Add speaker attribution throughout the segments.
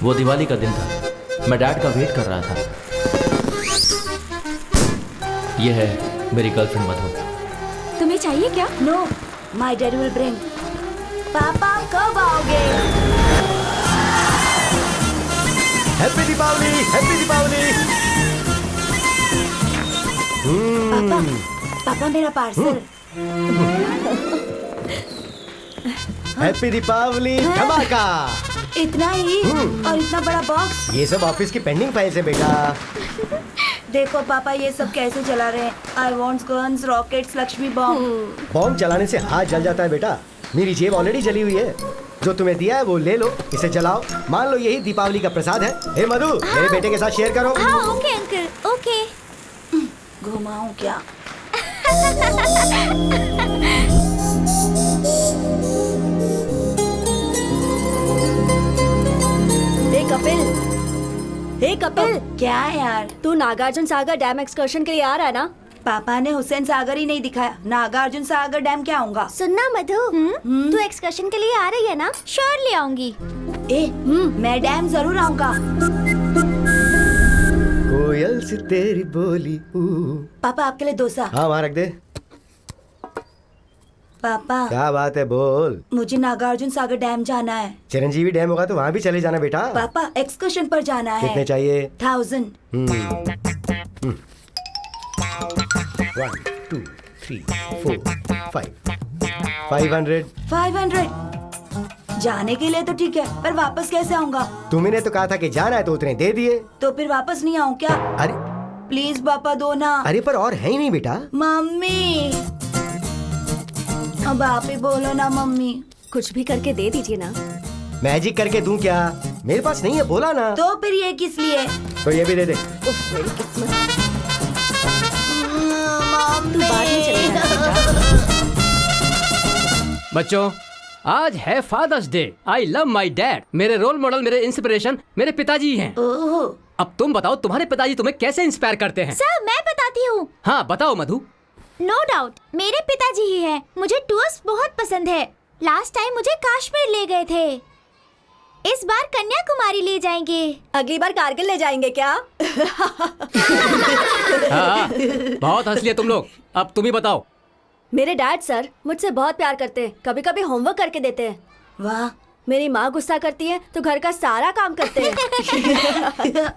Speaker 1: वो दिवाली का दिन था, मैं डैड का वेट कर रहा था। ये है मेरी गर्लफ्रेंड मधु।
Speaker 2: तुम्हें चाहिए क्या?
Speaker 3: No, my dad will bring. पापा कब आओगे?
Speaker 4: Happy Deepavali, happy Deepavali.
Speaker 3: पापा, पापा मेरा पार्सल।
Speaker 4: हैप्पी दीपावली धमाका।
Speaker 3: इतना ही और इतना बड़ा बॉक्स।
Speaker 4: ये सब ऑफिस की पेंडिंग फाइल्स है बेटा।
Speaker 3: देखो पापा ये सब कैसे चला रहे हैं। I want guns, rockets, Lakshmi bomb.
Speaker 4: Bomb चलाने से हाथ जल जाता है बेटा। मेरी जेब ऑलरेडी जली हुई है। जो तुम्हें दिया है वो ले लो, इसे जलाओ। मान लो यही दीपावली का प्रसाद है। हे मधु, मेरे बेटे के साथ शेयर करो।
Speaker 2: हाँ ओके अंकल, ओके।
Speaker 3: घुमाऊं क्या?
Speaker 2: हे कपिल,
Speaker 3: क्या है यार?
Speaker 2: तू नागार्जुन सागर डैम एक्सकर्शन के लिए आ रहा है ना?
Speaker 3: पापा ने हुसैन सागर ही नहीं दिखाया, नागार्जुन सागर डैम क्या होगा?
Speaker 5: सुनना मधु, तू एक्सकर्शन के लिए आ रही है ना? श्योरली आऊंगी।
Speaker 3: मैं डैम जरूर आऊंगा।
Speaker 4: कोयल से तेरी बोली।
Speaker 3: पापा आपके लिए डोसा।
Speaker 4: हाँ वहाँ रख दे।
Speaker 3: पापा
Speaker 4: क्या बात है, बोल।
Speaker 3: मुझे नागार्जुन सागर डैम जाना है।
Speaker 4: चिरंजीवी डैम होगा तो वहाँ भी चले जाना बेटा।
Speaker 3: पापा एक्सकर्शन पर जाना है।
Speaker 4: कितने चाहिए?
Speaker 3: 1000।
Speaker 4: 1 2 3 4 5 500।
Speaker 3: 500 जाने के लिए तो ठीक है, पर वापस कैसे आऊंगा?
Speaker 4: तुमने तो कहा था कि जाना है तो उतने दे दिए।
Speaker 3: तो फिर वापस नहीं आऊं क्या?
Speaker 4: अरे
Speaker 3: प्लीज पापा दो ना।
Speaker 4: अरे पर और है ही नहीं बेटा।
Speaker 3: मम्मी, अब आप ही बोलो ना मम्मी।
Speaker 2: कुछ भी करके दे दीजिए ना।
Speaker 4: मैजिक करके दूं क्या? मेरे पास नहीं है, बोला ना।
Speaker 3: तो फिर ये किस लिए?
Speaker 4: तो ये भी दे दे।
Speaker 2: उफ, मेरी किस्मत। तू बाद में चलेगा।
Speaker 6: बच्चों, आज है father's day. I love my dad. मेरे रोल मॉडल, मेरे इंस्पिरेशन मेरे पिताजी हैं।
Speaker 3: ओह,
Speaker 6: अब तुम बताओ, तुम्हारे पिताजी तुम्हें कैसे इंस्पायर करते हैं?
Speaker 5: सर मैं बताती हूँ।
Speaker 6: हाँ बताओ मधु।
Speaker 5: नो डाउट मेरे पिताजी ही है। मुझे टूर्स बहुत पसंद है। लास्ट टाइम मुझे कश्मीर ले गए थे। इस बार कन्याकुमारी ले जाएंगे।
Speaker 2: अगली बार कारगिल ले जाएंगे क्या?
Speaker 6: हाँ, बहुत हंस लिए तुम लोग। अब तुम ही बताओ।
Speaker 2: मेरे डैड सर मुझसे बहुत प्यार करते हैं। कभी कभी होमवर्क करके देते हैं।
Speaker 3: वाह।
Speaker 2: मेरी माँ गुस्सा करती है तो घर का सारा काम करते हैं।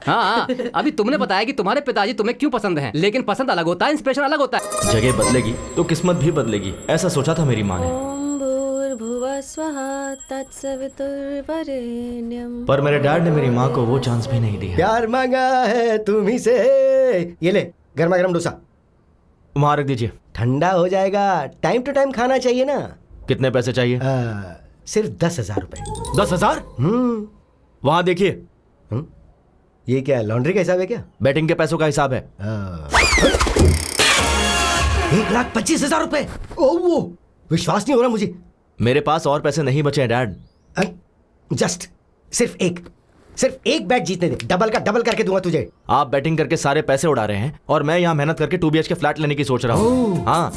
Speaker 6: हाँ, अभी तुमने बताया कि तुम्हारे पिताजी तुम्हें क्यों पसंद हैं, लेकिन पसंद अलग होता है, इंस्पिरेशन अलग होता है।
Speaker 1: जगह बदलेगी तो किस्मत भी बदलेगी, ऐसा सोचा था मेरी माँ ने।
Speaker 2: ओम भूर्भुवः स्वः तत्सवितुर्वरेण्यं।
Speaker 1: पर मेरे डैड ने मेरी माँ को वो चांस भी नहीं दिया।
Speaker 4: प्यार मांगा है तुम्ही से। ये ले गर्मा गर्म डोसा।
Speaker 1: वहाँ रख दीजिए।
Speaker 4: ठंडा हो जाएगा। टाइम टू टाइम खाना चाहिए ना।
Speaker 1: कितने पैसे चाहिए?
Speaker 4: सिर्फ 10,000 रुपए।
Speaker 1: 10,000? वहाँ देखिए।
Speaker 4: ये क्या लॉन्ड्री का हिसाब है क्या?
Speaker 1: बैटिंग के पैसों का हिसाब है।
Speaker 4: 1,25,000 रुपए। ओ वो विश्वास नहीं हो रहा मुझे।
Speaker 1: मेरे पास और पैसे नहीं बचे हैं डैड।
Speaker 4: जस्ट सिर्फ एक बैट जीतने दे। डबल का डबल करके दूंगा तुझे।
Speaker 1: आप बैटिंग करके सारे पैसे उड़ा रहे हैं और मैं यहाँ मेहनत करके 2 BHK फ्लैट लेने की सोच रहा हूँ। हाँ।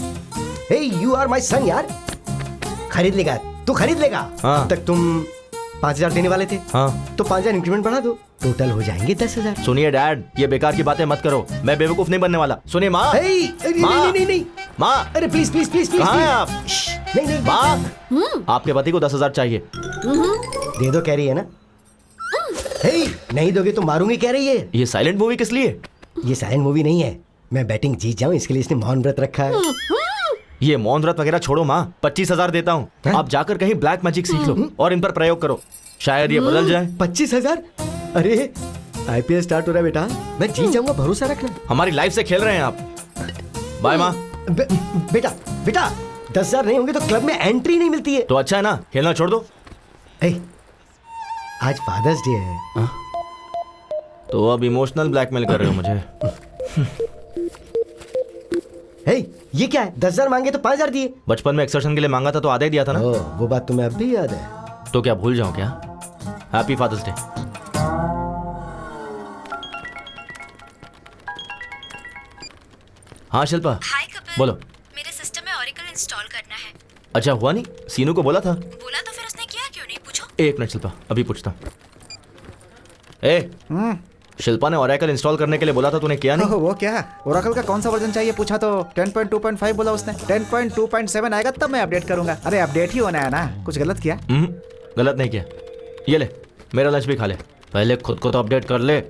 Speaker 4: हे यू आर माय सन यार। खरीद लेगा तू, खरीद लेगा।
Speaker 1: हाँ।
Speaker 4: अब तक तुम 5,000 देने वाले थे।
Speaker 1: हाँ।
Speaker 4: तो 5,000 इंक्रीमेंट बढ़ा दो, टोटल हो जाएंगे 10,000।
Speaker 1: सुनिए डैड, ये बेकार की बातें मत करो। मैं बेवकूफ नहीं बनने वाला। सुनिए माँ।
Speaker 4: नहीं
Speaker 1: माँ,
Speaker 4: अरे प्लीज प्लीज प्लीज प्लीज।
Speaker 1: कहाँ हैं आप?
Speaker 4: नहीं
Speaker 1: माँ, आपके पति को 10,000 चाहिए।
Speaker 4: दे दो कह रही है ना। नहीं दोगे तो मारूंगी कह रही है।
Speaker 1: ये साइलेंट मूवी किस लिए?
Speaker 4: ये साइलेंट मूवी नहीं है। मैं बैटिंग जीत जाऊं इसके लिए इसने मौन व्रत रखा है।
Speaker 1: ये मौन व्रत वगैरह छोड़ो माँ। 25,000 देता हूँ। आप जाकर कहीं ब्लैक मैजिक सीख लो और इन पर प्रयोग करो, शायद ये बदल जाए।
Speaker 4: 25,000? अरे IPL स्टार्ट हो रहा है बेटा, मैं जीत जाऊंगा, भरोसा रखना।
Speaker 1: हमारी लाइफ से खेल रहे हैं आप। बाय माँ।
Speaker 4: बेटा 10,000 नहीं होंगे तो क्लब में एंट्री नहीं मिलती है।
Speaker 1: तो अच्छा है ना, खेलना छोड़ दो।
Speaker 4: आज फादर्स डे है।
Speaker 1: तो अब इमोशनल ब्लैकमेल कर रहे हो मुझे।
Speaker 4: ये क्या है? 10,000 मांगे तो 5,000 दिए।
Speaker 1: बचपन में एक्सकर्शन के लिए मांगा था तो आधा ही दिया था ना।
Speaker 4: वो बात तुम्हें अब भी याद है?
Speaker 1: तो क्या भूल जाऊं क्या? Happy father's day. हाँ शिल्पा।
Speaker 7: हाय कपिल।
Speaker 1: बोलो।
Speaker 7: मेरे सिस्टम में ओरेकल इंस्टॉल करना है।
Speaker 1: अच्छा हुआ नहीं? सीनू को बोला था।
Speaker 7: बोला तो फिर उसने किया क्यों नहीं, पूछो।
Speaker 1: एक मिनट शिल्पा, अभी पूछता हूँ। ए शिल्पा ने ओरेकल इंस्टॉल करने के लिए बोला था, तूने किया नहीं?
Speaker 8: वो क्या, ओरेकल का कौन सा वर्जन चाहिए पूछा तो 10.2.5 बोला उसने। 10.2.7 आएगा तब मैं अपडेट करूंगा। अरे अपडेट ही होना है ना, कुछ गलत किया?
Speaker 1: गलत नहीं किया। ये ले, मेरा लंच भी खा ले, पहले खुद को तो अपडेट कर ले।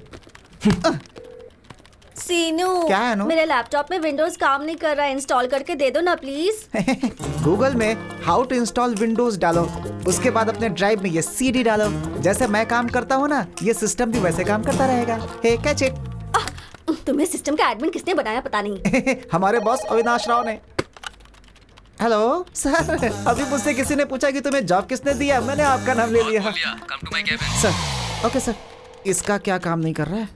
Speaker 2: सीनू,
Speaker 8: क्या है अनु?
Speaker 2: मेरे लैपटॉप में विंडोज काम नहीं कर रहा है, इंस्टॉल करके दे दो ना प्लीज।
Speaker 8: गूगल में हाउ टू इंस्टॉल विंडोज डालो, उसके बाद अपने ड्राइव में ये सीडी डालो। जैसे मैं काम करता हूँ ना, ये सिस्टम भी वैसे काम करता रहेगा। हे कैच इट।
Speaker 2: तुम्हें सिस्टम का एडमिन किसने बनाया पता नहीं।
Speaker 8: हमारे बॉस अविनाश राव ने। हेलो सर, अभी मुझसे किसी ने पूछा कि तुम्हें जॉब किसने दिया, मैंने आपका नाम ले लिया। सर ओके सर, इसका क्या काम नहीं कर रहा है?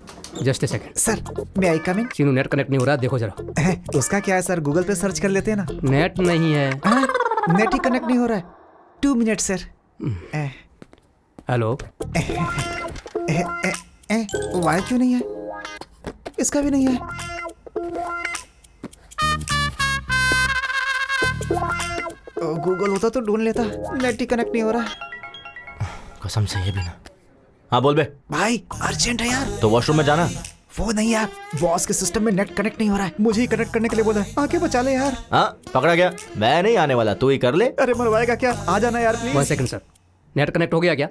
Speaker 6: जस्ट ए सेकंड
Speaker 8: सर, मैं आई कम इन?
Speaker 6: सीनू नेट कनेक्ट नहीं हो रहा, देखो जरा।
Speaker 8: उसका क्या है सर, गूगल पे सर्च कर लेते हैं ना।
Speaker 6: नेट नहीं है।
Speaker 8: नेट ही कनेक्ट नहीं हो रहा है। 2 मिनट सर।
Speaker 6: हेलो,
Speaker 8: वाई क्यों नहीं है? इसका भी नहीं है। गूगल होता तो ढूंढ लेता, नेट ही कनेक्ट नहीं हो रहा है।
Speaker 1: कसम से ये भी ना। हाँ बोल बे।
Speaker 8: भाई अर्जेंट है यार।
Speaker 1: तो वॉशरूम में जाना।
Speaker 8: वो नहीं यार, बॉस के सिस्टम में नेट कनेक्ट नहीं हो रहा है, मुझे ही कनेक्ट करने के लिए बोला है। आके बचा ले यार।
Speaker 1: हाँ पकड़ा गया, मैं नहीं आने वाला, तू ही कर ले।
Speaker 8: अरे मरवाएगा क्या, आ जाना यार
Speaker 6: 1
Speaker 8: please.
Speaker 6: Second sir, net connect हो गया क्या?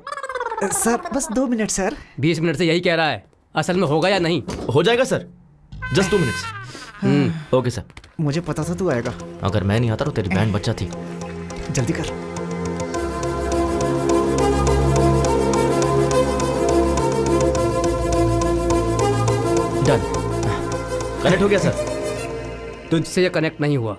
Speaker 8: सर बस 2 मिनट सर।
Speaker 6: 20 मिनट से यही कह रहा है, असल में होगा या नहीं?
Speaker 1: हो जाएगा sir, just 2 minutes. Okay sir.
Speaker 8: मुझे पता था तू आएगा।
Speaker 1: अगर मैं नहीं आता तो तेरी बैंड बच्चा थी।
Speaker 8: जल्दी कर।
Speaker 1: डन, कनेक्ट हो गया सर।
Speaker 6: तुझसे ये कनेक्ट नहीं हुआ।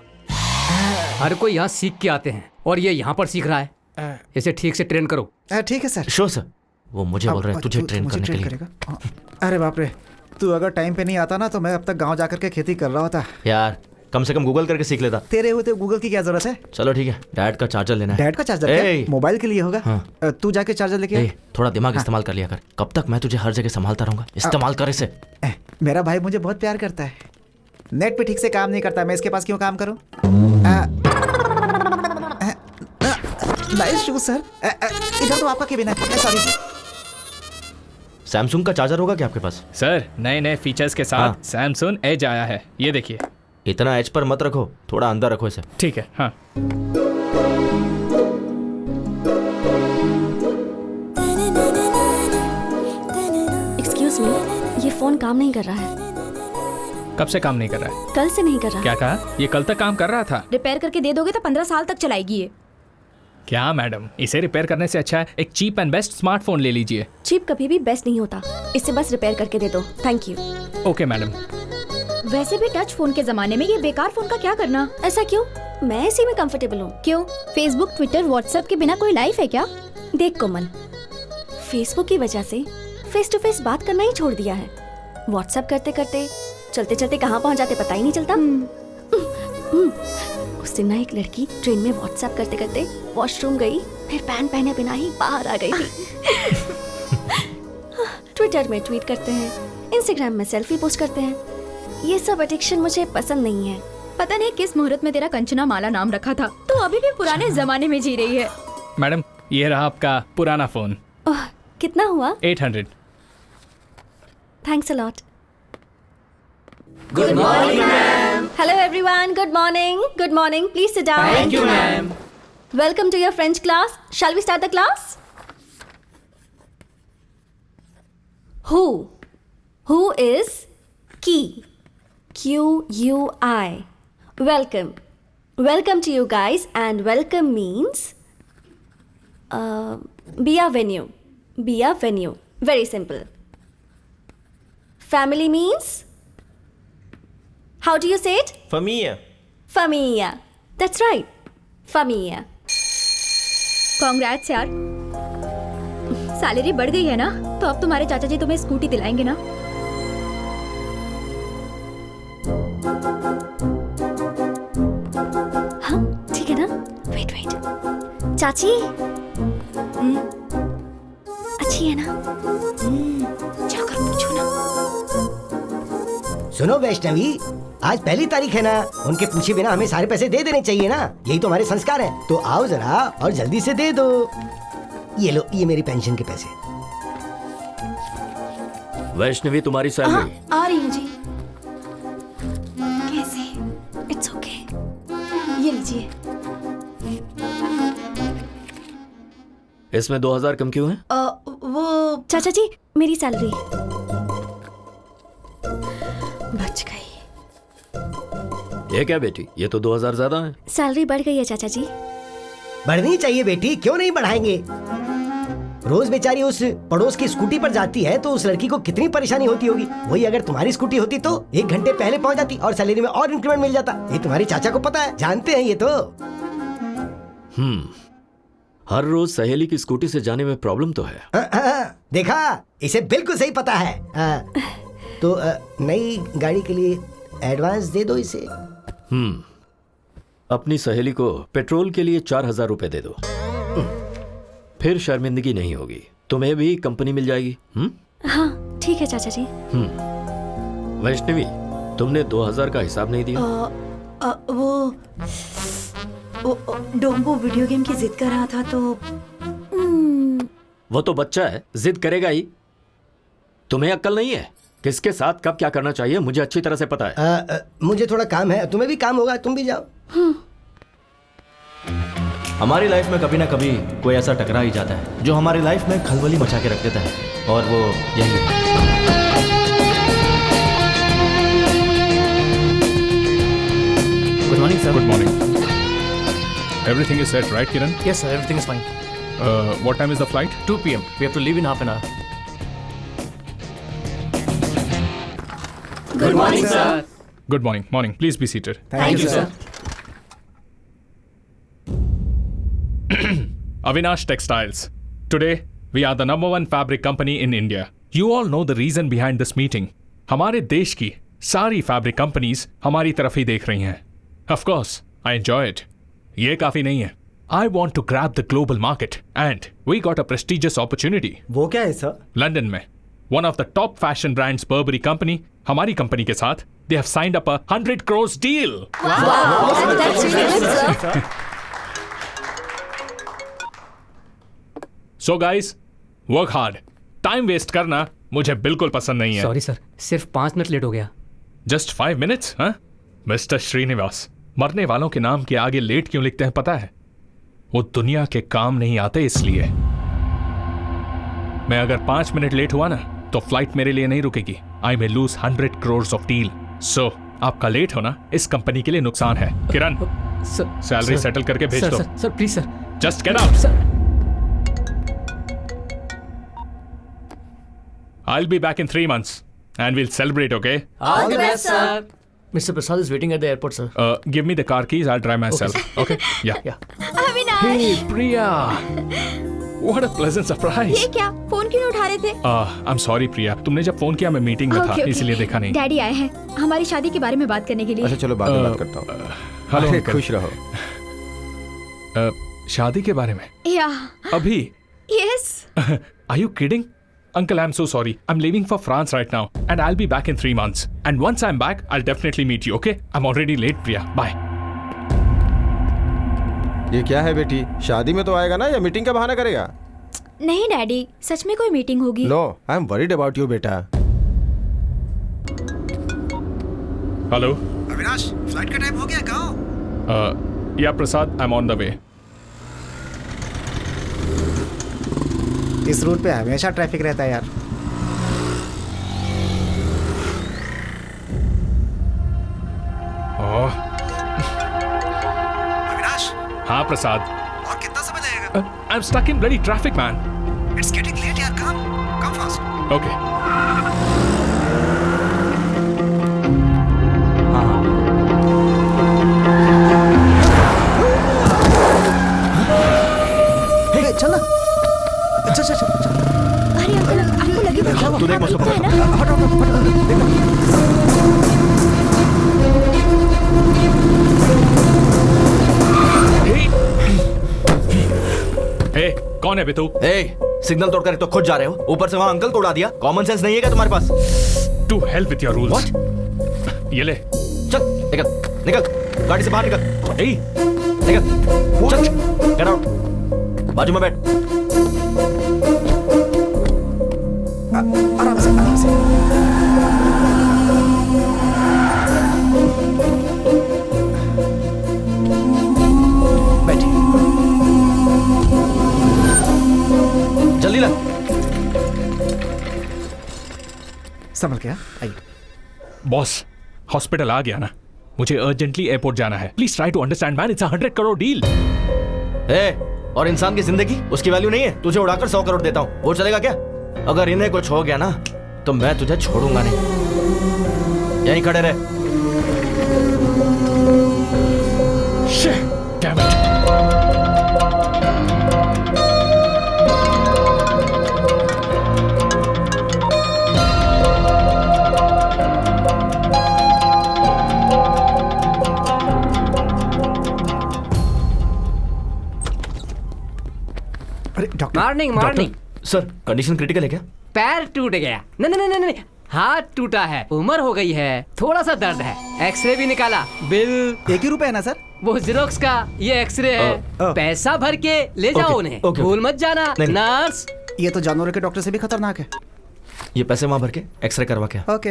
Speaker 6: हर कोई यहाँ सीख के आते हैं और ये यहाँ पर सीख रहा है। इसे ठीक से ट्रेन करो।
Speaker 8: ठीक है सर।
Speaker 1: श्योर सर, वो मुझे बोल रहे हैं तुझे ट्रेन करने के लिए।
Speaker 8: करेगा? अरे बाप रे, तू अगर टाइम पे नहीं आता ना तो मैं अब तक गांव जाकर के खेती कर रहा होता।
Speaker 1: यार कम से कम गूगल करके सीख लेता।
Speaker 8: तेरे होते गूगल की क्या जरूरत है?
Speaker 1: चलो ठीक है, डैड का चार्जर लेना है।
Speaker 8: डैड का चार्जर
Speaker 1: ए,
Speaker 8: क्या? मोबाइल के लिए होगा।
Speaker 1: हाँ।
Speaker 8: तू जाके चार्जर लेके आ।
Speaker 1: थोड़ा दिमाग इस्तेमाल कर लिया कर। कब तक मैं तुझे हर जगह संभालता रहूंगा? इस्तेमाल कर इसे।
Speaker 8: मेरा भाई मुझे बहुत प्यार करता है। नेट पे ठीक से काम नहीं करता, मैं इसके पास क्यों काम करूं? Nice shoes sir. इधर तो आपका केबिन है। सॉरी।
Speaker 1: सैमसंग का चार्जर होगा क्या आपके पास?
Speaker 9: सर नए नए फीचर्स के साथ
Speaker 1: हाँ।
Speaker 9: सैमसंग एज आया है, ये देखिए।
Speaker 1: इतना एज पर मत रखो, थोड़ा अंदर रखो इसे।
Speaker 9: ठीक है। हाँ
Speaker 2: एक्सक्यूज मी, ये फोन काम नहीं कर रहा है।
Speaker 9: कब से काम नहीं कर रहा है?
Speaker 2: कल से नहीं कर रहा।
Speaker 9: क्या कहा? ये कल तक काम कर रहा था।
Speaker 7: रिपेयर करके दे दोगे तो 15 साल तक चलाएगी ये।
Speaker 9: क्या मैडम, इसे रिपेयर करने से अच्छा है एक चीप एंड बेस्ट स्मार्टफोन ले लीजिए।
Speaker 2: चीप कभी भी बेस्ट नहीं होता, इसे बस रिपेयर करके दे दो। Thank you.
Speaker 9: Okay madam.
Speaker 7: वैसे भी टच फोन के जमाने में ये बेकार फोन का क्या करना?
Speaker 2: ऐसा क्यों? मैं इसी में कंफर्टेबल हूँ।
Speaker 7: क्यों? फेसबुक, ट्विटर, व्हाट्सएप के बिना कोई लाइफ है क्या?
Speaker 2: देख कोमल, फेसबुक की वजह से फेस टू फेस बात करना ही छोड़ दिया है। व्हाट्सएप करते करते चलते चलते कहाँ पहुँच जाते पता ही नहीं चलता। उस दिन ना एक लड़की ट्रेन में व्हाट्सएप करते करते वॉशरूम गई, फिर पैंट पहने बिना ही बाहर आ गई थी। ट्विटर में ट्वीट करते हैं, इंस्टाग्राम में सेल्फी पोस्ट करते हैं। ये सब एडिक्शन मुझे पसंद नहीं है।
Speaker 7: पता नहीं किस मुहूर्त में तेरा कंचना माला नाम रखा था, तो अभी भी पुराने जमाने में जी रही है।
Speaker 9: मैडम ये रहा आपका पुराना फोन।
Speaker 2: ओह, कितना हुआ?
Speaker 9: 800।
Speaker 2: Thanks a lot. Good morning, ma'am. Hello, everyone. Good morning. Good morning. Please sit down. Thank you, ma'am. Welcome to your French class. Shall we start the class? Who? Who is key? Q-U-I. Welcome. Welcome to you guys, and welcome means be a venue. Be a venue. Very simple. Family means? How do you say it?
Speaker 1: Familia.
Speaker 2: Familia. That's right. Familia.
Speaker 7: Congrats यार, salary बढ़ गई है ना, तो अब तुम्हारे चाचा जी तुम्हें स्कूटी दिलाएंगे ना?
Speaker 2: हाँ ठीक है ना। वेट वेट, चाची अच्छी है ना? जाकर पूछो ना।
Speaker 4: सुनो वैष्णवी, आज 1 तारीख है ना, उनके पूछे बिना हमें सारे पैसे दे देने चाहिए ना, यही तो हमारे संस्कार हैं। तो आओ जरा और जल्दी से दे दो। ये लो, ये मेरी पेंशन के पैसे।
Speaker 10: वैष्णवी तुम्हारी सैलरी।
Speaker 3: आ रही हूँ जी।
Speaker 2: कैसे? It's okay.
Speaker 3: ये लीजिए।
Speaker 10: इसमें 2000 कम क्यों है?
Speaker 3: वो
Speaker 2: चाचा जी, मेरी सैलरी बच गई।
Speaker 10: ये क्या बेटी, ये तो 2000 ज्यादा है।
Speaker 2: सैलरी बढ़ गई है चाचा जी।
Speaker 4: बढ़नी चाहिए बेटी, क्यों नहीं बढ़ाएंगे। रोज बेचारी उस पड़ोस की स्कूटी पर जाती है तो उस लड़की को कितनी परेशानी होती होगी। वही अगर तुम्हारी स्कूटी होती तो 1 घंटे पहले पहुंच जाती और सैलरी में और इंक्रीमेंट मिल जाता। ये तुम्हारे चाचा को पता है, जानते हैं ये तो।
Speaker 10: हर रोज सहेली की स्कूटी से जाने में प्रॉब्लम तो है।
Speaker 4: देखा, इसे बिल्कुल सही पता है। तो नई गाड़ी के लिए एडवांस दे दो इसे।
Speaker 10: अपनी सहेली को पेट्रोल के लिए 4000 रुपए दे दो, फिर शर्मिंदगी नहीं होगी। तुम्हें भी कंपनी मिल जाएगी।
Speaker 2: हाँ ठीक है चाचा जी।
Speaker 10: वैष्णवी, तुमने 2000 का हिसाब नहीं दिया।
Speaker 3: वो डोम्बो वीडियो गेम की जिद कर रहा था तो
Speaker 10: वो तो बच्चा है, जिद करेगा ही। तुम्हें अक्ल नहीं है? किसके साथ कब क्या करना चाहिए मुझे अच्छी तरह से पता है।
Speaker 4: मुझे थोड़ा काम है, तुम्हें भी काम होगा, तुम भी जाओ।
Speaker 1: हमारी लाइफ में कभी ना कभी कोई ऐसा टकरा ही जाता है जो हमारी लाइफ में खलबली मचा के रख देता है, और वो यही है।
Speaker 9: Good morning sir. Good morning. Everything is set, right, Kiran?
Speaker 6: Yes, sir. Everything is fine.
Speaker 9: What time is the flight?
Speaker 6: 2 p.m. We have to leave in half an hour.
Speaker 3: Good morning, sir.
Speaker 9: Good morning. Morning. Please be seated.
Speaker 3: Thank you, sir.
Speaker 9: Avinash Textiles. Today, we are the #1 fabric company in India. You all know the reason behind this meeting. हमारे देश की सारी fabric companies हमारी तरफ ही देख रही हैं. Of course, I enjoy it. ये काफी नहीं है. I want to grab the global market and we got a prestigious opportunity.
Speaker 4: वो क्या है सर?
Speaker 9: लंदन में one of the top fashion brands Burberry company हमारी कंपनी के साथ they have signed up a 100 crores deal. So guys, work hard. Time waste करना मुझे बिल्कुल पसंद नहीं है.
Speaker 6: Sorry sir, सिर्फ 5 मिनट लेट हो गया.
Speaker 9: Just 5 minutes, huh? Mr. Srinivas, मरने वालों के नाम के आगे लेट क्यों लिखते हैं पता है? वो दुनिया के काम नहीं आते इसलिए. मैं अगर 5 मिनट लेट हुआ ना तो फ्लाइट मेरे लिए नहीं रुकेगी. I may lose 100 crores of deal. So, आपका लेट होना इस कंपनी के लिए नुकसान है. किरण, सैलरी सेटल करके भेज दो.
Speaker 6: Sir please sir.
Speaker 9: Just get out. I'll be back in 3 months and we'll celebrate, okay?
Speaker 6: All the best, sir. Mr. Prasad is waiting at the airport, sir.
Speaker 9: Give me the car keys. I'll drive myself. Okay? Yeah.
Speaker 5: Avinash,
Speaker 9: Hey, Priya. What a pleasant surprise.
Speaker 5: ये क्या? Phone क्यों नहीं उठा रहे थे?
Speaker 9: I'm sorry, Priya. तुमने जब phone किया मैं मीटिंग में था, इसलिए देखा नहीं.
Speaker 7: डैडी आए हैं हमारी शादी के बारे में बात करने के लिए.
Speaker 11: अच्छा चलो बाद में बात करता हूँ.
Speaker 9: हेलो
Speaker 11: अरे,
Speaker 9: अंकल.
Speaker 11: खुश रहो.
Speaker 9: शादी के बारे में?
Speaker 7: या
Speaker 9: अभी?
Speaker 7: Yes.
Speaker 9: Are you kidding? Uncle, I'm so sorry. I'm leaving for France right now and I'll be back in 3 months. And once I'm back, I'll definitely meet you, okay? I'm already late, Priya. Bye.
Speaker 11: ये क्या है बेटी? शादी में तो आएगा ना या मीटिंग का बहाना करेगा?
Speaker 7: नहीं डैडी, सच में कोई मीटिंग होगी.
Speaker 11: No, I am worried about you बेटा.
Speaker 9: हेलो
Speaker 4: अविनाश, फ्लाइट का टाइम हो गया, कहाँ हो?
Speaker 9: Yeah Prasad, I'm on the way.
Speaker 8: इस रूट पे हमेशा ट्रैफिक रहता है यार.
Speaker 4: अविनाश,
Speaker 9: हाँ प्रसाद.
Speaker 4: और कितना समय लगेगा?
Speaker 9: I'm stuck in bloody traffic, man.
Speaker 4: It's getting late यार, come fast.
Speaker 9: Okay.
Speaker 8: चल ना. चल.
Speaker 7: अरे अंकल, आपको लगे
Speaker 1: तू देख मुझसे
Speaker 7: है ना?
Speaker 9: Hey, कौन है बे तू?
Speaker 1: सिग्नल तोड़कर तो खुद जा रहे हो, ऊपर से वहाँ अंकल तोड़ा दिया. कॉमन सेंस नहीं है क्या तुम्हारे पास?
Speaker 9: To hell with your rules.
Speaker 1: What?
Speaker 9: ये ले.
Speaker 1: चल निकल गाड़ी से बाहर निकल.
Speaker 9: Hey,
Speaker 1: निकल चल, get out. बाजू में बैठ.
Speaker 8: आराम से. संभल के, हाँ? आइए।
Speaker 9: बॉस हॉस्पिटल आ गया ना, मुझे अर्जेंटली एयरपोर्ट जाना है। Please try to understand man, it's 100 crore deal.
Speaker 1: और इंसान की जिंदगी उसकी वैल्यू नहीं है? तुझे उड़ाकर 100 करोड़ देता हूँ, वो चलेगा क्या? अगर इन्हें कुछ हो गया ना तो मैं तुझे छोड़ूंगा नहीं। यहीं खड़े रहे।
Speaker 9: Damn it.
Speaker 8: अरे doctor,
Speaker 6: morning morning.
Speaker 1: Sir condition critical है क्या?
Speaker 6: पैर टूट गया। नहीं नहीं नहीं नहीं, हाथ टूटा है, उम्र हो गई है, थोड़ा सा दर्द है। एक्सरे भी निकाला, बिल
Speaker 8: 1 ही रुपए है ना सर?
Speaker 6: वो जेरोक्स का, ये एक्सरे है। पैसा भर के ले जाओ उन्हें, भूल मत जाना। नर्स,
Speaker 8: ये तो जानवरों के डॉक्टर से भी खतरनाक है।
Speaker 1: ये पैसे वहां भर के एक्सरे करवा के।
Speaker 8: ओके।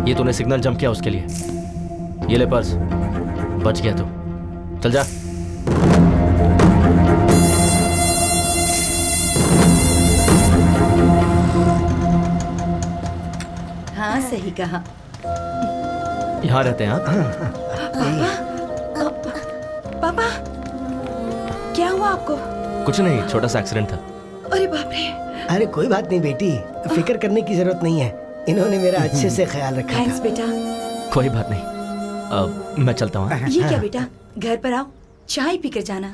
Speaker 1: ये तूने सिग्नल जंप किया उसके लिए। ये ले पर्स, बच गया तू। चल जा।
Speaker 3: हाँ सही कहा।
Speaker 1: यहाँ रहते हैं आप?
Speaker 3: पापा क्या हुआ आपको?
Speaker 1: कुछ नहीं, छोटा सा एक्सीडेंट था।
Speaker 3: अरे बाप रे।
Speaker 4: अरे कोई बात नहीं बेटी, फिक्र करने की जरूरत नहीं है। इन्होंने मेरा अच्छे से ख्याल रखा
Speaker 3: थैंक्स
Speaker 4: था।
Speaker 3: बेटा।
Speaker 1: कोई बात नहीं, मैं चलता हूँ।
Speaker 3: ये क्या बेटा, घर पर आओ, चाय पी कर जाना।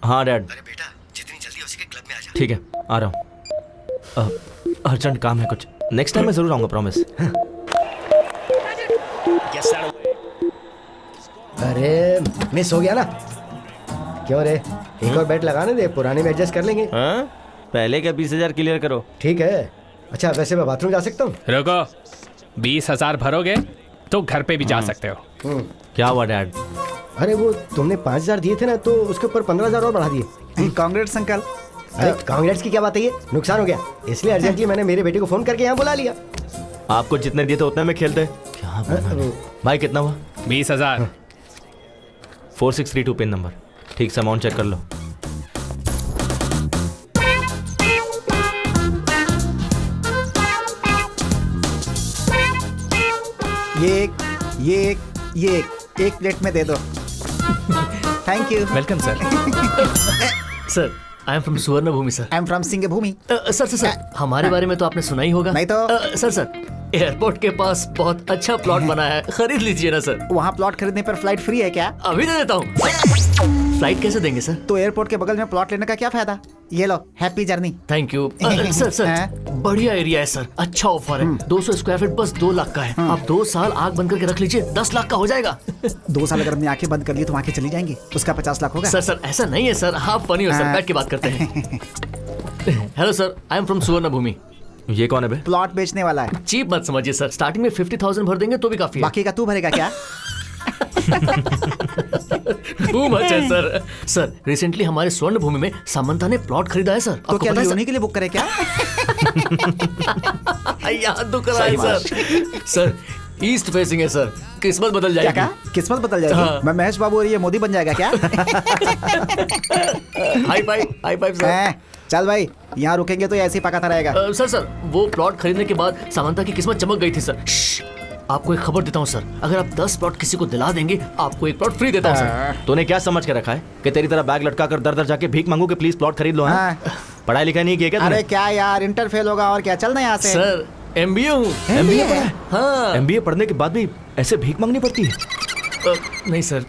Speaker 1: हाँ डैड।
Speaker 4: अरे बेटा, जितनी जल्दी हो सके क्लब में आ जा।
Speaker 1: ठीक है, आ रहा हूँ। अर्जेंट काम है कुछ। नेक्स्ट टाइम मैं जरूर आऊंगा, प्रॉमिस।
Speaker 4: अरे मिस हो गया ना? क्यों रे, एक और बैट लगाने दे, पुराने में एडजस्ट कर लेंगे।
Speaker 1: हाँ? पहले का 20,000 क्लियर करो।
Speaker 4: ठीक है। अच्छा वैसे मैं बाथरूम जा सकता हूँ?
Speaker 9: रुको, 20,000 भरोगे तो घर पे भी जा सकते हो।
Speaker 1: क्या हुआ डैड?
Speaker 4: अरे वो तुमने 5,000 दिए थे ना, तो उसके ऊपर 15,000 और बढ़ा दिए।
Speaker 8: Congrats uncle.
Speaker 4: अरे कांग्रेट्स की क्या बात है, ये नुकसान हो गया, इसलिए अर्जेंटली मैंने मेरे बेटे को फोन करके यहाँ बुला लिया।
Speaker 1: आपको जितने दिए थे उतने में खेलते। क्या भाई, कितना हुआ?
Speaker 9: 20,000।
Speaker 1: 4632 पिन नंबर। ठीक से अमाउंट चेक कर लो।
Speaker 8: ये एक प्लेट में दे दो। Thank you.
Speaker 9: Welcome sir.
Speaker 12: Sir, I am from Suvarna Bhoomi sir.
Speaker 8: I am from Singh Bhoomi.
Speaker 12: Sir, हमारे बारे में तो आपने सुना ही होगा।
Speaker 8: नहीं तो।
Speaker 12: सर, एयरपोर्ट के पास बहुत अच्छा प्लॉट बना है, खरीद लीजिए ना सर।
Speaker 8: वहाँ प्लॉट खरीदने पर फ्लाइट फ्री है क्या?
Speaker 12: अभी दे देता हूँ। फ्लाइट कैसे देंगे सर?
Speaker 8: तो एयरपोर्ट के बगल में प्लॉट लेने का क्या फायदा? ये लो, happy journey.
Speaker 12: Thank you. Sir, बढ़िया एरिया है सर, अच्छा ऑफर है। 200 स्क्वायर फीट बस 2 लाख का है। आप 2 साल आग बंद करके रख लीजिए, 10 लाख का हो जाएगा।
Speaker 8: 2 साल अगर हमने आंखें बंद कर ली तो आंखें चली जाएंगी, उसका 50 लाख होगा।
Speaker 12: सर ऐसा नहीं है सर, आप फनी हो सर, बैठ के बात करते हैं। Hello sir, I am from Suvarna भूमि।
Speaker 1: ये कौन है बे?
Speaker 8: प्लॉट बेचने वाला है।
Speaker 12: चीप मत समझिए सर, स्टार्टिंग में 50,000 भर देंगे तो भी काफी है।
Speaker 8: बाकी का तू भरेगा क्या?
Speaker 12: Too much है सर। सर, रिसेंटली हमारे स्वर्ण भूमि में सामंता ने प्लॉट खरीदा है सर।
Speaker 8: तो क्या उन्हीं के लिए बुक करे क्या?
Speaker 12: याद तो कराए सर। सर, ईस्ट फेसिंग है सर, किस्मत बदल जाएगी।
Speaker 8: क्या? किस्मत बदल जाएगी?
Speaker 12: हाँ।
Speaker 8: मैं महेश बाबू और ये मोदी बन जाएगा क्या?
Speaker 12: High five sir.
Speaker 8: चल भाई, यहाँ रुकेंगे तो ऐसे ही पकाता रहेगा।
Speaker 12: सर, वो प्लॉट खरीदने के बाद सामंता की किस्मत चमक गई थी सर। आपको एक खबर देता हूँ सर, अगर आप 10 प्लॉट किसी को दिला देंगे, आपको एक प्लॉट फ्री देता हूँ सर।
Speaker 1: तूने क्या समझ के रखा है कि तेरी तरह बैग लटका कर दर दर जाके भीख मांगू कि प्लीज प्लॉट खरीद लो? पढ़ाई लिखाई नहीं किया क्या?
Speaker 8: अरे क्या यार, इंटर फेल होगा और क्या, चलना यहाँ से।
Speaker 12: सर, MBA हूँ।
Speaker 1: MBA पढ़ा है?
Speaker 12: हाँ।
Speaker 1: MBA पढ़ने के बाद भी ऐसे भीख मांगनी पड़ती है?
Speaker 12: नहीं सर।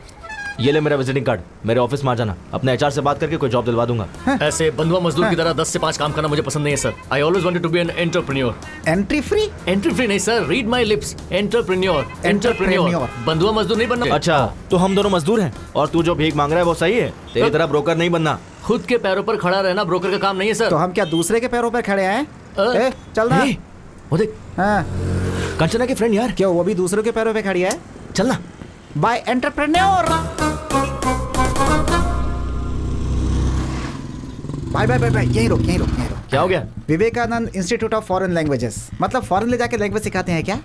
Speaker 1: ये ले मेरा विजिटिंग कार्ड, मेरे ऑफिस में आ जाना, अपने HR से बात करके कोई जॉब दिलवा दूंगा।
Speaker 12: ऐसे बंधुआ मजदूर की तरह 10 से 5 काम करना मुझे पसंद नहीं है sir. I always wanted to be an entrepreneur.
Speaker 8: Entry free
Speaker 12: नहीं sir, read my lips, entrepreneur. बंधुआ मजदूर नहीं बनना।
Speaker 1: अच्छा, तो हम दोनों मजदूर हैं और तू जो भीख मांग रहा है वो सही है? तेरी तरह ब्रोकर नहीं बनना।
Speaker 12: खुद के पैरों पर खड़ा रहना ब्रोकर का काम नहीं है सर।
Speaker 8: तो हम क्या दूसरे के पैरों पर खड़े हैं? चलना।
Speaker 1: वो देख, कंचना की फ्रेंड यार।
Speaker 8: क्यों, वो भी दूसरों के पैरों पे खड़ी है?
Speaker 1: चलना।
Speaker 8: Bye entrepreneur. बाय यहीं रोक।
Speaker 1: क्या हो गया?
Speaker 8: Vivekananda institute of foreign languages, मतलब फॉरेन ले जाके लैंग्वेज सिखाते हैं क्या?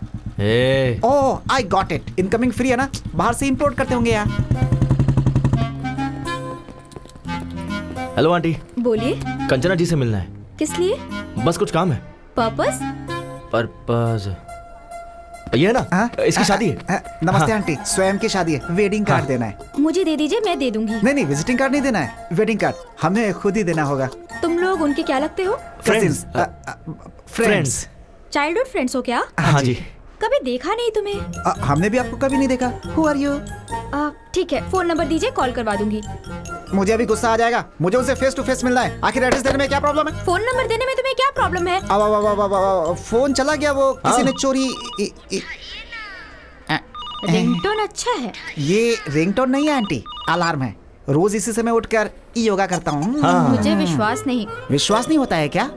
Speaker 8: Oh, I got it. Incoming free है ना, बाहर से इंपोर्ट करते होंगे यार।
Speaker 1: हेलो आंटी,
Speaker 7: बोलिए,
Speaker 1: कंचना जी से मिलना है।
Speaker 7: किस लिए?
Speaker 1: बस कुछ काम है।
Speaker 7: पर्पस?
Speaker 1: पर्पस ये है ना, इसकी शादी है।
Speaker 8: नमस्ते आंटी, स्वयं की शादी है, वेडिंग कार्ड देना है।
Speaker 7: मुझे दे दीजिए, मैं दे दूंगी।
Speaker 8: नहीं, विजिटिंग कार्ड नहीं देना है, वेडिंग कार्ड हमें खुद ही देना होगा।
Speaker 7: तुम लोग उनके क्या लगते हो?
Speaker 8: फ्रेंड्स।
Speaker 7: चाइल्डहुड फ्रेंड्स हो क्या?
Speaker 1: हाँ जी।
Speaker 7: कभी देखा नहीं तुम्हें।
Speaker 8: हमने भी आपको कभी नहीं देखा। Who are you?
Speaker 7: ठीक है, फोन नंबर दीजिए, कॉल करवा दूंगी।
Speaker 8: मुझे अभी गुस्सा आ जाएगा, मुझे उनसे फेस टू फेस मिलना है। आखिर एड्रेस देने में क्या प्रॉब्लम है?
Speaker 7: फोन नंबर देने में तुम्हें क्या प्रॉब्लम है?
Speaker 8: अब फोन चला गया, वो किसी ने चोरी।
Speaker 7: रिंगटोन अच्छा है।
Speaker 8: ये रिंगटोन नहीं है आंटी, अलार्म है। रोज इसी समय उठकर योगा करता हूँ।
Speaker 7: मुझे विश्वास नहीं।
Speaker 8: विश्वास नहीं होता है क्या?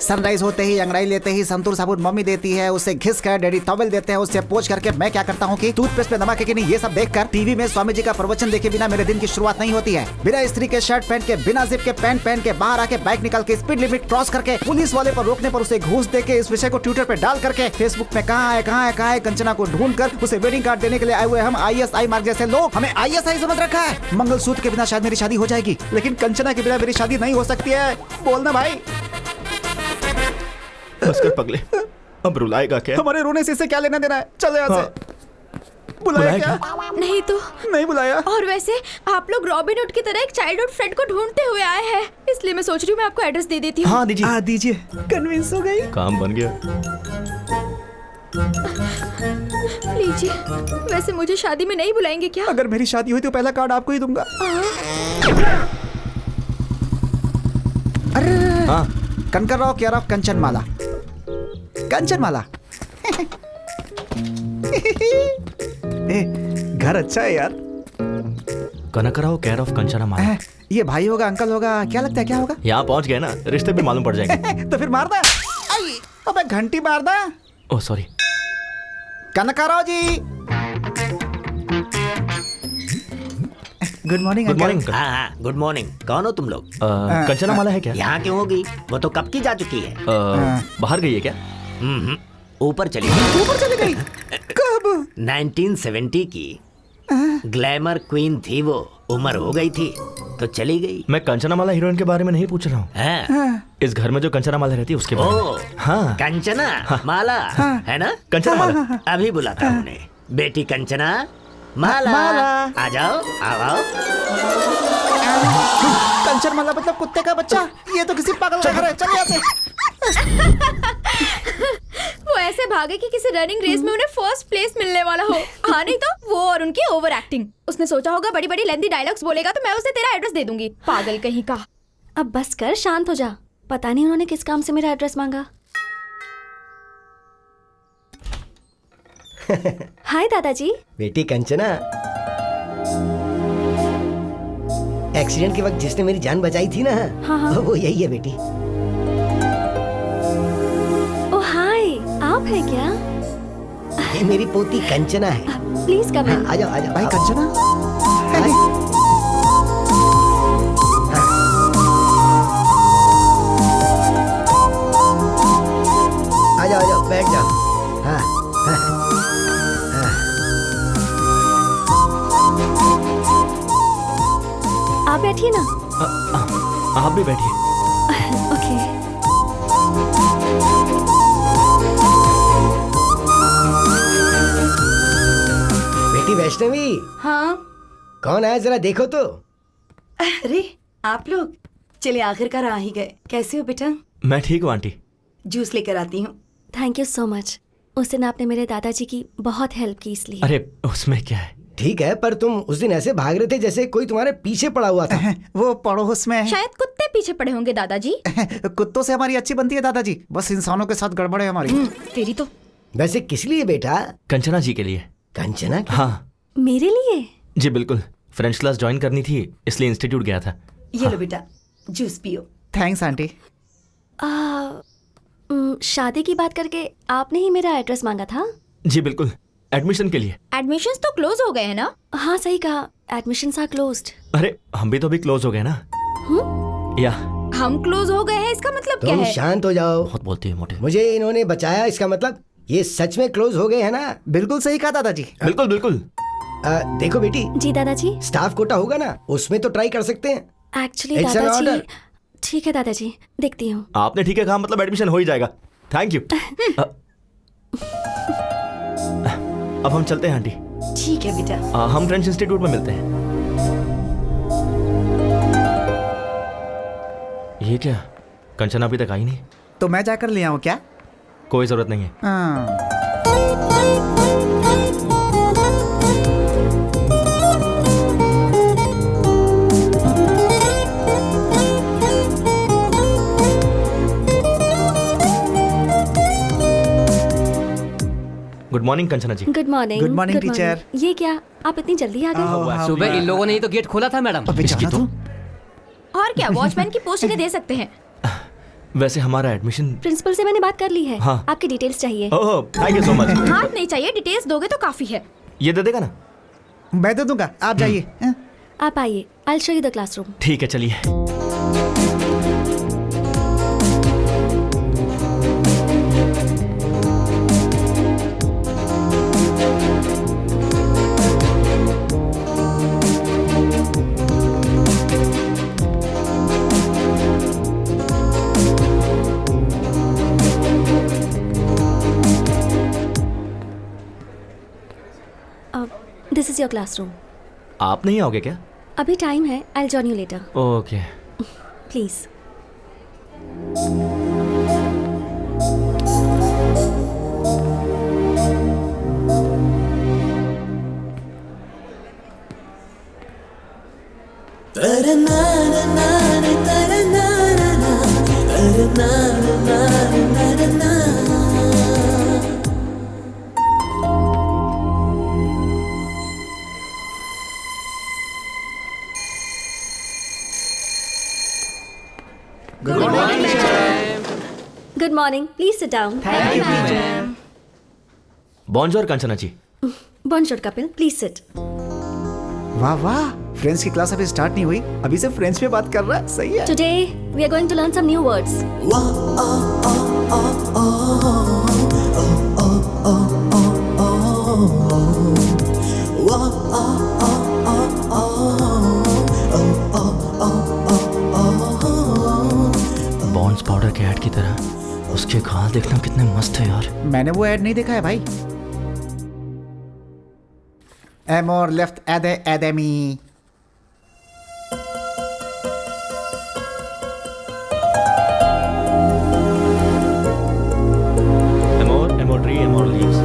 Speaker 8: सनराइज होते ही अंगड़ाई लेते ही संतूर साबुन मम्मी देती है, उससे घिस कर डैडी टॉवेल देते हैं, उससे पोंछ करके मैं क्या करता हूँ कि टूथपेस्ट पे नमक है कि नहीं ये सब देखकर टीवी में स्वामी जी का प्रवचन देखे बिना मेरे दिन की शुरुआत नहीं होती है। बिना स्त्री के शर्ट पहन के, बिना जिप के पैंट पहन के, बाहर आके बाइक निकाल के, स्पीड लिमिट क्रॉस करके, पुलिस वाले पर रोकने पर उसे घूस दे के, इस विषय को ट्विटर पे डाल करके, फेसबुक पे कहाँ है कंचना को ढूंढ कर उसे वेडिंग कार्ड देने के लिए आए हुए हम ISI मार्ग जैसे लोग हमें ISI समझ रखा है। मंगलसूत्र के बिना शायद मेरी शादी हो जाएगी, लेकिन कंचना के बिना मेरी शादी नहीं हो सकती है। बोलना भाई।
Speaker 1: बस कर पगले, अब रुलाएगा क्या?
Speaker 8: हमारे रोने से क्या लेना देना है? चल यहाँ से। बुलाया क्या?
Speaker 7: नहीं तो
Speaker 8: नहीं बुलाया।
Speaker 7: और वैसे आप लोग रॉबिन हुड की तरह एक चाइल्डहुड फ्रेंड को ढूंढते हुए आए हैं, इसलिए मैं सोच रही हूँ मैं आपको एड्रेस दे देती हूँ।
Speaker 1: हाँ दीजिए।
Speaker 8: हाँ दीजिए, कन्विंस हो गई।
Speaker 1: काम बन गया।
Speaker 7: लीजिए। वैसे मुझे शादी में नहीं बुलाएंगे क्या?
Speaker 8: अगर मेरी शादी हुई तो पहला कार्ड आपको ही दूंगा। अरे
Speaker 1: हाँ,
Speaker 8: कनकरराव केयर ऑफ कंचनमाला। कंचनमाला। घर अच्छा है यार।
Speaker 1: कनकराव केयर ऑफ कंचनामाला।
Speaker 8: ये भाई होगा, अंकल होगा, क्या लगता है क्या होगा?
Speaker 1: यहाँ पहुँच गए ना, रिश्ते भी मालूम पड़ जाएंगे।
Speaker 8: तो फिर मार दे। अबे घंटी मार दे।
Speaker 1: Oh sorry.
Speaker 8: Kanakarao ji. Good morning.
Speaker 1: Good morning.
Speaker 13: हाँ, गुड मॉर्निंग। कौन हो तुम लोग?
Speaker 1: कंचनामाला है क्या?
Speaker 13: यहाँ क्यों होगी? वो तो कब की जा चुकी है।
Speaker 1: बाहर गई है क्या?
Speaker 13: ऊपर चली गई।
Speaker 8: ऊपर चली गई? कब?
Speaker 13: 1970 की ग्लैमर क्वीन थी वो, उम्र हो गई थी तो चली गई।
Speaker 1: मैं कंचनामाला हीरोइन के बारे में नहीं पूछ रहा हूँ। इस घर में जो कंचनामाला रहती है उसके बारे में। हाँ,
Speaker 13: कंचना माला है ना?
Speaker 1: कंचनामाला।
Speaker 13: अभी बुलाता हूँ उन्हें। बेटी कंचना माला, आ जाओ, आओ।
Speaker 8: कंचनमाला मतलब कुत्ते का बच्चा? ये तो किसी पागल का घर है। चल यहाँ से।
Speaker 7: वो ऐसे भागे कि किसी रनिंग रेस में उन्हें फर्स्ट प्लेस मिलने वाला हो। हाँ नहीं तो वो और उनकी ओवर एक्टिंग। उसने सोचा होगा बड़ी बड़ी लेंथी डायलॉग्स बोलेगा तो मैं उसे तेरा एड्रेस दे दूंगी। पागल कहीं का।
Speaker 2: अब बस कर, शांत हो जा। पता नहीं उन्होंने किस काम से मेरा एड्रेस मांगा। हाय दादाजी।
Speaker 4: बेटी कंचना, एक्सीडेंट के वक्त जिसने मेरी जान बचाई थी ना,
Speaker 2: हाँ।
Speaker 4: वो यही है बेटी।
Speaker 2: ओ हाय, आप हैं क्या?
Speaker 4: ये मेरी पोती कंचना है।
Speaker 2: प्लीज कम इन।
Speaker 4: आ जाओ, आ जाओ।
Speaker 8: भाई कंचना।
Speaker 4: आ जाओ, आ जाओ, बैठ जाओ। हाँ, हाँ।
Speaker 2: आप बैठिए ना।
Speaker 1: आप भी बैठिए।
Speaker 2: ओके।
Speaker 4: बेटी वैष्णवी।
Speaker 3: हाँ।
Speaker 4: कौन आया जरा देखो तो।
Speaker 3: अरे आप लोग, चलिए आखिरकार आ ही गए। कैसे हो बेटा?
Speaker 1: मैं ठीक हूँ आंटी।
Speaker 3: जूस लेकर आती हूँ।
Speaker 2: Thank you so much. उस दिन आपने मेरे दादाजी की बहुत हेल्प की इसलिए।
Speaker 1: अरे उसमें क्या है?
Speaker 4: ठीक है, पर तुम उस दिन ऐसे भाग रहे थे जैसे कोई तुम्हारे पीछे पड़ा हुआ था।
Speaker 8: वो पड़ोस में।
Speaker 7: शायद कुत्ते पीछे पड़े होंगे दादाजी।
Speaker 8: कुत्तों से हमारी अच्छी बनती है दादाजी, बस इंसानों के साथ गड़बड़ है हमारी।
Speaker 7: तेरी तो।
Speaker 4: वैसे किस लिए बेटा?
Speaker 1: कंचना जी के लिए।
Speaker 4: कंचना?
Speaker 1: हाँ
Speaker 2: मेरे लिए?
Speaker 1: जी बिल्कुल। फ्रेंच क्लास ज्वाइन करनी थी इसलिए इंस्टीट्यूट गया था।
Speaker 3: ये लो बेटा, जूस पियो।
Speaker 8: Thanks aunty.
Speaker 2: शादी की बात करके आपने ही मेरा एड्रेस मांगा था?
Speaker 1: जी बिल्कुल, एडमिशन के लिए।
Speaker 7: एडमिशंस तो क्लोज हो गए हैं ना?
Speaker 2: हाँ सही कहा, एडमिशंस आर क्लोज्ड।
Speaker 1: अरे हम भी तो अभी क्लोज हो गए ना। या
Speaker 7: हम क्लोज हो गए हैं इसका मतलब क्या
Speaker 4: तुम
Speaker 7: है?
Speaker 4: शांत हो जाओ।
Speaker 1: बहुत बोलती है मोटे।
Speaker 4: मुझे इन्होंने बचाया, इसका मतलब ये सच में क्लोज हो गए हैं ना?
Speaker 8: बिल्कुल सही कहा दादाजी।
Speaker 1: बिल्कुल बिल्कुल।
Speaker 4: देखो बेटी।
Speaker 2: जी दादाजी।
Speaker 4: स्टाफ कोटा होगा ना, उसमें तो ट्राई कर सकते हैं।
Speaker 2: एक्चुअली
Speaker 4: It's an
Speaker 2: दादाजी,
Speaker 4: order.
Speaker 2: ठीक है दादाजी, देखती हूँ।
Speaker 1: आपने ठीक है कहा, मतलब एडमिशन हो ही जाएगा। Thank you. अब हम चलते हैं आंटी।
Speaker 2: ठीक है बेटा।
Speaker 1: हम फ्रेंच इंस्टीट्यूट में मिलते हैं। ये क्या, कंचना अभी तक आई नहीं?
Speaker 8: तो मैं जाकर ले आऊँ क्या?
Speaker 1: कोई जरूरत नहीं है।
Speaker 8: हाँ।
Speaker 1: Good morning Kanchana ji.
Speaker 2: Good morning.
Speaker 8: Good morning, teacher.
Speaker 2: ये क्या, आप इतनी जल्दी आ गए?
Speaker 6: सुबह इन लोगों ने ही तो गेट खोला था मैडम।
Speaker 1: इसकी तो
Speaker 7: और क्या, वॉचमैन की पोस्ट इन्हें दे सकते हैं।
Speaker 1: वैसे हमारा एडमिशन
Speaker 2: प्रिंसिपल से मैंने बात कर ली है।
Speaker 1: हाँ।
Speaker 2: आपकी डिटेल्स चाहिए।
Speaker 1: ओह थैंक यू सो मच।
Speaker 7: हाथ नहीं चाहिए, डिटेल्स दोगे तो काफी है।
Speaker 1: ये दे देगा ना?
Speaker 8: मैं दे दूंगा, आप जाइए। हाँ?
Speaker 2: आप आइए, I show you the classroom.
Speaker 1: ठीक है चलिए।
Speaker 2: This is your classroom.
Speaker 1: आप नहीं आओगे क्या?
Speaker 2: अभी टाइम है, I will join you later.
Speaker 1: Okay.
Speaker 2: Please. Good morning, please sit down.
Speaker 1: बॉन्जोर कंचना जी।
Speaker 2: बॉन्जोर कपिल, प्लीज सिट।
Speaker 8: वाह वाह, फ्रेंच की क्लास अभी स्टार्ट नहीं हुई, अभी से फ्रेंच में बात कर रहा है। सही है।
Speaker 2: Today we are going to learn some new words.
Speaker 1: बॉन्स पाउडर के ऐड की तरह उसके गाल देखना कितने मस्त है यार।
Speaker 8: मैंने वो ऐड नहीं देखा है भाई। एमोर लेफ्ट एदे academy.
Speaker 1: Amor, Amor tree, Amor leaves.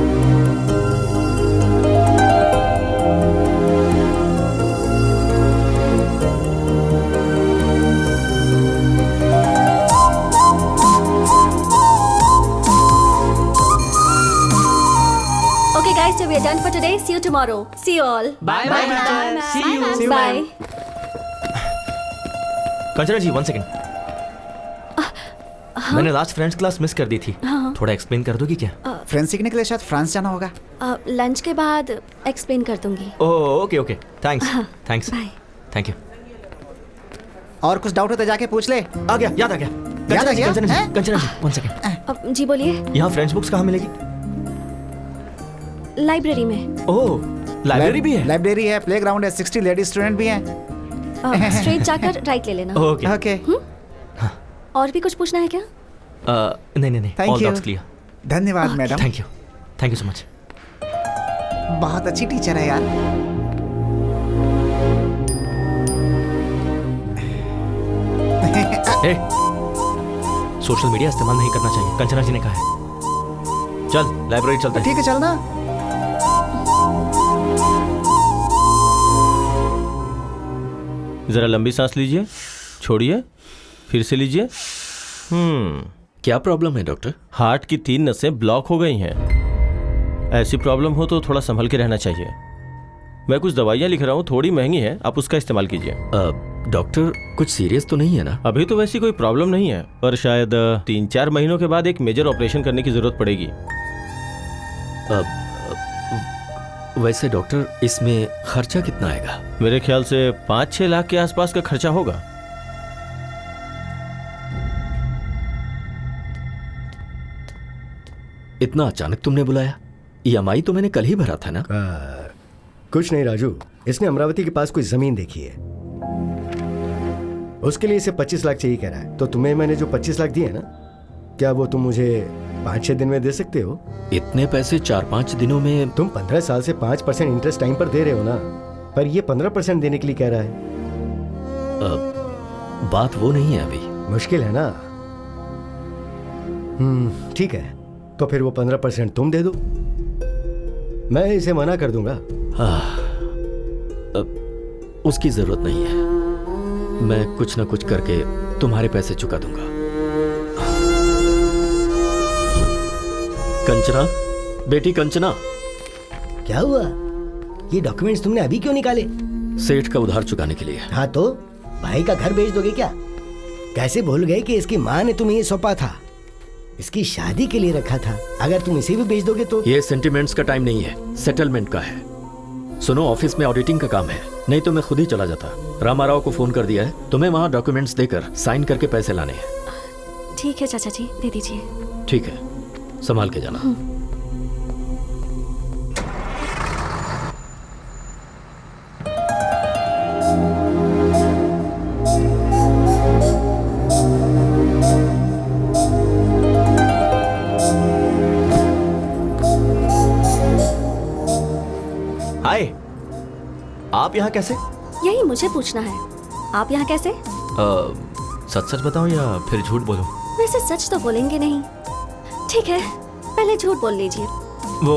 Speaker 2: Okay guys, so we are done for today. See you tomorrow. See you all.
Speaker 6: Bye bye madam. See you।
Speaker 2: Bye.
Speaker 1: Kanchana ji 1 second. मैंने लास्ट फ्रेंच क्लास मिस कर दी थी।
Speaker 2: हाँ।
Speaker 1: थोड़ा explain कर दोगी क्या?
Speaker 8: French सीखने के लिए शायद फ्रांस जाना होगा।
Speaker 2: लंच के बाद एक्सप्लेन कर दूंगी।
Speaker 1: Oh okay okay, thanks thanks.
Speaker 2: Bye.
Speaker 1: Thank you.
Speaker 8: और कुछ डाउट हो तो जाके पूछ ले।
Speaker 1: आ गया, याद आ गया।
Speaker 8: याद आ गया?
Speaker 1: कंचना जी,
Speaker 8: हैं?
Speaker 1: कंचना जी 1 सेकंड।
Speaker 2: जी बोलिए।
Speaker 1: यहाँ फ्रेंच बुक्स कहाँ मिलेगी?
Speaker 2: लाइब्रेरी में।
Speaker 1: ओह लाइब्रेरी भी है?
Speaker 8: लाइब्रेरी है, प्लेग्राउंड है, 60 लेडी स्टूडेंट भी हैं।
Speaker 2: स्ट्रेट जाकर राइट ले लेना।
Speaker 1: Okay
Speaker 8: okay.
Speaker 2: और भी कुछ पूछना है क्या?
Speaker 1: नहीं नहीं नहीं,
Speaker 8: Thank
Speaker 1: all
Speaker 8: you.
Speaker 1: Doubts clear.
Speaker 8: धन्यवाद madam.
Speaker 1: Thank you so much.
Speaker 8: बहुत अच्छी टीचर है यार।
Speaker 1: सोशल मीडिया इस्तेमाल नहीं करना चाहिए, कंचना जी ने कहा है। चल लाइब्रेरी चलते हैं।
Speaker 8: ठीक है चलना।
Speaker 11: जरा लंबी सांस लीजिए, छोड़िए, फिर से लीजिए।
Speaker 10: क्या प्रॉब्लम है डॉक्टर?
Speaker 11: हार्ट की 3 नसें ब्लॉक हो गई हैं। ऐसी प्रॉब्लम हो तो थोड़ा संभल के रहना चाहिए। मैं कुछ दवाइयाँ लिख रहा हूँ, थोड़ी महंगी है, आप उसका इस्तेमाल कीजिए।
Speaker 10: डॉक्टर कुछ सीरियस तो नहीं है ना?
Speaker 11: अभी तो वैसी कोई प्रॉब्लम नहीं है, पर शायद 3-4 महीनों के बाद एक मेजर ऑपरेशन करने की जरूरत पड़ेगी।
Speaker 10: वैसे डॉक्टर इसमें खर्चा कितना आएगा?
Speaker 11: मेरे ख्याल से 5-6 लाख के आसपास का खर्चा होगा।
Speaker 10: इतना अचानक तुमने बुलाया? EMI तो मैंने कल ही भरा था ना।
Speaker 4: कुछ नहीं राजू, इसने अमरावती के पास कोई जमीन देखी है। उसके लिए इसे 25 लाख चाहिए कह रहा है। तो तुम्हें मैंने जो 25 लाख दिए ना, क्या वो तुम मुझे 5-6 दिन में दे सकते हो?
Speaker 10: इतने पैसे 4-5 दिनों में?
Speaker 4: तुम 15 साल से 5% इंटरेस्ट टाइम पर दे रहे हो ना, पर ये 15% देने के लिए कह रहा है।
Speaker 10: बात वो नहीं है अभी।
Speaker 4: मुश्किल है ना। ठीक है, तो फिर वो 15% तुम दे दो, मैं इसे मना कर दूंगा।
Speaker 10: उसकी जरूरत नहीं है, मैं कुछ ना कुछ करके तुम्हारे पैसे चुका दूंगा। कंचना, बेटी कंचना।
Speaker 4: क्या हुआ? ये डॉक्यूमेंट्स तुमने अभी क्यों निकाले?
Speaker 10: सेठ का उधार चुकाने के लिए।
Speaker 4: हाँ तो भाई का घर बेच दोगे क्या? कैसे भूल गए कि इसकी माँ ने तुम्हें ये सौंपा था, इसकी शादी के लिए रखा था। अगर तुम इसे भी बेच दोगे तो।
Speaker 10: ये सेंटिमेंट्स का टाइम नहीं है, सेटलमेंट का है। सुनो, ऑफिस में ऑडिटिंग का काम है, नहीं तो मैं खुद ही चला जाता। रामाराव को फोन कर दिया है, तुम्हें वहाँ डॉक्यूमेंट्स देकर साइन करके पैसे लाने हैं।
Speaker 2: ठीक है चाचा जी, दे दीजिए।
Speaker 10: ठीक है, संभाल के जाना।
Speaker 1: हाय, आप यहाँ कैसे?
Speaker 2: यही मुझे पूछना है, आप यहाँ कैसे?
Speaker 1: सच सच बताओ या फिर झूठ बोलूं?
Speaker 2: वैसे सच तो बोलेंगे नहीं। ठीक है, पहले झूठ बोल लीजिए।
Speaker 1: वो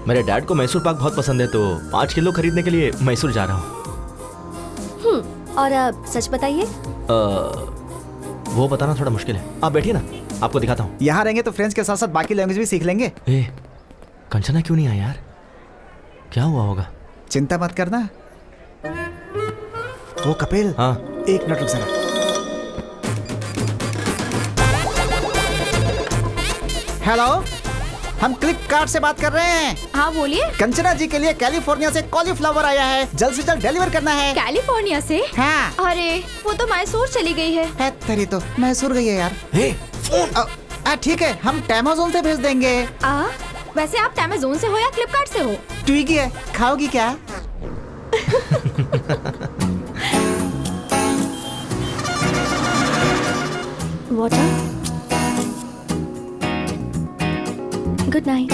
Speaker 1: मेरे डैड को मैसूर पाक बहुत पसंद है, तो 5 किलो खरीदने के लिए मैसूर जा रहा हूँ।
Speaker 2: और अब सच बताइए।
Speaker 1: वो बताना थोड़ा मुश्किल है, आप बैठिए ना, आपको दिखाता हूँ।
Speaker 8: यहाँ रहेंगे तो फ्रेंच के साथ साथ बाकी लैंग्वेज भी सीख लेंगे।
Speaker 1: कंचना क्यों नहीं आई यार? क्या हुआ होगा?
Speaker 8: चिंता मत करना। वो कपिल,
Speaker 1: हाँ,
Speaker 8: 1 मिनट रुक जरा। हेलो, हम फ्लिपकार्ट से बात कर रहे हैं।
Speaker 7: हाँ बोलिए।
Speaker 8: कंचना जी के लिए कैलिफोर्निया से कॉलीफ्लावर आया है, जल्द से जल्द डिलीवर करना है।
Speaker 7: कैलिफोर्निया से?
Speaker 8: हाँ।
Speaker 7: अरे वो तो मैसूर चली गई है।
Speaker 8: तेरी तो मैसूर गई है यार। ठीक है, हम अमेज़न से भेज देंगे।
Speaker 7: वैसे आप अमेज़न से हो या फ्लिपकार्ट से हो?
Speaker 8: ट्विगी है, खाओगी क्या?
Speaker 2: वाटर। Good night.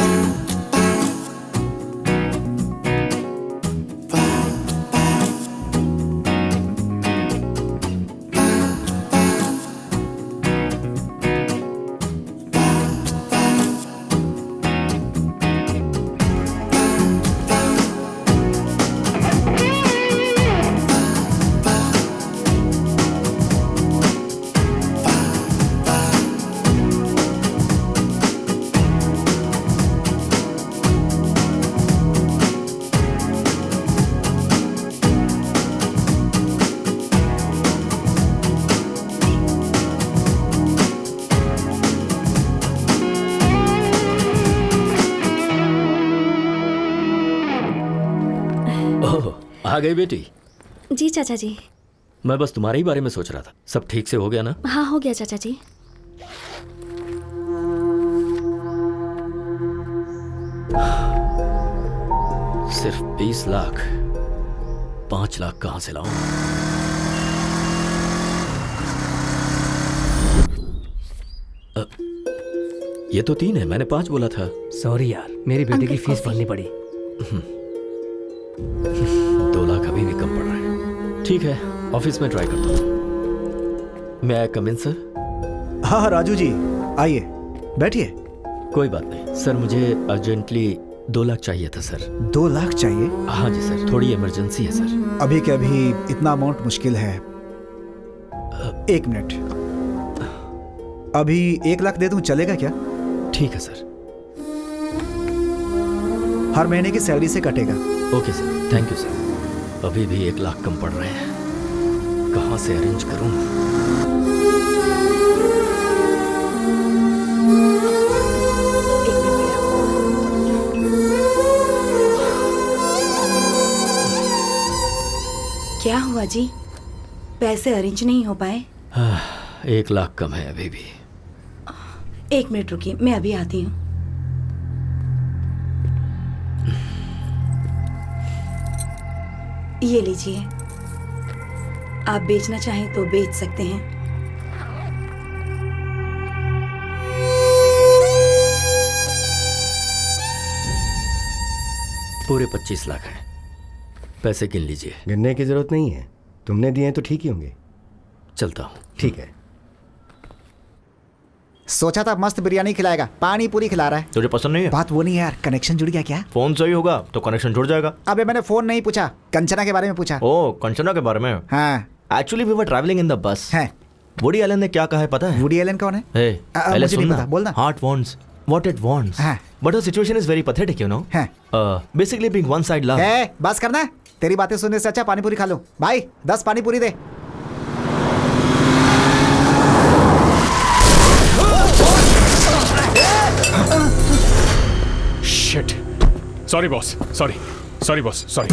Speaker 10: आ गई बेटी?
Speaker 2: जी चाचा जी।
Speaker 10: मैं बस तुम्हारे ही बारे में सोच रहा था। सब ठीक से हो गया ना?
Speaker 2: हाँ हो गया चाचा जी।
Speaker 10: सिर्फ 20 लाख, 5 लाख कहाँ से लाऊं? ये तो 3 है, मैंने 5 बोला था।
Speaker 6: सॉरी यार, मेरी बेटी की फीस भरनी पड़ी।
Speaker 10: 2 लाख अभी भी कम पड़ रहा है। ठीक है, ऑफिस में ट्राई करता हूँ। मैं कम इन सर?
Speaker 8: हाँ राजू जी, आइए बैठिए।
Speaker 10: कोई बात नहीं सर, मुझे अर्जेंटली 2 लाख चाहिए था सर।
Speaker 8: 2 लाख चाहिए?
Speaker 10: हाँ जी सर, थोड़ी इमरजेंसी है सर।
Speaker 8: अभी के अभी इतना अमाउंट मुश्किल है। 1 मिनट, अभी 1 लाख दे दूं, चलेगा क्या?
Speaker 10: ठीक है सर।
Speaker 8: हर महीने की सैलरी से कटेगा।
Speaker 10: Okay sir, thank you sir. अभी भी 1 लाख कम पड़ रहे हैं, कहाँ से अरेंज करूं?
Speaker 3: क्या हुआ जी, पैसे अरेंज नहीं हो पाए?
Speaker 10: 1 लाख कम है अभी भी।
Speaker 3: 1 मिनट रुकिए, मैं अभी आती हूँ। ये लीजिए, आप बेचना चाहें तो बेच सकते हैं।
Speaker 10: पूरे 25 लाख हैं। पैसे गिन लीजिए।
Speaker 4: गिनने की जरूरत नहीं है, तुमने दिए हैं तो ठीक ही होंगे।
Speaker 10: चलता हूँ।
Speaker 4: ठीक है।
Speaker 8: सोचा था मस्त बिरयानी खिलाएगा, पानी पूरी खिला रहा है।
Speaker 1: तुझे पसंद नहीं है?
Speaker 8: बात वो नहीं यार, कनेक्शन जुड़ गया क्या?
Speaker 1: फोन सही होगा तो कनेक्शन जुड़ जाएगा।
Speaker 8: अबे मैंने फोन नहीं पूछा, कंचना के बारे में पूछा।
Speaker 1: ओ, कंचना के बारे में?
Speaker 8: हाँ।
Speaker 1: Actually we were travelling in the bus.
Speaker 8: है।
Speaker 1: वुडी एलन ने क्या कहा है पता है?
Speaker 8: वुडी एलन कौन है?
Speaker 1: पहले
Speaker 8: मुझे नहीं
Speaker 1: सुनना।
Speaker 8: पता, बोलना।
Speaker 1: Heart wants what it wants, but the situation is very pathetic, you know. Basically being one side love.
Speaker 8: बस करना, तेरी बातें सुनने से अच्छा पानी पूरी खा लो। भाई 10 पानी पूरी दे।
Speaker 9: Shit. Sorry, boss. Sorry, boss. Sorry.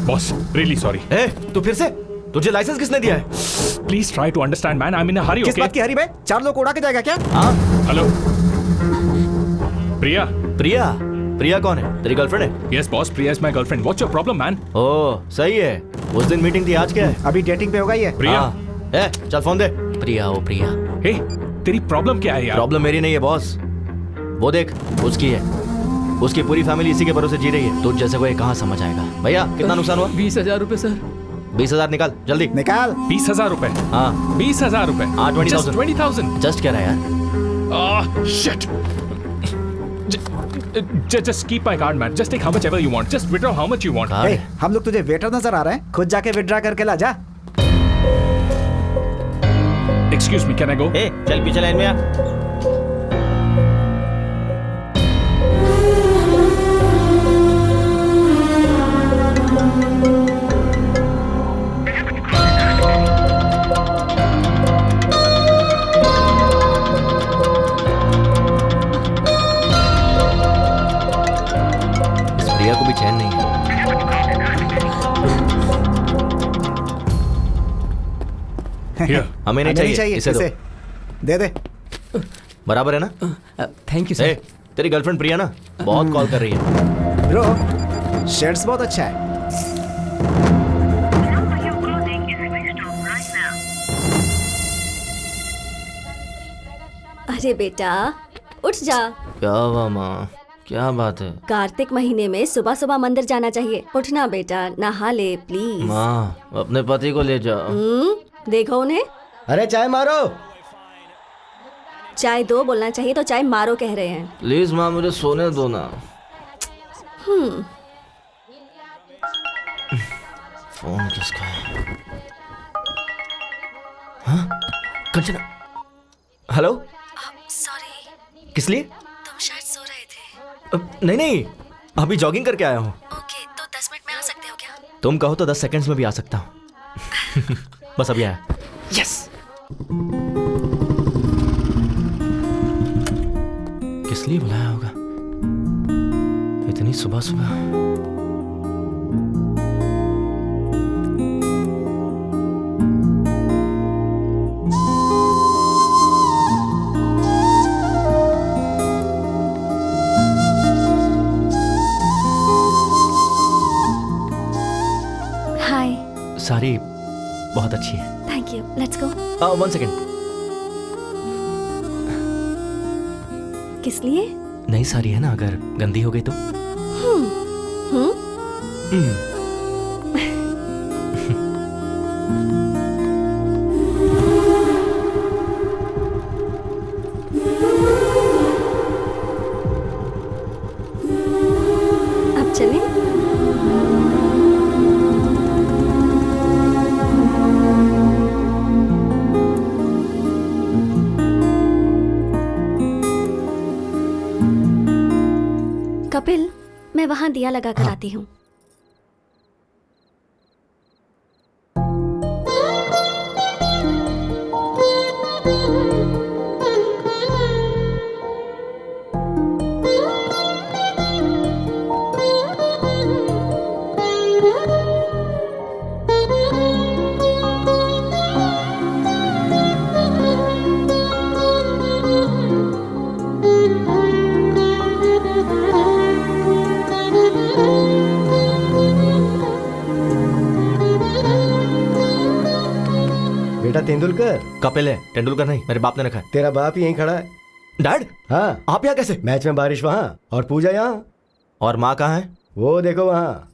Speaker 9: Boss, really sorry.
Speaker 1: तू फिर से? तुझे लाइसेंस किसने दिया है?
Speaker 9: Please try to understand, man. I'm in a hurry, okay?
Speaker 8: किस बात की हरी बे? 4 लोग उड़ा के जाएगा क्या?
Speaker 1: हाँ।
Speaker 9: Hello.
Speaker 1: प्रिया कौन है? तेरी गर्लफ्रेंड है?
Speaker 9: Yes, boss. Priya is my girlfriend. What's your problem, man?
Speaker 1: ओह, सही है। उस दिन मीटिंग थी, आज क्या है?
Speaker 8: अभी डेटिंग पे होगा ये।
Speaker 9: प्रिया।
Speaker 1: चल फोन दे।
Speaker 12: प्रिया, ओ प्रिया।
Speaker 9: Hey, तेरी प्रॉब्लम क्या है यार?
Speaker 1: प्रॉब्लम मेरी नहीं है बॉस, वो देख उसकी है। उसकी पूरी फैमिली इसी के भरोसे जी रही है। तुझ जैसे को ये कहाँ समझ आएगा? भैया कितना नुकसान हुआ?
Speaker 6: 20,000 रुपए सर।
Speaker 1: 20,000 निकाल जल्दी।
Speaker 8: निकाल।
Speaker 9: 20,000 रुपए?
Speaker 1: हाँ
Speaker 9: 20,000 रुपए?
Speaker 1: हाँ 20,000।
Speaker 9: 20,000?
Speaker 1: जस्ट कह रहा है यार।
Speaker 9: Shit. Just keep my card, man. Just take how much ever you want. Just withdraw how much you want.
Speaker 8: Hey, हम लोग तुझे वेटर नजर आ रहे हैं? खुद जाके विड्रा करके ला जा।
Speaker 9: Excuse me, can I go?
Speaker 11: चल पीछे लाइन में आ।
Speaker 1: इस प्रिया को भी चैन नहीं है। हमें नहीं चाहिए, इसे दो।
Speaker 8: दे दे।
Speaker 1: बराबर है ना?
Speaker 6: Thank you sir.
Speaker 1: तेरी गर्लफ्रेंड प्रिया ना बहुत कॉल कर रही है।
Speaker 8: ब्रो, शर्ट्स बहुत अच्छा है।
Speaker 2: अरे बेटा उठ जा।
Speaker 1: क्या हुआ माँ? क्या बात है?
Speaker 2: कार्तिक महीने में सुबह सुबह मंदिर जाना चाहिए। उठना बेटा, नहा ले प्लीज।
Speaker 1: माँ अपने पति को ले जा।
Speaker 2: देखो उन्हें।
Speaker 4: अरे चाय मारो।
Speaker 2: चाय दो बोलना चाहिए तो चाय मारो कह रहे हैं।
Speaker 1: प्लीज माँ मुझे सोने दो ना। फोन किसका है? हाँ? कंचना। हेलो।
Speaker 2: सॉरी।
Speaker 1: किस लिए?
Speaker 2: तुम शायद सो रहे थे।
Speaker 1: नहीं अभी जॉगिंग करके आया हूँ।
Speaker 2: ओके, तो 10 मिनट में आ सकते हो क्या?
Speaker 1: तुम कहो तो 10 सेकंड्स में भी आ सकता हूँ। बस अभी आया। यस। किस लिए बुलाया होगा इतनी सुबह सुबह?
Speaker 2: हाय।
Speaker 1: सारी बहुत अच्छी है।
Speaker 2: Thank you, let's go.
Speaker 1: 1 second.
Speaker 2: किस लिए?
Speaker 1: नई साड़ी है ना, अगर गंदी हो गई तो?
Speaker 2: अब चलें? कपिल, मैं वहां दिया लगा कर आती हूँ।
Speaker 4: तेंदुलकर।
Speaker 1: कपिल है, तेंदुलकर नहीं, मेरे बाप ने रखा है।
Speaker 4: तेरा बाप यहीं खड़ा है।
Speaker 1: डैड?
Speaker 4: हाँ।
Speaker 1: आप यहाँ कैसे?
Speaker 4: मैच में बारिश वहाँ और पूजा यहाँ।
Speaker 1: और माँ कहाँ है?
Speaker 4: वो देखो वहाँ।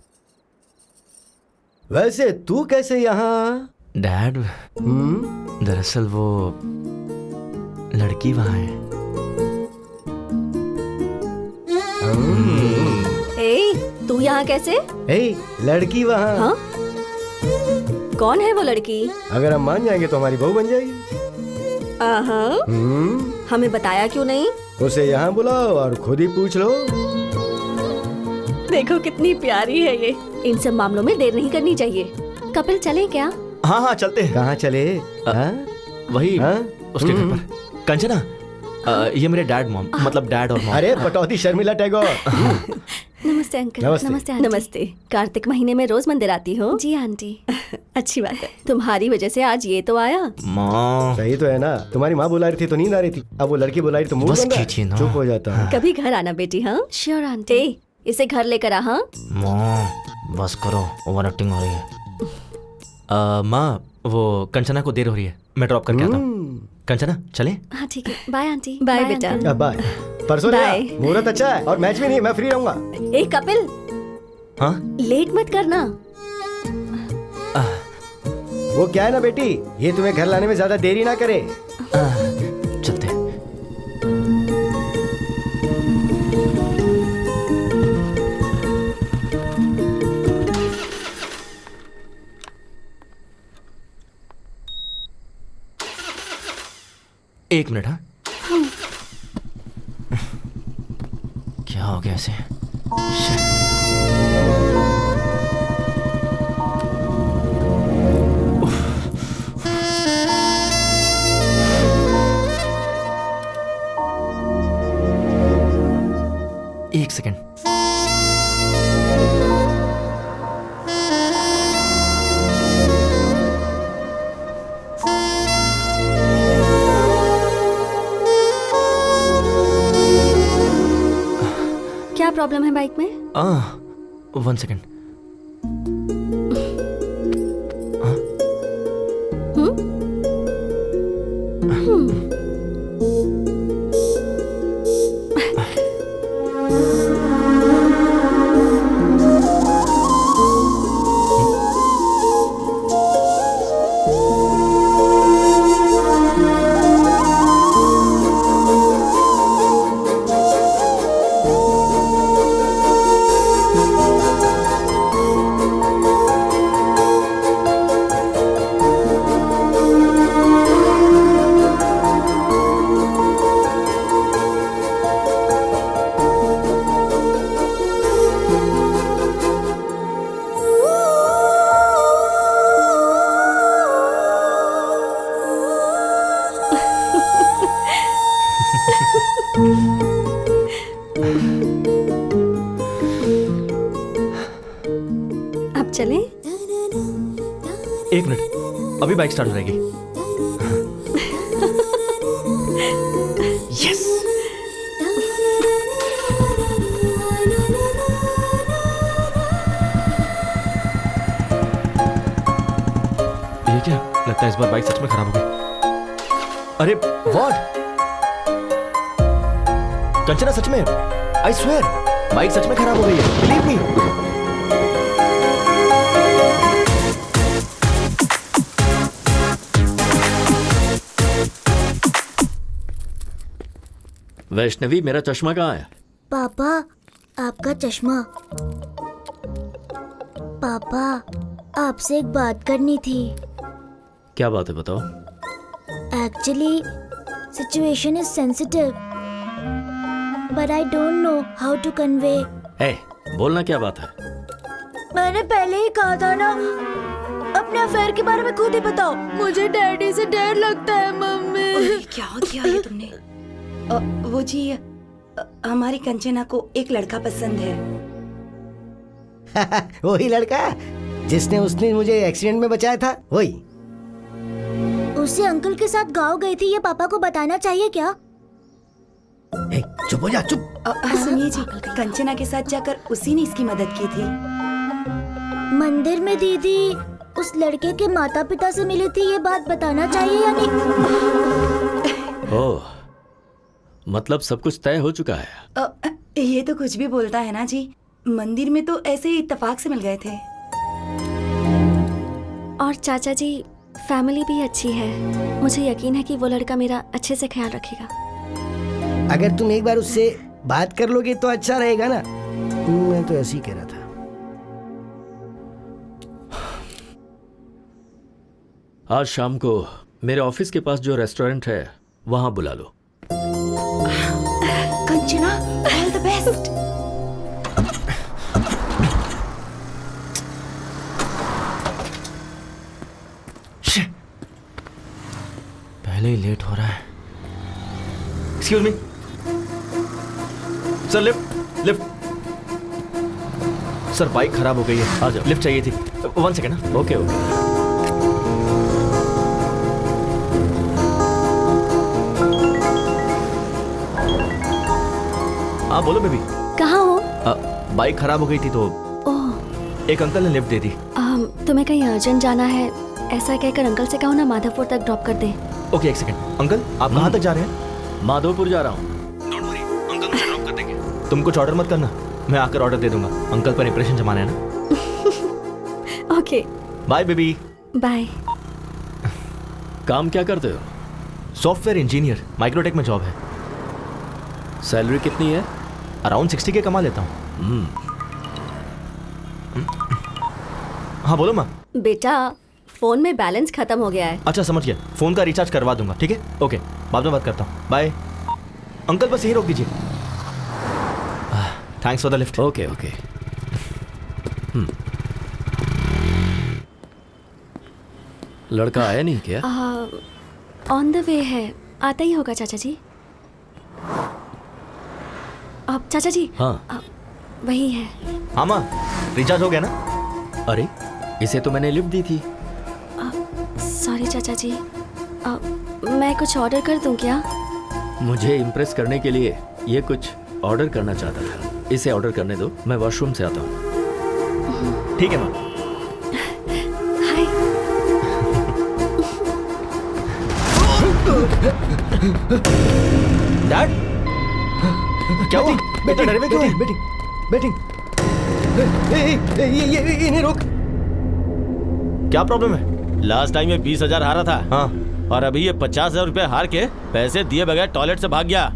Speaker 4: वैसे तू कैसे यहाँ?
Speaker 1: डैड, दरअसल वो लड़की वहाँ है।
Speaker 2: ए, तू यहाँ कैसे?
Speaker 4: ए, लड़की वहाँ।
Speaker 2: हाँ? कौन है वो लड़की?
Speaker 4: अगर हम मान जाएंगे तो हमारी बहू बन जाएगी।
Speaker 2: हमें बताया क्यों नहीं?
Speaker 4: उसे यहाँ बुलाओ और खुद ही पूछ लो।
Speaker 2: देखो कितनी प्यारी है ये। इन सब मामलों में देर नहीं करनी चाहिए। कपिल चलें क्या?
Speaker 1: हाँ हाँ चलते हैं।
Speaker 4: कहाँ चले?
Speaker 1: वही उसके घर पर। कंचना, ये मेरे डैड मॉम, मतलब डैड और मॉम।
Speaker 4: अरे पटौदी शर्मिला टैगोर।
Speaker 2: नमस्ते अंकल।
Speaker 4: नमस्ते।
Speaker 2: नमस्ते। कार्तिक महीने में रोज मंदिर आती हो? जी आंटी। अच्छी बात है, तुम्हारी वजह से आज ये तो आया।
Speaker 1: माँ
Speaker 4: सही तो है ना, तुम्हारी माँ बुला रही थी तो नींद आ रही थी, अब वो लड़की बुला रही तो मुंह बंद है। चुप हो जाता हूँ।
Speaker 2: कभी घर आना बेटी। हाँ श्योर आंटी। इसे घर लेकर आ। हाँ
Speaker 1: माँ बस करो, ओवर एक्टिंग हो रही है। माँ, वो कंचना को देर हो रही है, मैं ड्रॉप करके आता हूँ। कंचना चले?
Speaker 2: हाँ ठीक है, बाय आंटी। बाय बेटा।
Speaker 4: बाय। परसों मुहूर्त अच्छा है और मैच भी नहीं, मैं फ्री रहूंगा।
Speaker 2: ए कपिल, हाँ लेट मत करना।
Speaker 4: वो क्या है ना बेटी, ये तुम्हें घर लाने में ज्यादा देरी ना करे।
Speaker 1: चलते हैं। एक मिनट। हाँ क्या हो गया ऐसे? एक सेकेंड।
Speaker 2: क्या प्रॉब्लम है बाइक में?
Speaker 1: 1 सेकेंड।
Speaker 2: अब चलें?
Speaker 1: एक मिनट, अभी बाइक स्टार्ट हो जाएगी। यस। ये क्या लगता है, इस बार बाइक सच में खराब हो गई। अरे व्हाट? कंचना सच में, आई स्वेयर बाइक सच में खराब हो गई है, बिलीव मी।
Speaker 10: वैष्णवी, मेरा चश्मा कहाँ है?
Speaker 5: पापा, आपका चश्मा। पापा, आपसे एक बात करनी थी।
Speaker 10: क्या बात है, बताओ।
Speaker 5: Actually situation is sensitive, but I don't know how to convey.
Speaker 10: Hey, बोलना क्या बात है?
Speaker 3: मैंने पहले ही कहा था ना, अपने अफेयर के बारे में खुद ही बताओ। मुझे डैडी से डर लगता है मम्मी।
Speaker 14: क्या किया ये तुमने? वो जी, हमारी कंचना को एक लड़का पसंद है।
Speaker 4: वही लड़का जिसने उसने मुझे एक्सीडेंट में बचाया था, वही।
Speaker 5: उसे अंकल के साथ गाँव गई थी, ये पापा को बताना चाहिए क्या?
Speaker 4: चुप हो जा, चुप।
Speaker 14: सुनिए जी, कंचना के साथ जाकर उसी ने इसकी मदद की थी।
Speaker 5: मंदिर में दीदी उस लड़के के माता पिता से मिली थी, ये बात बताना चाहिए या नहीं?
Speaker 10: ओह, मतलब सब कुछ तय हो चुका है।
Speaker 14: ये तो कुछ भी बोलता है ना जी। मंदिर में तो ऐसे ही इत्तेफाक से मिल गए थे।
Speaker 2: और चाचा जी, फैमिली भी अच्छी है। मुझे यकीन है कि वो लड़का मेरा अच्छे से ख्याल रखेगा।
Speaker 4: अगर तुम एक बार उससे बात कर लोगे तो अच्छा रहेगा ना। मैं तो ऐसे ही कह रहा था।
Speaker 10: आज शाम को मेरे ऑफिस के पास जो रेस्टोरेंट है वहां बुला लो।
Speaker 14: Kanchana, all the best.
Speaker 1: पहले ही लेट हो रहा है। Excuse me sir, lift lift. Sir bike खराब हो गई है, आ जाओ। लिफ्ट चाहिए थी। 1 सेकेंड ना।
Speaker 10: Okay okay.
Speaker 1: हाँ बोलो बेबी।
Speaker 2: कहाँ हो?
Speaker 1: बाइक खराब हो गई थी तो
Speaker 2: ओह,
Speaker 1: एक अंकल ने लिफ्ट दे दी।
Speaker 2: तुम्हें कहीं अर्जेंट जाना है ऐसा कहकर अंकल से कहो ना माधवपुर तक ड्रॉप कर दे।
Speaker 1: ओके, एक सेकंड। अंकल आप कहाँ तक जा रहे हैं?
Speaker 10: माधवपुर जा रहा हूँ।
Speaker 1: डोंट वरी, अंकल मुझे ड्रॉप कर देंगे। तुम कुछ ऑर्डर मत करना, मैं आकर ऑर्डर दे दूंगा। अंकल पर इंप्रेशन जमाना है ना।
Speaker 2: Okay
Speaker 1: bye baby.
Speaker 2: बाय।
Speaker 10: काम क्या करते हो?
Speaker 1: सॉफ्टवेयर इंजीनियर, माइक्रोटेक में जॉब है।
Speaker 10: सैलरी कितनी है?
Speaker 1: अराउंड 60 के कमा लेता हूँ। हाँ बोलो माँ।
Speaker 2: बेटा फोन में बैलेंस खत्म हो गया है।
Speaker 1: अच्छा समझ गया, फोन का रिचार्ज करवा दूंगा। ठीक है, ओके, बाद में बात करता हूँ। बाय। अंकल बस यही रोक दीजिए। Thanks for the lift.
Speaker 10: Okay okay. लड़का आया नहीं क्या?
Speaker 2: ऑन द वे है, आता ही होगा चाचा जी। अब चाचा जी।
Speaker 10: हाँ
Speaker 2: वही है।
Speaker 1: हाँ माँ, रिचार्ज हो गया ना?
Speaker 10: अरे इसे तो मैंने लिफ्ट दी थी।
Speaker 2: सॉरी चाचा जी, मैं कुछ ऑर्डर कर दूं क्या?
Speaker 10: मुझे इम्प्रेस करने के लिए ये कुछ ऑर्डर करना चाहता था। इसे ऑर्डर करने दो, मैं वॉशरूम से आता हूँ।
Speaker 1: ठीक है माँ।
Speaker 2: हाय।
Speaker 1: डैड क्या हुआ? बेटा डरे हुए क्यों हैं?
Speaker 4: Batting batting. ये इन्हें रोक।
Speaker 1: क्या प्रॉब्लम है?
Speaker 11: लास्ट टाइम ये 20,000 हारा था।
Speaker 1: हाँ,
Speaker 11: और अभी ये 50,000 रुपए हार के पैसे दिए बगैर टॉयलेट से भाग गया।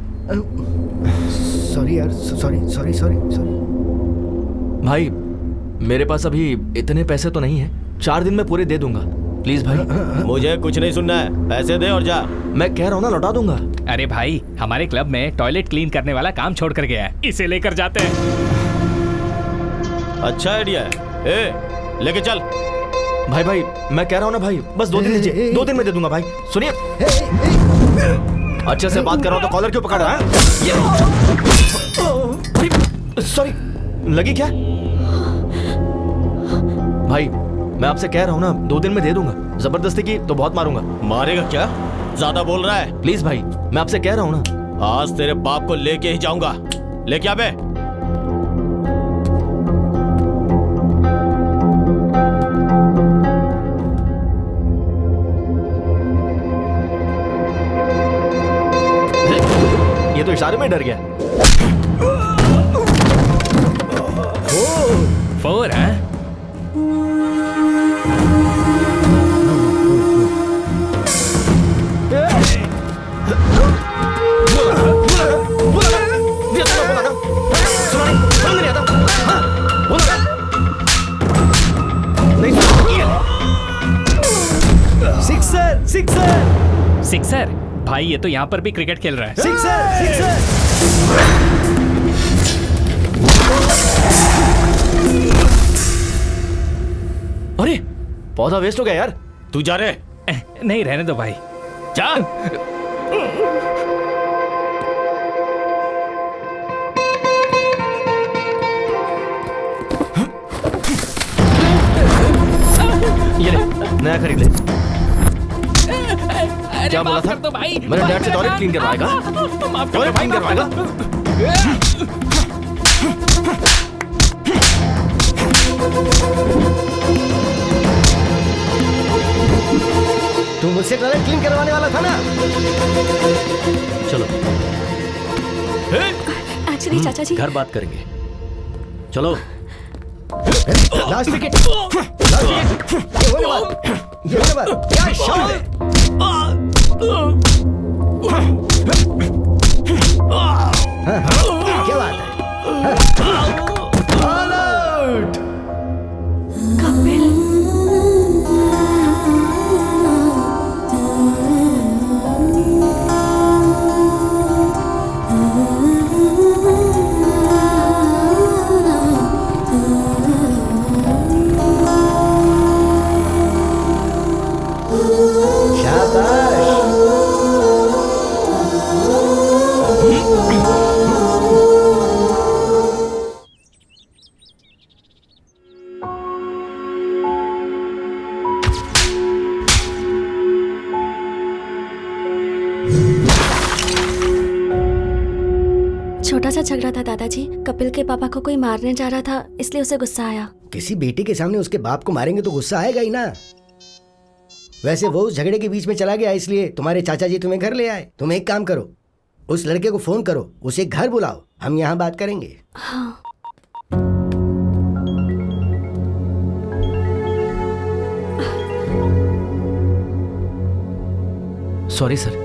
Speaker 4: सॉरी यार, सॉरी सॉरी सॉरी सॉरी।
Speaker 1: भाई मेरे पास अभी इतने पैसे तो नहीं है, 4 दिन में पूरे दे दूंगा। प्लीज भाई।
Speaker 11: मुझे कुछ नहीं सुनना है, पैसे दे और जा।
Speaker 1: मैं कह रहा हूँ ना, लौटा दूंगा।
Speaker 9: अरे भाई, हमारे क्लब में टॉयलेट क्लीन करने वाला काम छोड़ कर गया है, इसे लेकर जाते हैं।
Speaker 11: अच्छा आइडिया है। ए, लेके चल।
Speaker 1: भाई भाई मैं कह रहा हूँ ना भाई, बस 2 दिन दीजिए, 2 दिन में दे दूंगा भाई। सुनिए, अच्छे से बात कर रहा हूँ तो कॉलर क्यों पकड़ रहा है? सॉरी, लगी क्या? भाई मैं आपसे कह रहा हूँ ना, 2 दिन में दे दूंगा। जबरदस्ती की तो बहुत मारूंगा।
Speaker 11: मारेगा क्या? ज्यादा बोल रहा है।
Speaker 1: प्लीज भाई, मैं आपसे कह रहा हूँ ना।
Speaker 11: आज तेरे बाप को लेके ही जाऊंगा। लेके आ बे।
Speaker 1: ये तो इशारे में डर गया।
Speaker 9: 4 है?
Speaker 4: Sixer sixer
Speaker 9: sixer? भाई ये तो यहाँ पर भी क्रिकेट खेल रहा है।
Speaker 4: Sixer sixer.
Speaker 1: अरे पौधा वेस्ट हो गया यार।
Speaker 11: तू जा रे।
Speaker 9: नहीं, रहने दो भाई।
Speaker 11: जा।
Speaker 1: ये ले, नया खरीद ले। क्या बोला था?
Speaker 9: तो भाई,
Speaker 1: मेरे डैड से टॉयलेट क्लीन करवाएगा? टॉयलेट क्लीन करवाएगा?
Speaker 4: मुझसे टॉयलेट क्लीन करवाने वाला था ना।
Speaker 10: चलो
Speaker 2: एक्चुअली चाचा जी
Speaker 10: घर बात करेंगे। चलो
Speaker 4: लास्ट विकेट, लास्ट विकेट, ये होने वाला, ये होने वाला, क्या शॉट है। हाँ, क्या बात है। All out.
Speaker 2: कपिल छोटा सा झगड़ा था दादाजी। कपिल के पापा को कोई मारने जा रहा था, इसलिए उसे गुस्सा आया।
Speaker 4: किसी बेटे के सामने उसके बाप को मारेंगे तो गुस्सा आएगा ही ना। वैसे वो उस झगड़े के बीच में चला गया, इसलिए तुम्हारे चाचा जी तुम्हें घर ले आए। तुम एक काम करो, उस लड़के को फोन करो, उसे घर बुलाओ, हम यहाँ बात करेंगे।
Speaker 2: हाँ।
Speaker 1: सॉरी सर,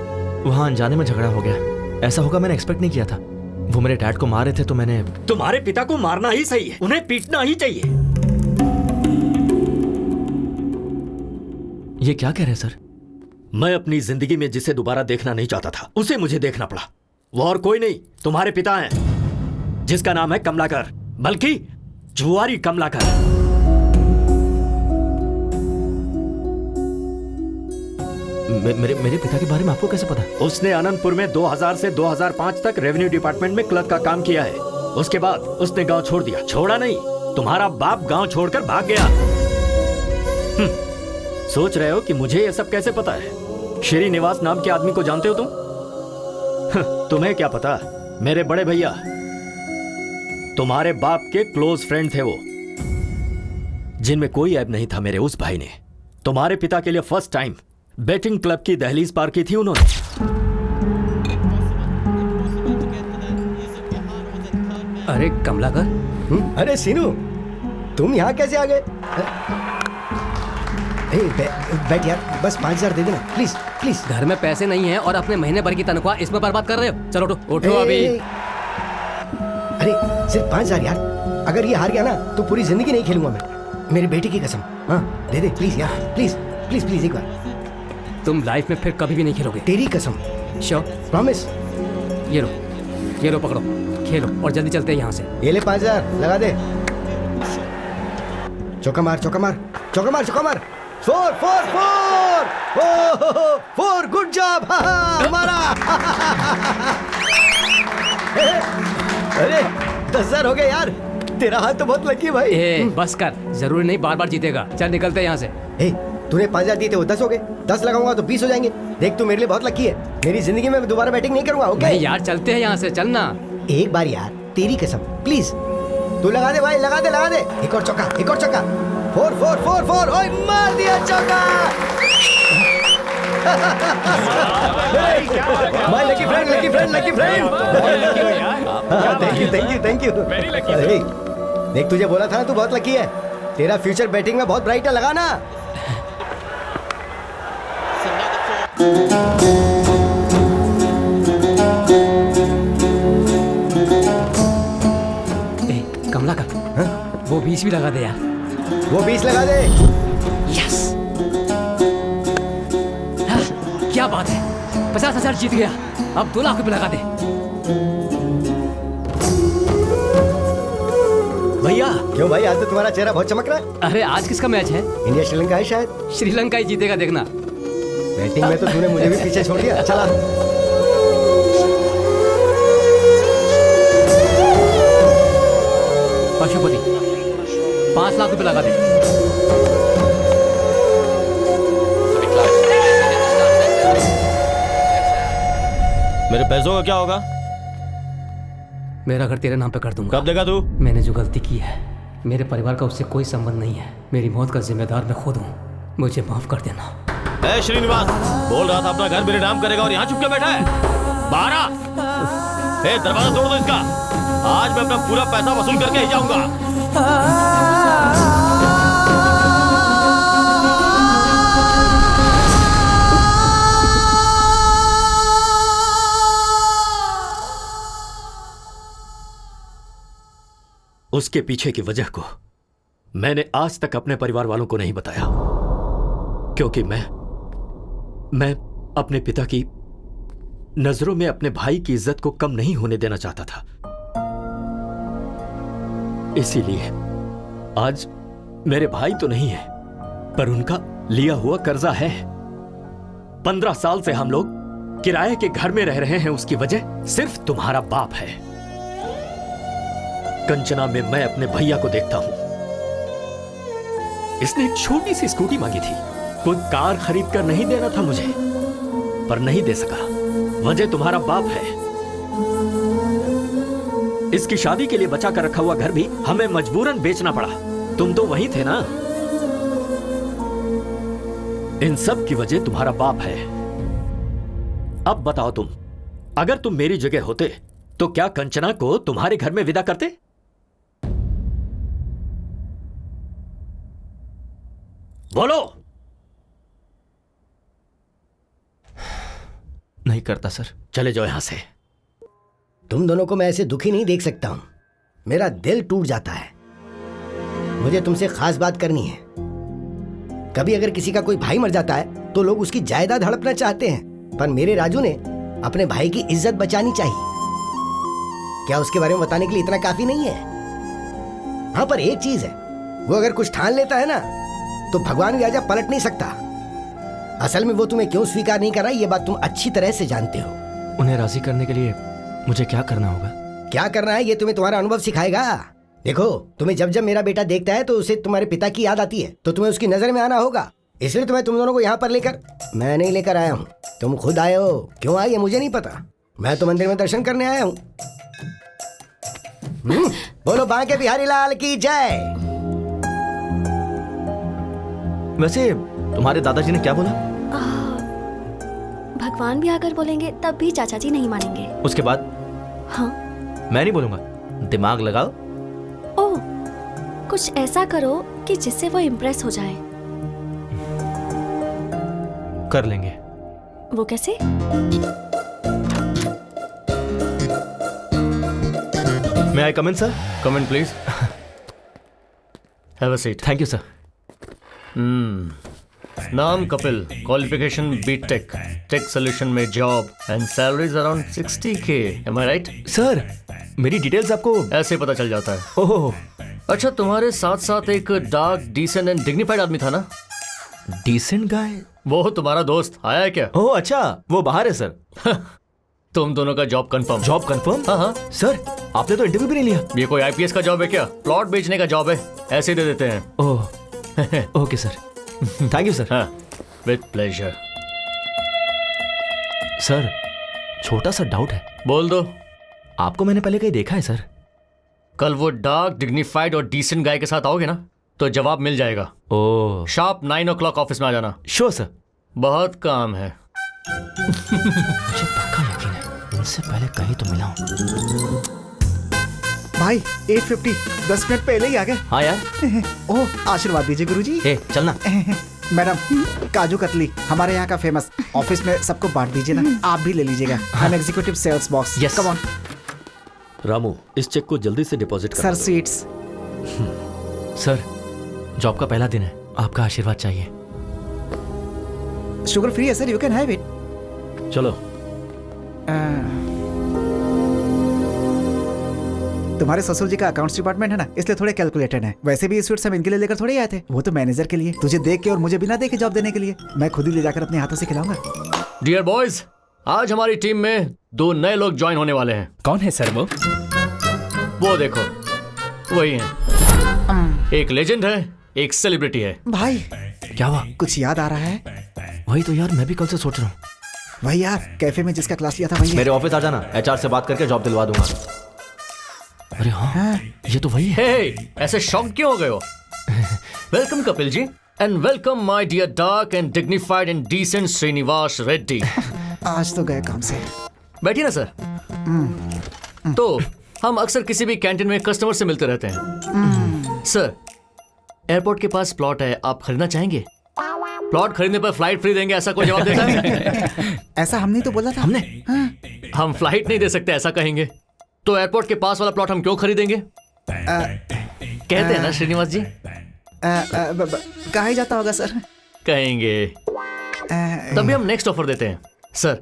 Speaker 1: वहाँ अनजाने में झगड़ा हो गया। ऐसा होगा मैंने एक्सपेक्ट नहीं किया था। वो मेरे डैड को मारे थे तो मैंने।
Speaker 10: तुम्हारे पिता को मारना ही सही है, उन्हें पीटना ही चाहिए।
Speaker 1: ये क्या कह रहे हैं सर?
Speaker 10: मैं अपनी जिंदगी में जिसे दोबारा देखना नहीं चाहता था, उसे मुझे देखना पड़ा। वो और कोई नहीं, तुम्हारे पिता हैं, जिसका नाम है कमलाकर, बल्कि जुआरी कमलाकर।
Speaker 1: मेरे पिता के बारे में आपको कैसे पता?
Speaker 10: उसने अनंतपुर में 2000 से 2005 तक रेवेन्यू डिपार्टमेंट में क्लर्क का काम किया है। उसके बाद उसने गांव छोड़ दिया। छोड़ा नहीं, तुम्हारा बाप गांव छोड़कर भाग गया। सोच रहे हो कि मुझे ये सब कैसे पता है? श्रीनिवास नाम के आदमी को जानते हो तुम? तुम्हें क्या पता, मेरे बड़े भैया तुम्हारे बाप के क्लोज फ्रेंड थे वो, जिनमें कोई ऐब नहीं था। मेरे उस भाई ने तुम्हारे पिता के लिए फर्स्ट टाइम बेटिंग क्लब की दहलीज पार की थी उन्होंने।
Speaker 6: अरे कमलाकर।
Speaker 4: अरे सीनू, तुम यहाँ कैसे आ गए? बैठ यार, बस 5000 दे देना प्लीज प्लीज।
Speaker 6: घर में पैसे नहीं है और अपने महीने भर की तनख्वाह इसमें बर्बाद कर रहे हो। चलो उठो उठो अभी।
Speaker 4: अरे सिर्फ 5000 यार, अगर ये हार गया ना तो पूरी जिंदगी नहीं खेलूंगा मैं, मेरी बेटी की कसम। हाँ दे दे प्लीज यार, प्लीज प्लीज प्लीज एक बार।
Speaker 6: तुम लाइफ में फिर कभी भी नहीं खेलोगे।
Speaker 4: तेरी कसम।
Speaker 6: श्योर?
Speaker 4: प्रॉमिस।
Speaker 6: ये लो पकड़ो, खेलो और जल्दी चलते हैं यहाँ से।
Speaker 4: ये ले 5000 लगा दे। चौका मार चौका मार चौका मार चौका मार। 4 4 4 4 गुड जॉब हमारा। अरे 10,000 हो गए यार, तेरा हाथ तो बहुत लकी है भाई।
Speaker 6: बस कर, जरूरी नहीं बार बार जीतेगा। चल निकलते हैं यहाँ से।
Speaker 4: तूने 5000 दिए थे, वो 10 हो गए। 10 लगाऊंगा तो 20 हो जाएंगे। देख तू मेरे लिए बहुत लकी है, मेरी जिंदगी में दोबारा बैटिंग नहीं करूंगा। ओके
Speaker 6: नहीं यार, चलते हैं यहाँ से, चलना।
Speaker 4: एक बार यार, तेरी कसम प्लीज। तू लगा दे भाई, लगा दे लगा दे। एक और चौका, एक और चौका। 4 4 4 4। ओए मार दिया चौका। My lucky friend, lucky friend, lucky friend. Thank you thank you thank you. देख तुझे बोला था ना, तू बहुत लकी है। तेरा फ्यूचर बैटिंग में बहुत ब्राइट है, लगा ना।
Speaker 6: कमला का वो 20 भी लगा दे यार।
Speaker 4: वो 20 लगा दे।
Speaker 6: यस, क्या बात है, 50,000 जीत गया। अब 2 लाख रुपए लगा दे।
Speaker 10: भैया।
Speaker 4: क्यों भाई, आज तो तुम्हारा चेहरा बहुत चमक रहा है।
Speaker 6: अरे आज किसका मैच है?
Speaker 4: इंडिया श्रीलंका है शायद।
Speaker 6: श्रीलंका ही जीतेगा, देखना।
Speaker 4: बैटिंग में तो तूने मुझे भी पीछे छोड़ दिया। चला
Speaker 6: पशुपति, 5 लाख रुपए लगा दे।
Speaker 11: मेरे पैसों का क्या होगा?
Speaker 6: मेरा घर तेरे नाम पे कर दूंगा।
Speaker 11: कब देगा तू?
Speaker 6: मैंने जो गलती की है, मेरे परिवार का उससे कोई संबंध नहीं है। मेरी मौत का जिम्मेदार मैं खुद हूँ, मुझे माफ कर देना।
Speaker 11: ए श्रीनिवास, बोल रहा था अपना घर मेरे नाम करेगा और यहाँ चुप के बैठा है। बाहर आ। ए, दरवाजा तोड़ दो इसका। आज मैं अपना पूरा पैसा वसूल करके ही जाऊंगा।
Speaker 10: उसके पीछे की वजह को मैंने आज तक अपने परिवार वालों को नहीं बताया, क्योंकि मैं अपने पिता की नजरों में अपने भाई की इज्जत को कम नहीं होने देना चाहता था। इसीलिए आज मेरे भाई तो नहीं है, पर उनका लिया हुआ कर्जा है। 15 साल से हम लोग किराए के घर में रह रहे हैं, उसकी वजह सिर्फ तुम्हारा बाप है। कंचना में मैं अपने भैया को देखता हूं। इसने एक छोटी सी स्कूटी मांगी थी, कोई कार खरीद कर नहीं देना था मुझे, पर नहीं दे सका। वजह तुम्हारा बाप है। इसकी शादी के लिए बचा कर रखा हुआ घर भी हमें मजबूरन बेचना पड़ा। तुम तो वहीं थे ना। इन सब की वजह तुम्हारा बाप है। अब बताओ तुम, अगर तुम मेरी जगह होते तो क्या कंचना को तुम्हारे घर में विदा करते? बोलो।
Speaker 1: नहीं करता सर।
Speaker 10: चले जाओ यहां से।
Speaker 4: तुम दोनों को मैं ऐसे दुखी नहीं देख सकता हूं। मेरा दिल टूट जाता है। मुझे तुमसे खास बात करनी है। कभी अगर किसी का कोई भाई मर जाता है तो लोग उसकी जायदाद हड़पना चाहते हैं, पर मेरे राजू ने अपने भाई की इज्जत बचानी चाहिए। क्या उसके बारे में बताने के लिए इतना काफी नहीं है? हाँ, पर एक चीज है, वो अगर कुछ ठान लेता है ना तो भगवान भी आजा पलट नहीं सकता। असल में वो तुम्हें क्यों स्वीकार नहीं कर रहा, ये बात तुम अच्छी तरह से जानते हो।
Speaker 1: उन्हें राजी करने के लिए मुझे क्या करना होगा?
Speaker 4: क्या करना है ये तुम्हें तुम्हारा अनुभव सिखाएगा। देखो, तुम्हें जब जब मेरा बेटा देखता है तो उसे तुम्हारे पिता की याद आती है, तो तुम्हें उसकी नजर में आना होगा। इसलिए तुम्हें तुम दोनों को यहाँ पर लेकर, मैं नहीं लेकर आया हूँ, तुम खुद आए हो। क्यों आए ये मुझे नहीं पता। मैं तो मंदिर में दर्शन करने आया हूँ। बोलो बांके बिहारी लाल की जय।
Speaker 1: वैसे तुम्हारे दादाजी ने क्या बोला?
Speaker 2: भगवान भी आकर बोलेंगे तब भी चाचा जी नहीं मानेंगे।
Speaker 1: उसके बाद?
Speaker 2: हाँ,
Speaker 1: मैं नहीं बोलूंगा। दिमाग लगाओ।
Speaker 2: ओह, कुछ ऐसा करो कि जिससे वो इम्प्रेस हो जाए।
Speaker 1: कर लेंगे।
Speaker 2: वो कैसे?
Speaker 1: May I come in, sir?
Speaker 12: Come in, please. Have a seat.
Speaker 1: Thank you, sir.
Speaker 12: नाम Kapil, qualification B Tech, tech solution में job and salaries around 60K. Am I right?
Speaker 1: Sir, मेरी डिटेल्स आपको
Speaker 12: ऐसे पता चल जाता है।
Speaker 1: ओह,
Speaker 12: अच्छा, तुम्हारे साथ साथ एक डार्क, डिसेंट एंड डिग्निफाइड आदमी था ना?
Speaker 1: Decent guy?
Speaker 12: वो तुम्हारा दोस्त आया है क्या?
Speaker 1: ओह अच्छा, वो बाहर है सर।
Speaker 12: तुम दोनों का जॉब कंफर्म।
Speaker 1: Job confirm?
Speaker 12: हाँ हाँ
Speaker 1: सर, आपने तो इंटरव्यू भी नहीं लिया।
Speaker 12: ये कोई आईपीएस का जॉब है क्या? प्लॉट बेचने का जॉब है, ऐसे दे देते हैं।
Speaker 1: Oh, okay sir, thank you sir.
Speaker 12: हाँ, विद प्लेजर।
Speaker 1: सर, छोटा सा डाउट है।
Speaker 12: बोल दो।
Speaker 1: आपको मैंने पहले कहीं देखा है सर?
Speaker 12: कल वो डार्क, डिग्निफाइड और डिसेंट गाय के साथ आओगे ना तो जवाब मिल जाएगा।
Speaker 1: ओह,
Speaker 12: शार्प 9 o'clock ऑफिस में आ जाना।
Speaker 1: Sure sir.
Speaker 12: बहुत काम है।
Speaker 1: मुझे पक्का यकीन है, इनसे पहले कहीं तो मिला हूँ।
Speaker 8: भाई 8:50, 10 मिनट पहले ही आ गए।
Speaker 1: हाँ यार।
Speaker 8: ओह, आशीर्वाद दीजिए गुरुजी।
Speaker 1: चलना।
Speaker 8: मैडम, काजू कतली हमारे यहाँ का फेमस। ऑफिस में सबको बांट दीजिए ना, आप भी ले लीजिएगा। हम executive sales box.
Speaker 1: Yes.
Speaker 8: Come on.
Speaker 10: Ramu, इस चेक को जल्दी से डिपॉजिट कर
Speaker 8: सर, सीट्स।
Speaker 1: सर, जॉब का पहला दिन है, आपका आशीर्वाद चाहिए।
Speaker 8: शुगर फ्री है sir, you can have it.
Speaker 10: चलो।
Speaker 8: तुम्हारे ससुर जी का अकाउंट्स डिपार्टमेंट है ना, इसलिए थोड़े कैलकुलेटेड है। वैसे भी ये स्वीट्स हम इनके लिए लेकर थोड़े आए थे, वो तो मैनेजर के लिए, तुझे देख के और मुझे बिना देखे जॉब देने के लिए। मैं खुद ही ले जाकर अपने हाथों से खिलाऊंगा।
Speaker 12: डियर बॉयज, आज हमारी टीम में 2 नए लोग ज्वाइन होने वाले हैं।
Speaker 9: कौन है सर वो
Speaker 12: देखो, वही हैं। एक लेजेंड है, एक सेलिब्रिटी है।
Speaker 8: भाई,
Speaker 1: क्या हुआ?
Speaker 8: कुछ याद आ रहा है?
Speaker 1: वही तो यार, मैं भी कल से सोच रहा हूँ।
Speaker 8: वही यार, कैफे में जिसका क्लास लिया था वही।
Speaker 1: मेरे ऑफिस आ जाना, HR से बात करके जॉब दिलवा दूंगा। अरे हाँ, ये तो वही है।
Speaker 12: हे, ऐसे शॉक क्यों हो गए हो? Welcome Kapil ji. And welcome my dear dark and dignified and decent Srinivas Reddy.
Speaker 8: आज तो गए काम से।
Speaker 12: बैठिए ना सर। तो हम अक्सर किसी भी कैंटीन में कस्टमर से मिलते रहते हैं। सर, एयरपोर्ट के पास प्लॉट है, आप खरीदना चाहेंगे? प्लॉट खरीदने पर फ्लाइट फ्री देंगे, ऐसा कोई जवाब देता है?
Speaker 8: ऐसा हमने तो बोला था।
Speaker 12: हमने? हम फ्लाइट नहीं दे सकते ऐसा कहेंगे तो एयरपोर्ट के पास वाला प्लॉट हम क्यों खरीदेंगे? कहते हैं ना श्रीनिवास जी।
Speaker 8: कहा ही जाता होगा सर।
Speaker 12: कहेंगे। तभी हम नेक्स्ट ऑफर देते हैं सर।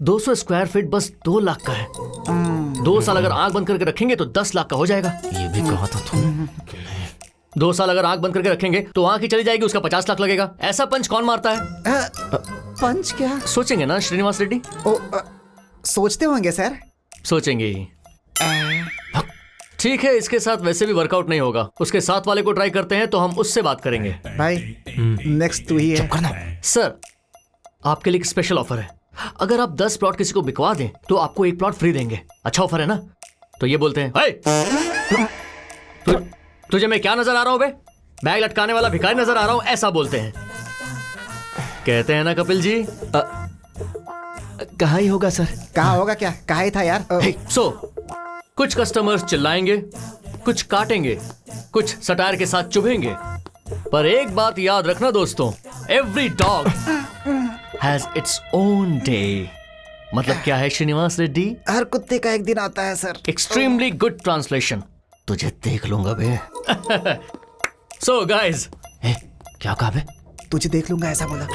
Speaker 12: 200 स्क्वायर फीट बस 2 लाख का है। 2 साल अगर आंख बंद करके रखेंगे तो 10 लाख का हो जाएगा।
Speaker 11: ये भी कहा था तुम।
Speaker 12: 2 साल अगर आंख बंद करके रखेंगे तो आंख ही चली जाएगी, उसका 50 लाख लगेगा। ऐसा पंच कौन मारता है?
Speaker 8: पंच क्या?
Speaker 12: सोचेंगे ना श्रीनिवास रेड्डी?
Speaker 8: सोचते होंगे सर।
Speaker 12: सोचेंगे ही। ठीक है, इसके साथ वैसे भी वर्कआउट नहीं होगा। उसके साथ वाले को ट्राई करते हैं तो हम उससे बात करेंगे।
Speaker 8: भाई नेक्स्ट तू ही है।
Speaker 12: सर, आपके लिए एक स्पेशल ऑफर है। अगर आप 10 प्लॉट किसी को बिकवा दें तो आपको 1 प्लॉट फ्री देंगे। अच्छा ऑफर है ना? तो ये बोलते हैं, तुझे मैं क्या नजर आ रहा हूं बे? बैग लटकाने वाला भिखारी नजर आ रहा हूं, ऐसा बोलते हैं। कहते हैं ना कपिल जी?
Speaker 1: कहा ही होगा सर।
Speaker 8: कहा होगा क्या? कहा ही था यार।
Speaker 12: कुछ कस्टमर्स चिल्लाएंगे, कुछ काटेंगे, कुछ सटायर के साथ चुभेंगे, पर एक बात याद रखना दोस्तों, every dog has its own day. मतलब क्या है श्रीनिवास रेड्डी?
Speaker 8: हर कुत्ते का एक दिन आता है सर।
Speaker 12: Extremely good translation. तुझे देख लूंगा बे। सो गाइस,
Speaker 11: क्या कहा बे?
Speaker 8: तुझे देख लूंगा ऐसा बोला।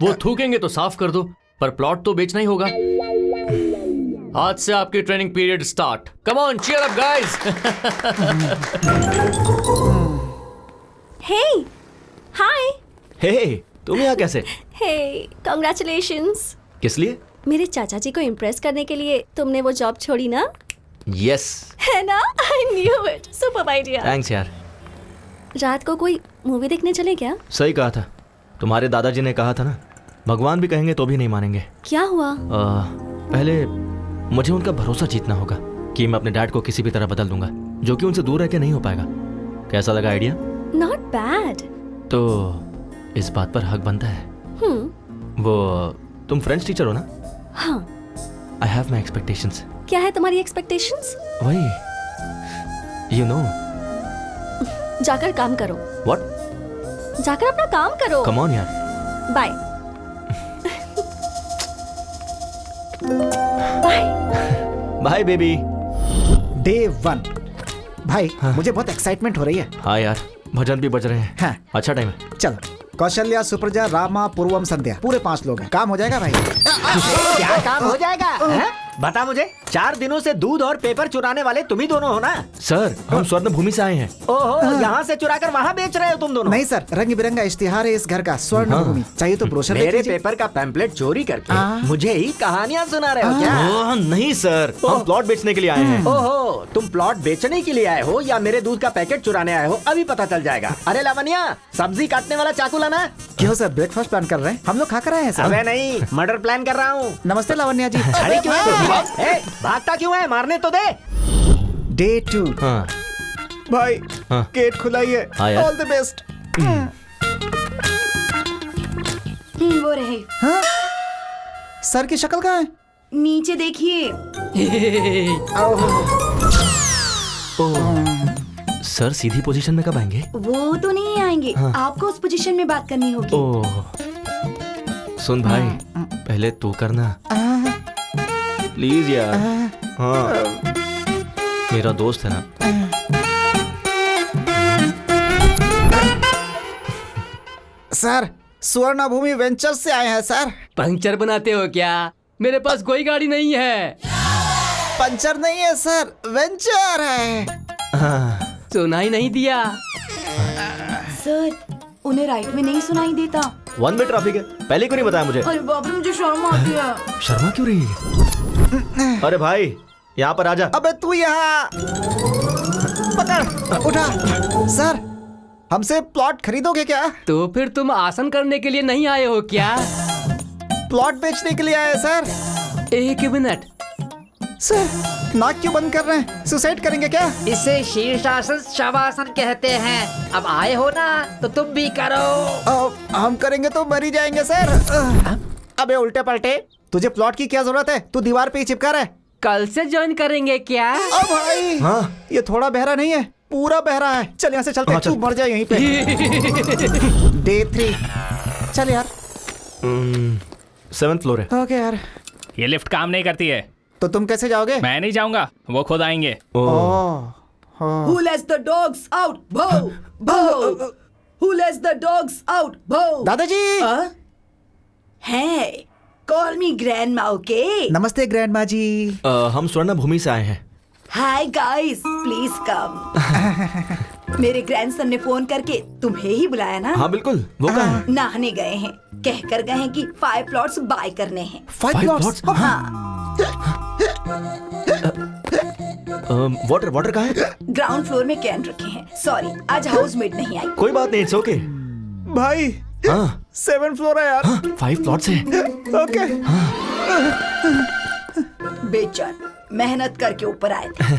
Speaker 12: वो थूकेंगे तो साफ कर दो, पर प्लॉट तो बेचना ही होगा। आज से आपकी training period start. Come on, cheer up guys.
Speaker 2: Hey, hi.
Speaker 1: Hey, तुम यहाँ कैसे?
Speaker 2: Hey, congratulations.
Speaker 1: किस लिए?
Speaker 2: मेरे चाचा जी को इम्प्रेस करने के लिए तुमने वो जॉब छोड़ी ना?
Speaker 1: यस।
Speaker 2: है ना? I knew it. Super idea.
Speaker 1: Thanks यार।
Speaker 2: रात को कोई मूवी देखने चले क्या?
Speaker 1: सही कहा था। तुम्हारे दादाजी ने कहा था ना, भगवान भी कहेंगे तो भी नहीं मानेंगे।
Speaker 2: क्या हुआ?
Speaker 1: पहले मुझे उनका भरोसा जीतना होगा कि मैं अपने डैड को किसी भी तरह बदल दूंगा, जो कि उनसे दूर रह के नहीं हो पाएगा। कैसा लगा आइडिया?
Speaker 2: Not bad.
Speaker 1: तो इस बात पर हक बनता है। वो तुम फ्रेंच टीचर हो ना?
Speaker 2: हाँ।
Speaker 1: I have my expectations.
Speaker 2: क्या है तुम्हारी एक्सपेक्टेशंस?
Speaker 1: वही, यू नो।
Speaker 2: जाकर काम करो।
Speaker 1: व्हाट?
Speaker 2: जाकर अपना काम करो।
Speaker 1: कम ऑन यार।
Speaker 2: Bye. Bye.
Speaker 1: Bye baby.
Speaker 8: Day 1। भाई मुझे बहुत एक्साइटमेंट हो रही है।
Speaker 1: हाँ यार, भजन भी बज रहे हैं।
Speaker 8: हाँ।
Speaker 1: अच्छा टाइम है।
Speaker 8: चलो। कौशल्या, सुप्रजा, रामा, पूर्वम, संध्या, पूरे 5 लोग हैं। काम हो जाएगा भाई?
Speaker 4: क्या काम हो जाएगा? है? बता मुझे। 4 दिनों से दूध और पेपर चुराने वाले तुम ही दोनों हो ना?
Speaker 1: सर, हम स्वर्ण भूमि से आए हैं।
Speaker 4: ओहो, यहाँ से चुरा कर वहाँ बेच रहे हो तुम दोनों?
Speaker 8: नहीं सर, रंग बिरंगा इश्तिहार है इस घर का, स्वर्ण भूमि। चाहिए तो ब्रोशर
Speaker 4: मेरे पेपर का पैम्पलेट चोरी करके मुझे ही कहानियाँ सुना रहे हो क्या?
Speaker 1: नहीं सर, हम प्लॉट बेचने के लिए आए हैं।
Speaker 4: ओहो, तुम प्लॉट बेचने के लिए आए हो या मेरे दूध का पैकेट चुराने आए हो, अभी पता चल जाएगा। अरे लावण्या, सब्जी काटने वाला चाकू लाना।
Speaker 8: क्यों सर, ब्रेकफास्ट प्लान कर रहे हैं? हम लोग खा कर आए हैं सर।
Speaker 4: अबे नहीं, मर्डर प्लान कर रहा हूँ।
Speaker 8: नमस्ते लावण्या जी।
Speaker 4: अरे क्यों है? भागता क्यों है? मारने तो दे।
Speaker 8: डे 2।
Speaker 1: हाँ।
Speaker 8: भाई गेट खुला ही है। All the best.
Speaker 14: वो रहे।
Speaker 8: हाँ? सर की शक्ल कहाँ है?
Speaker 14: नीचे देखिए।
Speaker 1: सर सीधी पोजीशन में कब आएंगे?
Speaker 14: वो तो नहीं आएंगे।
Speaker 1: हाँ।
Speaker 14: आपको उस पोजीशन में बात करनी होगी।
Speaker 1: सुन भाई, पहले तू करना प्लीज यार। हाँ, मेरा दोस्त है ना।
Speaker 8: सर, स्वर्ण भूमि वेंचर से आए हैं सर।
Speaker 6: पंक्चर बनाते हो क्या? मेरे पास कोई गाड़ी नहीं है।
Speaker 8: पंचर नहीं है सर, वेंचर है।
Speaker 6: सुनाई नहीं दिया
Speaker 14: सर, उन्हें राइट में नहीं सुनाई देता।
Speaker 1: 1 वे ट्रैफिक है, पहले क्यों नहीं बताया मुझे?
Speaker 14: अरे बाप रे, मुझे शर्म आती है।
Speaker 1: शर्मा क्यों रही है? अरे भाई, यहाँ पर आजा।
Speaker 8: अबे तू यहाँ पकड़, उठा। सर, हमसे प्लॉट खरीदोगे क्या?
Speaker 6: तो फिर तुम आसन करने के लिए नहीं आए हो क्या?
Speaker 8: प्लॉट बेचने के लिए आए सर।
Speaker 6: एक मिनट,
Speaker 8: सर नाक क्यों बंद कर रहे हैं? सुसाइड करेंगे क्या?
Speaker 6: इसे शीर्षासन शवासन कहते हैं। अब आए हो ना तो तुम भी करो।
Speaker 8: हम करेंगे तो मर ही जाएंगे सर। अबे उल्टे पलटे, तुझे प्लॉट की क्या जरूरत है? तू दीवार पे ही चिपका रहा है।
Speaker 6: कल से ज्वाइन करेंगे क्या?
Speaker 8: अब भाई
Speaker 1: हाँ?
Speaker 8: ये थोड़ा बहरा नहीं है, पूरा बहरा है। चल यहाँ से चलते हैं। तू मर जाए यहीं पे। डे 3 चल यार।
Speaker 1: 7th फ्लोर है।
Speaker 8: ओके यार।
Speaker 9: ये लिफ्ट काम नहीं करती है।
Speaker 8: तो तुम कैसे जाओगे?
Speaker 9: मैं नहीं जाऊंगा, वो खुद आएंगे।
Speaker 14: Who lets the dogs out? Boo! Boo! Who lets the dogs out? Boo!
Speaker 8: दादाजी।
Speaker 14: Hey, call me grandma, okay?
Speaker 8: नमस्ते ग्रैंडमा जी।
Speaker 1: हम स्वर्ण भूमि से आए हैं।
Speaker 14: Hi guys, please come. मेरे ग्रैंडसन ने फोन करके तुम्हें ही बुलाया ना?
Speaker 1: हाँ बिल्कुल। वो कहाँ है?
Speaker 14: नहाने गए हैं। कहकर गए हैं कि 5 प्लॉट्स बाय करने हैं।
Speaker 8: 5 प्लॉट्स?
Speaker 14: हाँ।
Speaker 1: वाटर कहाँ है?
Speaker 14: ग्राउंड फ्लोर में कैन रखे हैं। सॉरी, आज हाउसमेट नहीं आई।
Speaker 1: कोई बात नहीं, इट्स ओके।
Speaker 8: भाई 7th फ्लोर है यार।
Speaker 1: 5 प्लॉट्स है।
Speaker 8: ओके।
Speaker 14: बेचैन मेहनत करके ऊपर आए थे।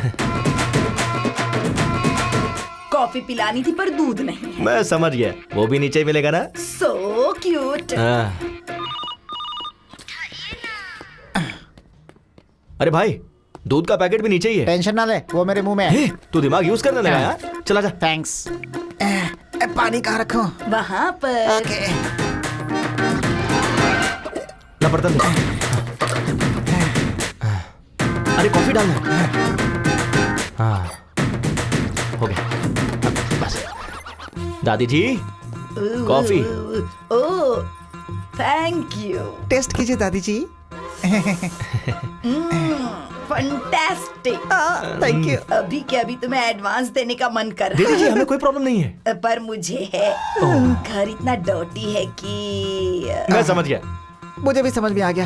Speaker 14: कॉफी पिलानी थी पर दूध नहीं है।
Speaker 1: मैं समझ गया, वो भी नीचे ही मिलेगा ना।
Speaker 14: So cute.
Speaker 1: अरे भाई, दूध का पैकेट भी नीचे ही है।
Speaker 8: टेंशन ना ले, वो मेरे मुंह में है।
Speaker 1: तू दिमाग यूज करने लगा यार। चला जा।
Speaker 8: थैंक्स। पानी कहाँ रखूं?
Speaker 14: वहाँ पर।
Speaker 8: ओके।
Speaker 1: ना बर्तन दे। अरे कॉफी डालना है। हाँ हो गया बस। दादी जी coffee.
Speaker 14: Oh thank you.
Speaker 8: Test कीजिए दादी जी।
Speaker 14: फंटास्टिक।
Speaker 8: Thank you.
Speaker 14: अभी के अभी तुम्हें एडवांस देने का मन कर रहा
Speaker 1: दीदी जी हमें कोई प्रॉब्लम नहीं है,
Speaker 14: पर मुझे है। घर इतना डर्टी है कि
Speaker 1: मैं समझ गया।
Speaker 8: मुझे भी समझ में आ गया।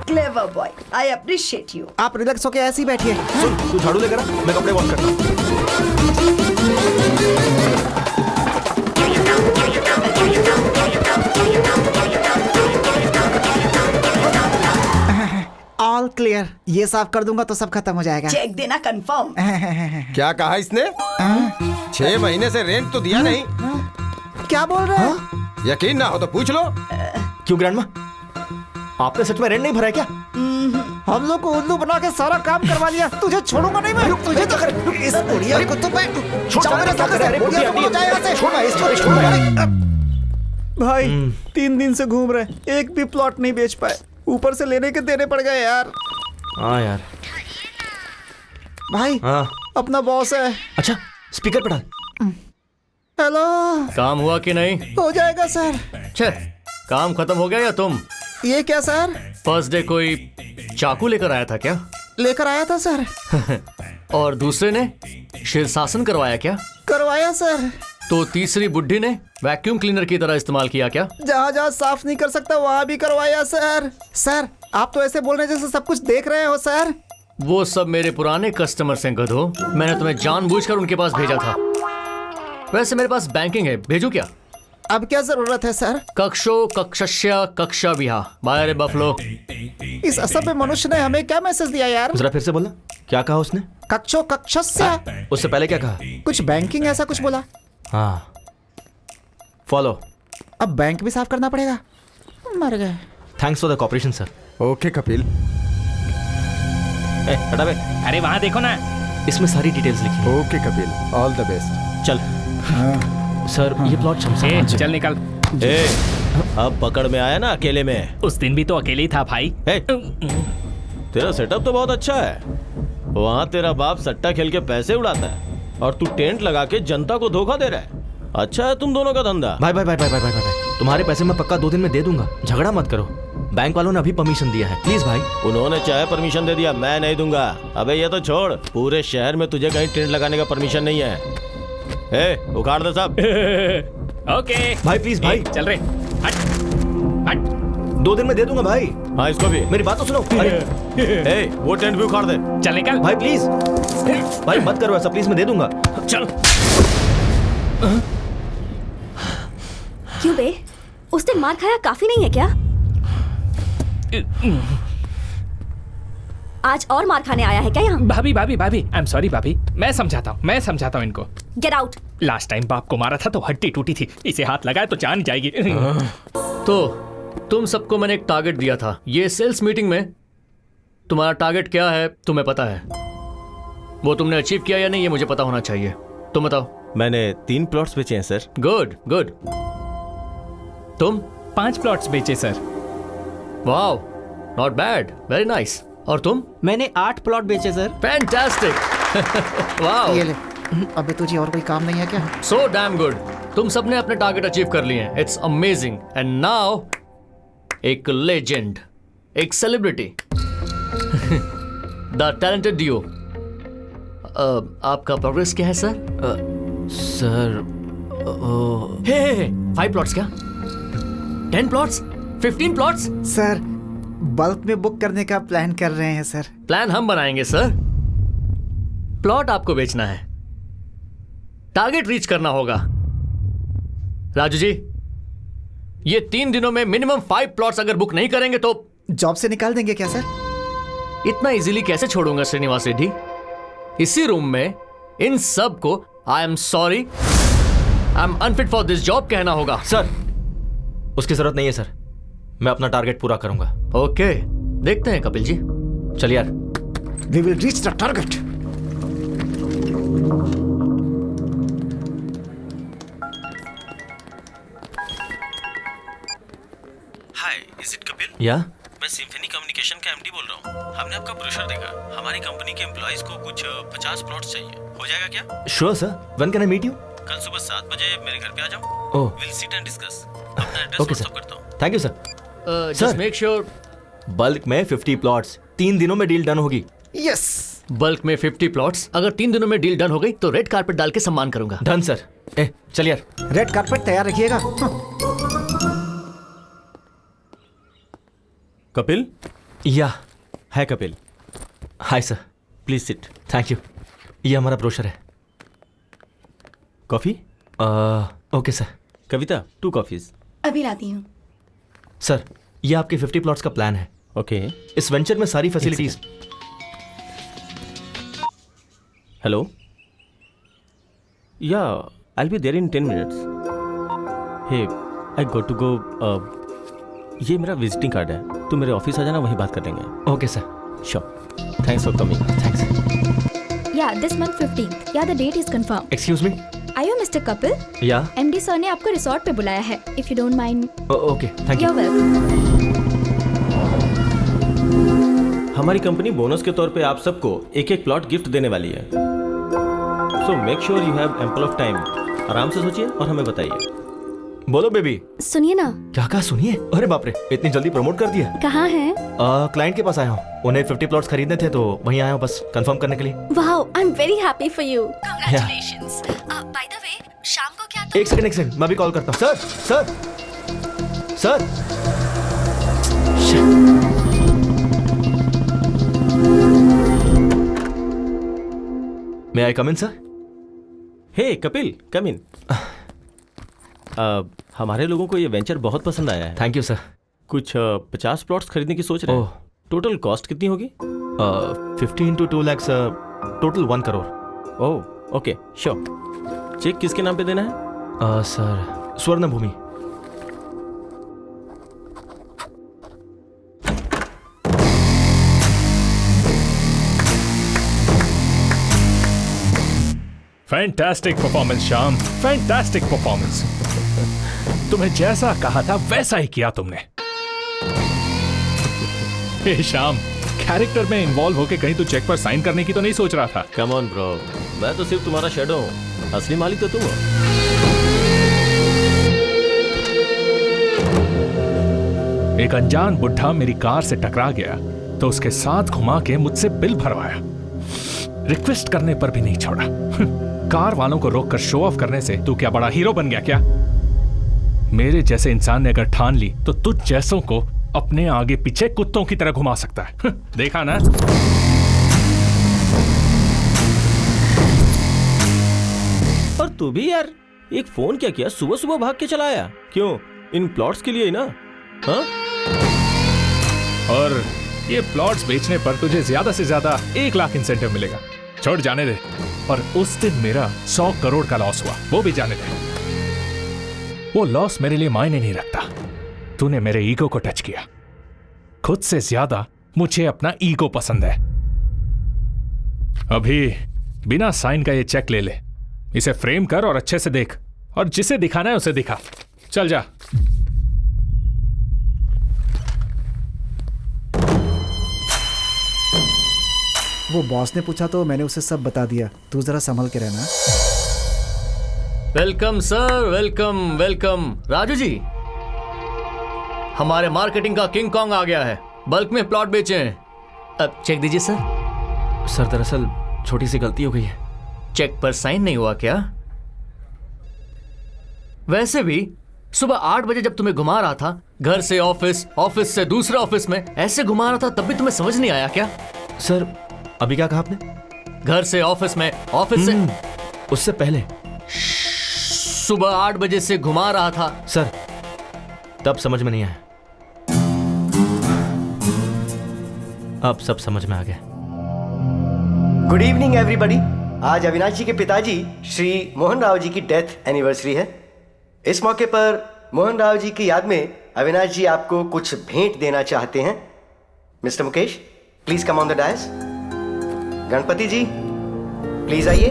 Speaker 14: Clever boy, I appreciate you.
Speaker 8: आप रिलैक्स होके ऐसे ही बैठिए।
Speaker 1: सुन, तू झाड़ू लेकर आ, मैं कपड़े वॉश करता हूँ।
Speaker 8: All clear. ये साफ कर दूंगा तो सब खत्म हो जाएगा।
Speaker 14: चेक देना कंफर्म।
Speaker 15: क्या कहा इसने? 6 महीने से रेंट तो दिया नहीं।
Speaker 8: क्या बोल रहे हैं?
Speaker 15: यकीन ना हो तो पूछ लो।
Speaker 1: क्यों ग्रैंडमा, आपने सच में रेंट नहीं भरा है क्या?
Speaker 8: हम लोग को उल्लू बना के सारा काम करवा लिया। तुझे छोड़ूंगा नहीं मैं। तुझे तो इस बुढ़िया को तो मैं जाओ मेरे साथ से। बुढ़िया को जाए यहाँ से। छोड़ इसको, छोड़। भाई 3 दिन से घूम रहे, एक भी प्लॉट नहीं बेच पाए। ऊपर से लेने के देने पड़ गए यार।
Speaker 1: हाँ यार।
Speaker 8: भाई
Speaker 1: हाँ
Speaker 8: अपना बॉस है।
Speaker 1: अच्छा स्पीकर पे डाल।
Speaker 8: हेलो।
Speaker 12: काम हुआ कि नहीं?
Speaker 8: हो जाएगा सर।
Speaker 12: छे, काम खत्म हो गया या तुम?
Speaker 8: ये क्या सर?
Speaker 12: फर्स्ट डे कोई चाकू लेकर आया था क्या?
Speaker 8: लेकर आया था सर।
Speaker 12: और दूसरे ने शीर्षासन करवाया क्या?
Speaker 8: करवाया सर।
Speaker 12: तो तीसरी बुड्ढी ने वैक्यूम क्लीनर की तरह इस्तेमाल किया क्या?
Speaker 8: जहाँ जहाँ साफ नहीं कर सकता वहाँ भी करवाया सर। सर आप तो ऐसे बोल रहे जैसे सब कुछ देख रहे हो सर।
Speaker 12: वो सब मेरे पुराने कस्टमर्स हैं गधो। मैंने तुम्हें जानबूझकर उनके पास भेजा था। वैसे मेरे पास बैंकिंग है, भेजू क्या?
Speaker 8: अब क्या जरूरत है सर?
Speaker 12: कक्षो कक्षस्य कक्षा विहा बाय रे बफलो।
Speaker 8: इस असभ्य मनुष्य ने हमें क्या मैसेज दिया यार?
Speaker 1: जरा फिर से बोलना, क्या कहा उसने?
Speaker 8: कक्षो कक्षस्य।
Speaker 1: उससे पहले क्या कहा?
Speaker 8: कुछ बैंकिंग ऐसा कुछ बोला।
Speaker 1: हाँ फॉलो।
Speaker 8: अब बैंक भी साफ करना पड़ेगा। मर गए।
Speaker 1: Thanks for the cooperation sir.
Speaker 15: Okay Kapil.
Speaker 1: हटा बे।
Speaker 9: अरे वहाँ देखो ना,
Speaker 1: इसमें सारी डिटेल्स लिखी।
Speaker 15: Okay Kapil, all the best.
Speaker 1: चल। सर ये प्लॉट शमशान।
Speaker 9: चल निकल।
Speaker 11: अब पकड़ में आया ना अकेले में।
Speaker 9: उस दिन भी तो अकेले ही था भाई।
Speaker 11: तेरा सेटअप तो बहुत अच्छा है। वहाँ तेरा बाप सट्टा खेल के पैसे उड़ाता है और तू टेंट लगा के जनता को धोखा दे रहा है। अच्छा है तुम दोनों का धंधा।
Speaker 1: भाई भाई भाई भाई भाई भाई भाई, तुम्हारे पैसे मैं पक्का 2 दिन में दे दूंगा। झगड़ा मत करो। बैंक वालों ने अभी परमिशन दिया है, प्लीज भाई।
Speaker 11: उन्होंने चाहे परमिशन दे दिया, मैं नहीं दूंगा। अबे ये तो छोड़, पूरे शहर में तुझे कहीं टेंट लगाने का परमिशन नहीं है। उखाड़ दे सब।
Speaker 9: ओके
Speaker 1: भाई प्लीज भाई।
Speaker 9: चल रहे। हट हट।
Speaker 1: 2 दिन में दे दूंगा भाई।
Speaker 11: हाँ इसको भी।
Speaker 1: मेरी बात तो सुनो।
Speaker 11: अरे वो टेंट भी उखाड़ दे।
Speaker 9: चल निकल
Speaker 1: भाई प्लीज। भाई मत करो ऐसा प्लीज, मैं दे दूंगा।
Speaker 9: चल।
Speaker 2: क्यों बे, उस दिन मार खाया काफी नहीं है क्या? आज और मार खाने आया है क्या यहाँ?
Speaker 9: भाभी भाभी भाभी, आई एम सॉरी भाभी, मैं समझाता हूँ इनको।
Speaker 2: Get out.
Speaker 9: लास्ट टाइम बाप को मारा था तो हड्डी टूटी थी, इसे हाथ लगाए तो जान जाएगी।
Speaker 12: तो तुम सबको मैंने एक टारगेट दिया था। ये सेल्स मीटिंग में तुम्हारा टारगेट क्या है तुम्हें पता है? वो तुमने अचीव किया या नहीं ये मुझे पता होना चाहिए। तुम बताओ।
Speaker 11: मैंने 3 प्लॉट्स बेचे हैं सर।
Speaker 12: Good good. तुम?
Speaker 9: 5 प्लॉट्स बेचे sir.
Speaker 12: Wow, not bad, very nice. और तुम?
Speaker 8: मैंने 8 प्लॉट बेचे सर।
Speaker 12: फैंटास्टिक। वाओ।
Speaker 8: ये ले। अबे तुझे और कोई काम नहीं है क्या?
Speaker 12: So damn good. तुम सबने अपने टारगेट अचीव कर लिए हैं। It's amazing. एंड नाउ एक लेजेंड, एक सेलिब्रिटी, द टैलेंटेड डियो। आपका प्रोग्रेस क्या है सर?
Speaker 1: सर
Speaker 12: 5 प्लॉट्स क्या? 10 प्लॉट्स? 15 प्लॉट्स?
Speaker 8: सर बल्क में बुक करने का प्लान कर रहे हैं सर।
Speaker 12: प्लान हम बनाएंगे सर, प्लॉट आपको बेचना है, टारगेट रीच करना होगा। राजू जी, ये 3 दिनों में मिनिमम 5 प्लॉट्स अगर बुक नहीं करेंगे तो
Speaker 8: जॉब से निकाल देंगे क्या सर?
Speaker 12: इतना इजीली कैसे छोड़ूंगा श्रीनिवास रेड्डी? इसी रूम में इन सब को I am sorry, I am unfit for this job कहना होगा।
Speaker 1: सर उसकी जरूरत नहीं है सर, मैं अपना टारगेट पूरा करूंगा।
Speaker 12: ओके, देखते हैं कपिल जी।
Speaker 1: चलिए यार।
Speaker 8: We will reach the target.
Speaker 11: Hi, is it Kapil?
Speaker 1: या
Speaker 11: मैं सिम्फनी कम्युनिकेशन का एमडी बोल रहा हूँ। हमने आपका ब्रोशर देखा। हमारी कंपनी के एम्प्लॉइज को कुछ 50 प्लॉट्स चाहिए। हो जाएगा क्या?
Speaker 1: Sure sir, when can I meet you?
Speaker 11: कल सुबह 7 बजे मेरे घर पे आ जाओ।
Speaker 1: Oh,
Speaker 11: will sit and discuss. अपना एड्रेस
Speaker 1: ओके
Speaker 11: व्हाट्सएप
Speaker 1: सर।
Speaker 11: करता हूँ।
Speaker 1: Thank you sir.
Speaker 12: Just make sure
Speaker 1: bulk में 50 प्लॉट्स, 3 दिनों में डील डन होगी।
Speaker 8: यस।
Speaker 12: बल्क में 50 प्लॉट्स, अगर 3 दिनों में डील डन हो गई तो रेड कारपेट डाल के सम्मान करूंगा।
Speaker 1: Done sir. चल यार।
Speaker 8: रेड कारपेट तैयार रखिएगा।
Speaker 11: Kapil?
Speaker 1: Yeah.
Speaker 11: Hi Kapil.
Speaker 1: Hi sir.
Speaker 11: Please sit.
Speaker 1: Thank you. ये हमारा ब्रोशर है।
Speaker 11: Coffee?
Speaker 1: Okay sir.
Speaker 11: Kavita, 2 coffees.
Speaker 7: अभी लाती हूँ।
Speaker 1: सर ये आपके 50 प्लॉट्स का प्लान है।
Speaker 11: ओके।
Speaker 1: इस वेंचर में सारी facilities.
Speaker 11: Hello? Yeah, I be there in 10 minutes. Hey, I got to go. ये मेरा विजिटिंग कार्ड है, तू मेरे ऑफिस आ जाना, वहीं बात कर लेंगे।
Speaker 1: Okay sir.
Speaker 11: Sure. Thanks for coming.
Speaker 1: Thanks.
Speaker 7: Yeah, this month 15th. Yeah, the date is confirmed.
Speaker 1: Excuse me.
Speaker 7: Are you Mr. Kapil?
Speaker 1: या।
Speaker 7: MD sir ने आपको रिसोर्ट पे बुलाया है. If you don't mind.
Speaker 1: Okay, thank you.
Speaker 7: You're welcome.
Speaker 11: हमारी company bonus के तौर पे आप सबको एक प्लॉट गिफ्ट देने वाली है। So make sure you have ample of time. आराम से सोचिए और हमें बताइए।
Speaker 1: बोलो बेबी।
Speaker 2: सुनिए ना।
Speaker 1: क्या कहा? सुनिए। अरे बाप रे, इतनी जल्दी प्रमोट कर दिया।
Speaker 2: कहाँ हैं?
Speaker 1: क्लाइंट के पास आया हूँ, उन्हें 50 प्लॉट्स खरीदने थे तो वहीं आया हूँ बस कंफर्म करने के लिए।
Speaker 2: Wow, I am very happy for you. Congratulations. By the way, शाम को क्या
Speaker 1: एक सेकंड, मैं भी कॉल करता हूँ। सर। मे आई कम इन सर?
Speaker 11: हे कपिल, कम इन। हमारे लोगों को ये वेंचर बहुत पसंद आया है।
Speaker 1: Thank you sir.
Speaker 11: कुछ 50 प्लॉट्स खरीदने की सोच रहे हैं। टोटल कॉस्ट कितनी होगी?
Speaker 1: 50 into 2 lakhs, total 1 crore.
Speaker 11: Oh okay, sure. Check किसके नाम पे देना है?
Speaker 1: Sir Swarna Bhoomi.
Speaker 9: Fantastic performance Shyam, fantastic performance. तुम्हें जैसा कहा था वैसा ही किया तुमने। हे श्याम, कैरेक्टर में इन्वॉल्व होके कहीं तू चेक पर साइन करने की तो नहीं सोच रहा था?
Speaker 11: कम ऑन ब्रो, मैं तो सिर्फ तुम्हारा शैडो हूँ, असली मालिक तो तुम हो।
Speaker 9: एक अनजान बुढ़ा मेरी कार से टकरा गया तो उसके साथ घुमा के मुझसे बिल भरवाया, रिक्वेस्ट करने पर भी नहीं छोड़ा। कार वालों को रोककर शो ऑफ करने से तू क्या बड़ा हीरो बन गया क्या? मेरे जैसे इंसान ने अगर ठान ली तो तुझ जैसों को अपने आगे पीछे कुत्तों की तरह घुमा सकता है। देखा ना?
Speaker 11: और तू भी यार, एक फोन क्या किया, सुबह सुबह भाग के चला आया। क्यों? इन प्लॉट्स के लिए ही ना? हाँ?
Speaker 9: और ये प्लॉट्स बेचने पर तुझे ज्यादा से ज्यादा 1 लाख इंसेंटिव मिलेगा। छोड़ जाने दे। और उस दिन मेरा 100 करोड़ का लॉस हुआ, वो भी जाने दे। वो लॉस मेरे लिए मायने नहीं रखता। तूने मेरे ईगो को टच किया। खुद से ज्यादा मुझे अपना ईगो पसंद है। अभी बिना साइन का ये चेक ले ले, इसे फ्रेम कर और अच्छे से देख, और जिसे दिखाना है उसे दिखा। चल जा।
Speaker 8: वो बॉस ने पूछा तो मैंने उसे सब बता दिया। तू जरा संभल के रहना।
Speaker 12: Welcome sir, welcome welcome. Raju ji, हमारे मार्केटिंग का किंग कॉन्ग आ गया है। बल्क में प्लॉट बेचे हैं। अब चेक दीजिए सर।
Speaker 1: सर दरअसल छोटी सी गलती हो गई है।
Speaker 12: चेक पर साइन नहीं हुआ क्या? वैसे भी सुबह 8 बजे जब तुम्हें घुमा रहा था, घर से ऑफिस, ऑफिस से दूसरे ऑफिस में, ऐसे घुमा रहा था, तब भी तुम्हें समझ नहीं आया क्या?
Speaker 1: सर अभी क्या कहा आपने?
Speaker 12: घर से ऑफिस में, ऑफिस से
Speaker 1: उससे पहले
Speaker 12: सुबह 8 बजे से घुमा रहा था।
Speaker 1: सर तब समझ में नहीं आया, अब सब समझ में आ गया।
Speaker 4: Good evening everybody. आज अविनाश जी के पिताजी श्री मोहन राव जी की डेथ एनिवर्सरी है। इस मौके पर मोहन राव जी की याद में अविनाश जी आपको कुछ भेंट देना चाहते हैं। Mister Mukesh, please come on the dais. Ganapati ji, please आइए।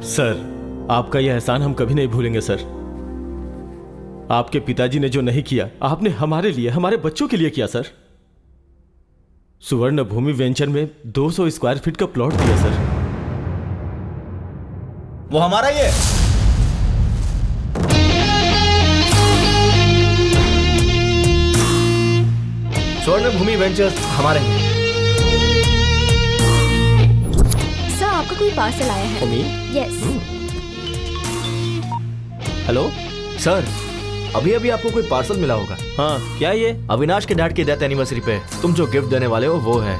Speaker 11: सर, आपका यह एहसान हम कभी नहीं भूलेंगे सर। आपके पिताजी ने जो नहीं किया, आपने हमारे लिए, हमारे बच्चों के लिए किया सर। सुवर्ण भूमि वेंचर में 200 स्क्वायर फीट का प्लॉट दिया सर।
Speaker 1: वो हमारा ही है। स्वर्ण भूमि वेंचर्स हमारे हैं।
Speaker 2: सर आपका कोई पार्सल आया है। यस।
Speaker 1: हेलो सर, अभी अभी आपको कोई पार्सल मिला होगा।
Speaker 11: हाँ, क्या ये?
Speaker 1: अविनाश के डैड की डेथ एनिवर्सरी पे तुम जो गिफ्ट देने वाले हो वो है।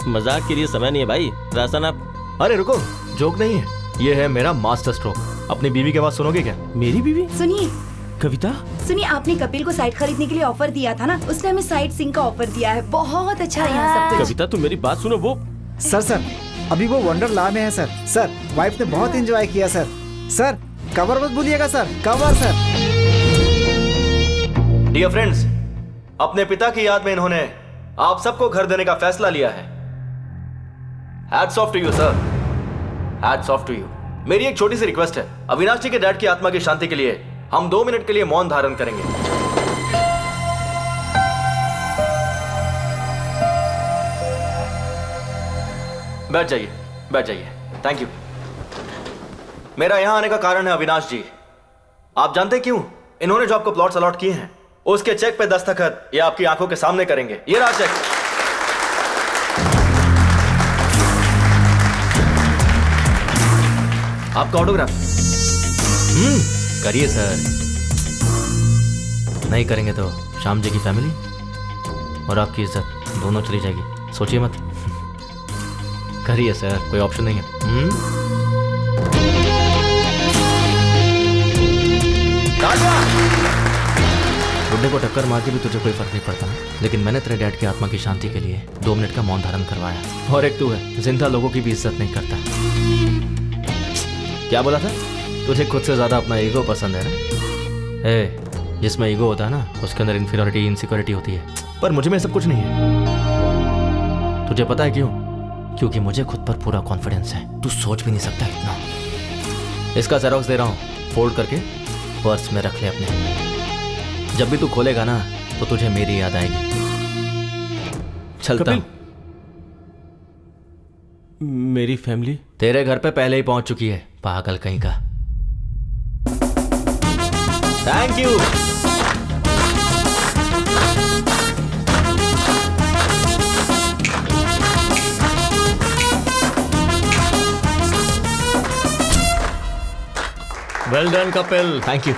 Speaker 11: मजाक के लिए समय नहीं है भाई। राशन आप।
Speaker 1: अरे रुको, जोक नहीं है, ये है मेरा मास्टर स्ट्रोक। अपनी बीवी के बात सुनोगे क्या?
Speaker 11: मेरी बीवी?
Speaker 14: सुनिए
Speaker 11: कविता,
Speaker 14: सुनिए, आपने कपिल को साइट खरीदने के लिए ऑफर दिया था ना, उसने हमें साइट सिंह का ऑफर दिया है। बहुत अच्छा है यहाँ सब कुछ।
Speaker 11: कविता तुम मेरी बात सुनो। वो
Speaker 8: सर अभी वो वंडरला में है सर। सर वाइफ ने बहुत एंजॉय किया सर। सर कवर मत भूलिएगा sir, cover sir.
Speaker 1: Dear friends, अपने पिता की याद में इन्होंने आप सबको घर देने का फैसला लिया है। Hats off to you sir, hats off to you. मेरी एक छोटी सी रिक्वेस्ट है, अविनाश जी के डैड की आत्मा की शांति के लिए हम 2 मिनट के लिए मौन धारण करेंगे। बैठ जाइए, बैठ जाइए। Thank you. मेरा यहां आने का कारण है अविनाश जी। आप जानते क्यों? इन्होंने जो आपको प्लॉट्स अलॉट किए हैं, उसके चेक पे दस्तखत ये आपकी आंखों के सामने करेंगे। ये रहा चेक। आपका ऑटोग्राफ। करिए सर। नहीं करेंगे तो श्याम जी की फैमिली और आपकी इज्जत दोनों चली जाएगी। सोचिए मत। करिए सर, कोई ऑप्शन नहीं है। बुड्ढे को टक्कर मार के भी तुझे कोई फर्क नहीं पड़ता, लेकिन मैंने तेरे डैड की आत्मा की शांति के लिए 2 मिनट का मौन धारण करवाया। और एक तू है, जिंदा लोगों की भी इज्जत नहीं करता। क्या बोला था? तुझे खुद से ज्यादा अपना ईगो पसंद है ना? जिसमें ईगो होता है ना, उसके अंदर इन्फीरियरिटी, इनसिक्योरिटी होती है। पर मुझे में सब कुछ नहीं है। तुझे पता है क्यों? क्योंकि मुझे खुद पर पूरा कॉन्फिडेंस है। तू सोच भी नहीं सकता इतना। इसका जेरॉक्स दे रहा हूँ, फोल्ड करके पर्स में रख ले अपने। जब भी तू खोलेगा ना, तो तुझे मेरी याद आएगी। चलता हूं।
Speaker 11: मेरी फैमिली
Speaker 1: तेरे घर पे पहले ही पहुंच चुकी है, पागल कहीं का। Thank you.
Speaker 12: Well done Kapil.
Speaker 1: Thank you.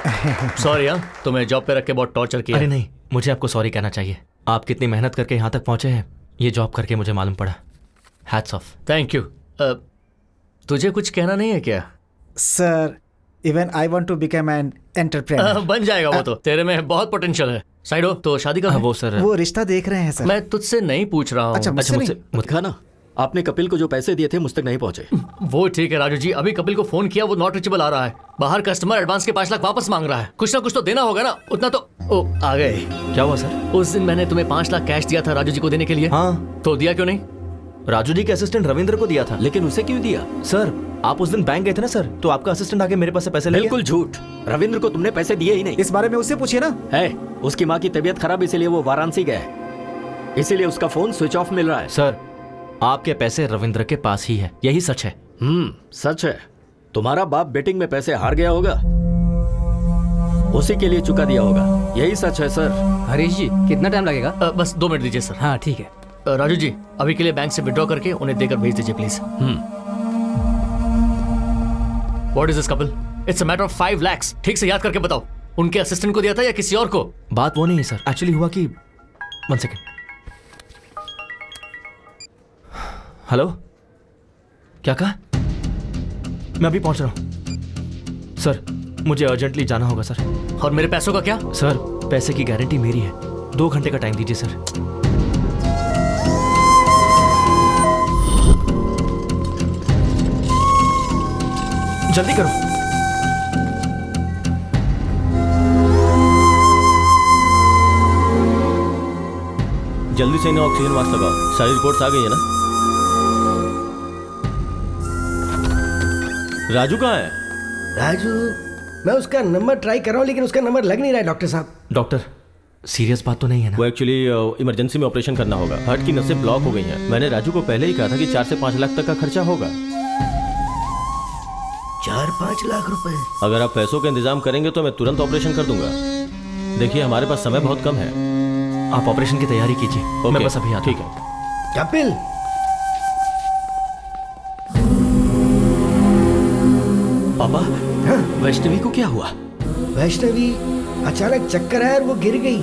Speaker 12: Sorry यार, तुम्हें जॉब पे रख के बहुत टॉर्चर किया।
Speaker 1: अरे नहीं, मुझे आपको सॉरी कहना चाहिए। आप कितनी मेहनत करके यहाँ तक पहुंचे हैं, ये जॉब करके मुझे मालूम पड़ा। Hats off.
Speaker 12: Thank you. तुझे कुछ कहना नहीं है क्या?
Speaker 8: Sir even I want to become an entrepreneur.
Speaker 12: बन जाएगा वो तो, तेरे में बहुत पोटेंशियल है। साइड हो तो शादी का
Speaker 1: वो सर,
Speaker 8: वो रिश्ता देख रहे हैं सर।
Speaker 12: मैं तुझसे नहीं पूछ रहा हूँ।
Speaker 8: अच्छा मुझसे
Speaker 10: मत खाना। आपने कपिल को जो पैसे दिए थे मुझ तक नहीं पहुंचे।
Speaker 12: वो ठीक है राजू जी, अभी कपिल को फोन किया, वो नॉट रीचेबल आ रहा है। बाहर कस्टमर एडवांस के 5 लाख वापस मांग रहा है। कुछ ना कुछ तो देना होगा ना, उतना तो। ओ आ गए।
Speaker 1: क्या हुआ सर?
Speaker 12: उस दिन मैंने तुम्हें 5 लाख कैश दिया था राजू जी को देने के लिए।
Speaker 1: हाँ,
Speaker 12: तो दिया क्यों नहीं?
Speaker 1: राजू जी के असिस्टेंट रविंद्र को दिया था।
Speaker 10: लेकिन उसे क्यों दिया?
Speaker 1: सर आप उस दिन बैंक गए थे ना सर, तो आपका असिस्टेंट आके मेरे पास से पैसे ले गया।
Speaker 10: बिल्कुल झूठ, रविंद्र को तुमने पैसे दिए ही नहीं।
Speaker 8: इस बारे में उससे पूछिए ना।
Speaker 10: है, उसकी माँ की तबीयत खराब, इसीलिए वो वाराणसी गया है, इसीलिए उसका फोन स्विच ऑफ मिल रहा है।
Speaker 1: सर आपके पैसे रविंद्र के पास ही है, यही सच है।
Speaker 10: सच है। तुम्हारा बाप बेटिंग में पैसे हार गया होगा, उसी के लिए चुका दिया होगा, यही सच है सर।
Speaker 6: हरीश जी कितना टाइम लगेगा?
Speaker 12: बस 2 मिनट दीजिए सर।
Speaker 6: हाँ ठीक है।
Speaker 12: राजू जी अभी के लिए बैंक से विड्रॉ करके उन्हें देकर भेज दीजिए please. What is this Kapil? It's a matter of 5 lakhs। ठीक से याद करके बताओ, उनके असिस्टेंट को दिया था या किसी और को?
Speaker 1: बात वो नहीं है सर, एक्चुअली हुआ कि 1 सेकेंड। हेलो, क्या कहा? मैं अभी पहुंच रहा हूं सर, मुझे अर्जेंटली जाना होगा सर।
Speaker 12: और मेरे पैसों का क्या?
Speaker 1: सर पैसे की गारंटी मेरी है, 2 घंटे का टाइम दीजिए सर। जल्दी करो।
Speaker 11: जल्दी से इन्हें ऑक्सीजन मास्क लगाओ। सारी रिपोर्ट्स आ गई है ना? राजू कहाँ है?
Speaker 4: राजू, मैं उसका नंबर ट्राई कर रहा हूँ लेकिन उसका नंबर लग नहीं रहा है डॉक्टर साहब।
Speaker 1: डॉक्टर सीरियस बात तो नहीं है ना?
Speaker 11: वो एक्चुअली इमरजेंसी में ऑपरेशन करना होगा, हार्ट की नसें ब्लॉक हो गई हैं। मैंने राजू को पहले ही कहा था कि 4 से 5 लाख तक का खर्चा होगा।
Speaker 4: 4-5 लाख रुपए?
Speaker 11: अगर आप पैसों का इंतजाम करेंगे तो मैं तुरंत ऑपरेशन कर दूंगा। देखिए हमारे पास समय बहुत कम है।
Speaker 1: आप ऑपरेशन की तैयारी कीजिए, मैं बस अभी आता हूं।
Speaker 11: ठीक है।
Speaker 4: कपिल,
Speaker 10: पापा, वैष्णवी को क्या हुआ?
Speaker 4: वैष्णवी अचानक चक्कर आया और वो गिर गई।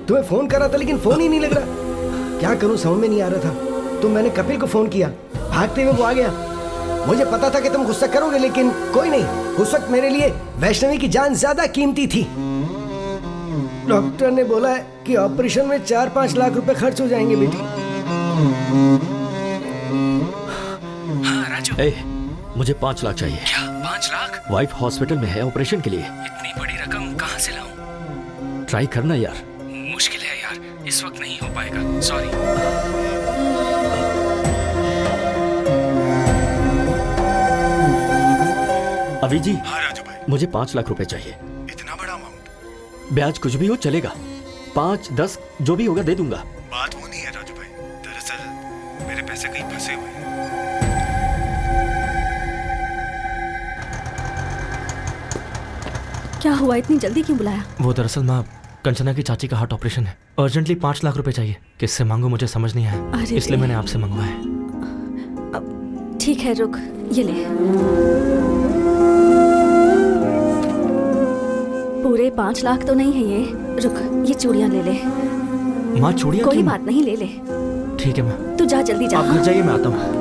Speaker 4: तुम्हें फोन करा था लेकिन फोन ही नहीं लग रहा। क्या करूं समझ में नहीं आ रहा था, तो मैंने कपिल को फोन किया, भागते हुए वो आ गया। मुझे पता था कि तुम गुस्सा करोगे लेकिन कोई नहीं, उस वक्त मेरे लिए वैष्णवी की जान ज्यादा कीमती थी। डॉक्टर ने बोला है कि ऑपरेशन में 4-5 लाख रुपए खर्च हो जाएंगे बेटी।
Speaker 10: हाँ राजू, मुझे 5 लाख चाहिए।
Speaker 16: क्या 5 लाख?
Speaker 10: वाइफ हॉस्पिटल में है ऑपरेशन के लिए।
Speaker 16: इतनी बड़ी रकम कहाँ से लाऊं?
Speaker 10: ट्राई करना यार।
Speaker 16: मुश्किल है यार, इस वक्त नहीं हो पाएगा, सॉरी।
Speaker 10: अभी जी।
Speaker 16: हाँ राजू भाई,
Speaker 10: मुझे 5 लाख रुपए चाहिए।
Speaker 16: इतना बड़ा अमाउंट?
Speaker 10: ब्याज कुछ भी हो चलेगा, 5-10 जो भी होगा दे दूंगा।
Speaker 16: बात वो नहीं है राजू भाई, दरअसल मेरे पैसे कहीं फंसे हुए हैं।
Speaker 2: क्या हुआ, इतनी जल्दी क्यों बुलाया?
Speaker 1: वो दरअसल माँ कंचना की चाची का हार्ट ऑपरेशन है, अर्जेंटली 5 लाख रुपए चाहिए। किससे मांगू मुझे समझ नहीं आया, इसलिए मैंने आपसे मंगवाया।
Speaker 2: ठीक है रुक, ये ले। पूरे 5 लाख तो नहीं है ये, रुक ये चूड़ियां ले ले।
Speaker 1: माँ चूड़ियां?
Speaker 2: कोई बात नहीं, ले ले।
Speaker 1: ठीक है माँ।
Speaker 2: तू जा, जल्दी जा।
Speaker 1: आप घर जाइए, मैं आता हूँ।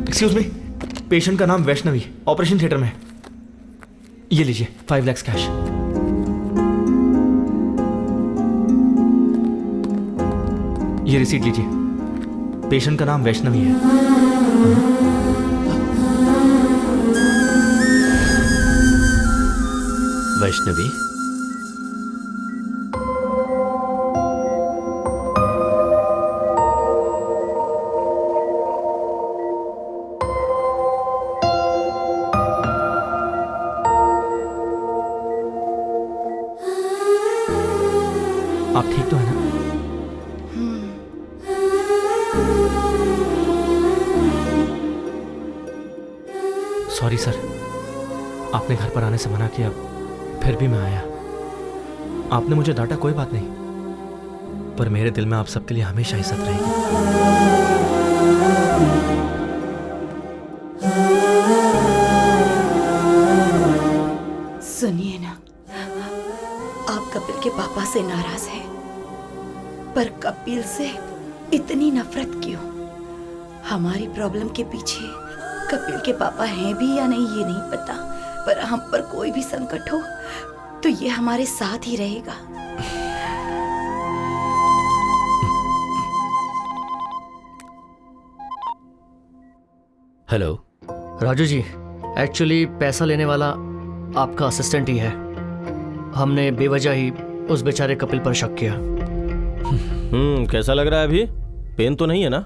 Speaker 1: एक्सक्यूज मी, पेशेंट का नाम वैष्णवी, ऑपरेशन थिएटर में। ये लीजिए 5 लाख कैश। ये रिसीट लीजिए, पेशेंट का नाम वैष्णवी है।
Speaker 10: वैष्णवी?
Speaker 1: आप ठीक तो है ना? सॉरी सर, आपने घर पर आने से मना किया, फिर भी मैं आया। आपने मुझे डांटा, कोई बात नहीं, पर मेरे दिल में आप सबके लिए हमेशा इज्जत रहेगी।
Speaker 17: सुनिए ना, आप कपिल के पापा से नाराज हैं, पर कपिल से
Speaker 14: इतनी नफरत क्यों? हमारी प्रॉब्लम के पीछे कपिल के पापा हैं भी या नहीं ये नहीं पता, पर हम पर कोई भी संकट हो तो ये हमारे साथ ही रहेगा।
Speaker 12: हेलो राजू जी, एक्चुअली पैसा लेने वाला आपका असिस्टेंट ही है। हमने बेवजह ही उस बेचारे कपिल पर शक किया।
Speaker 11: कैसा लग रहा है अभी? पेन तो नहीं है ना?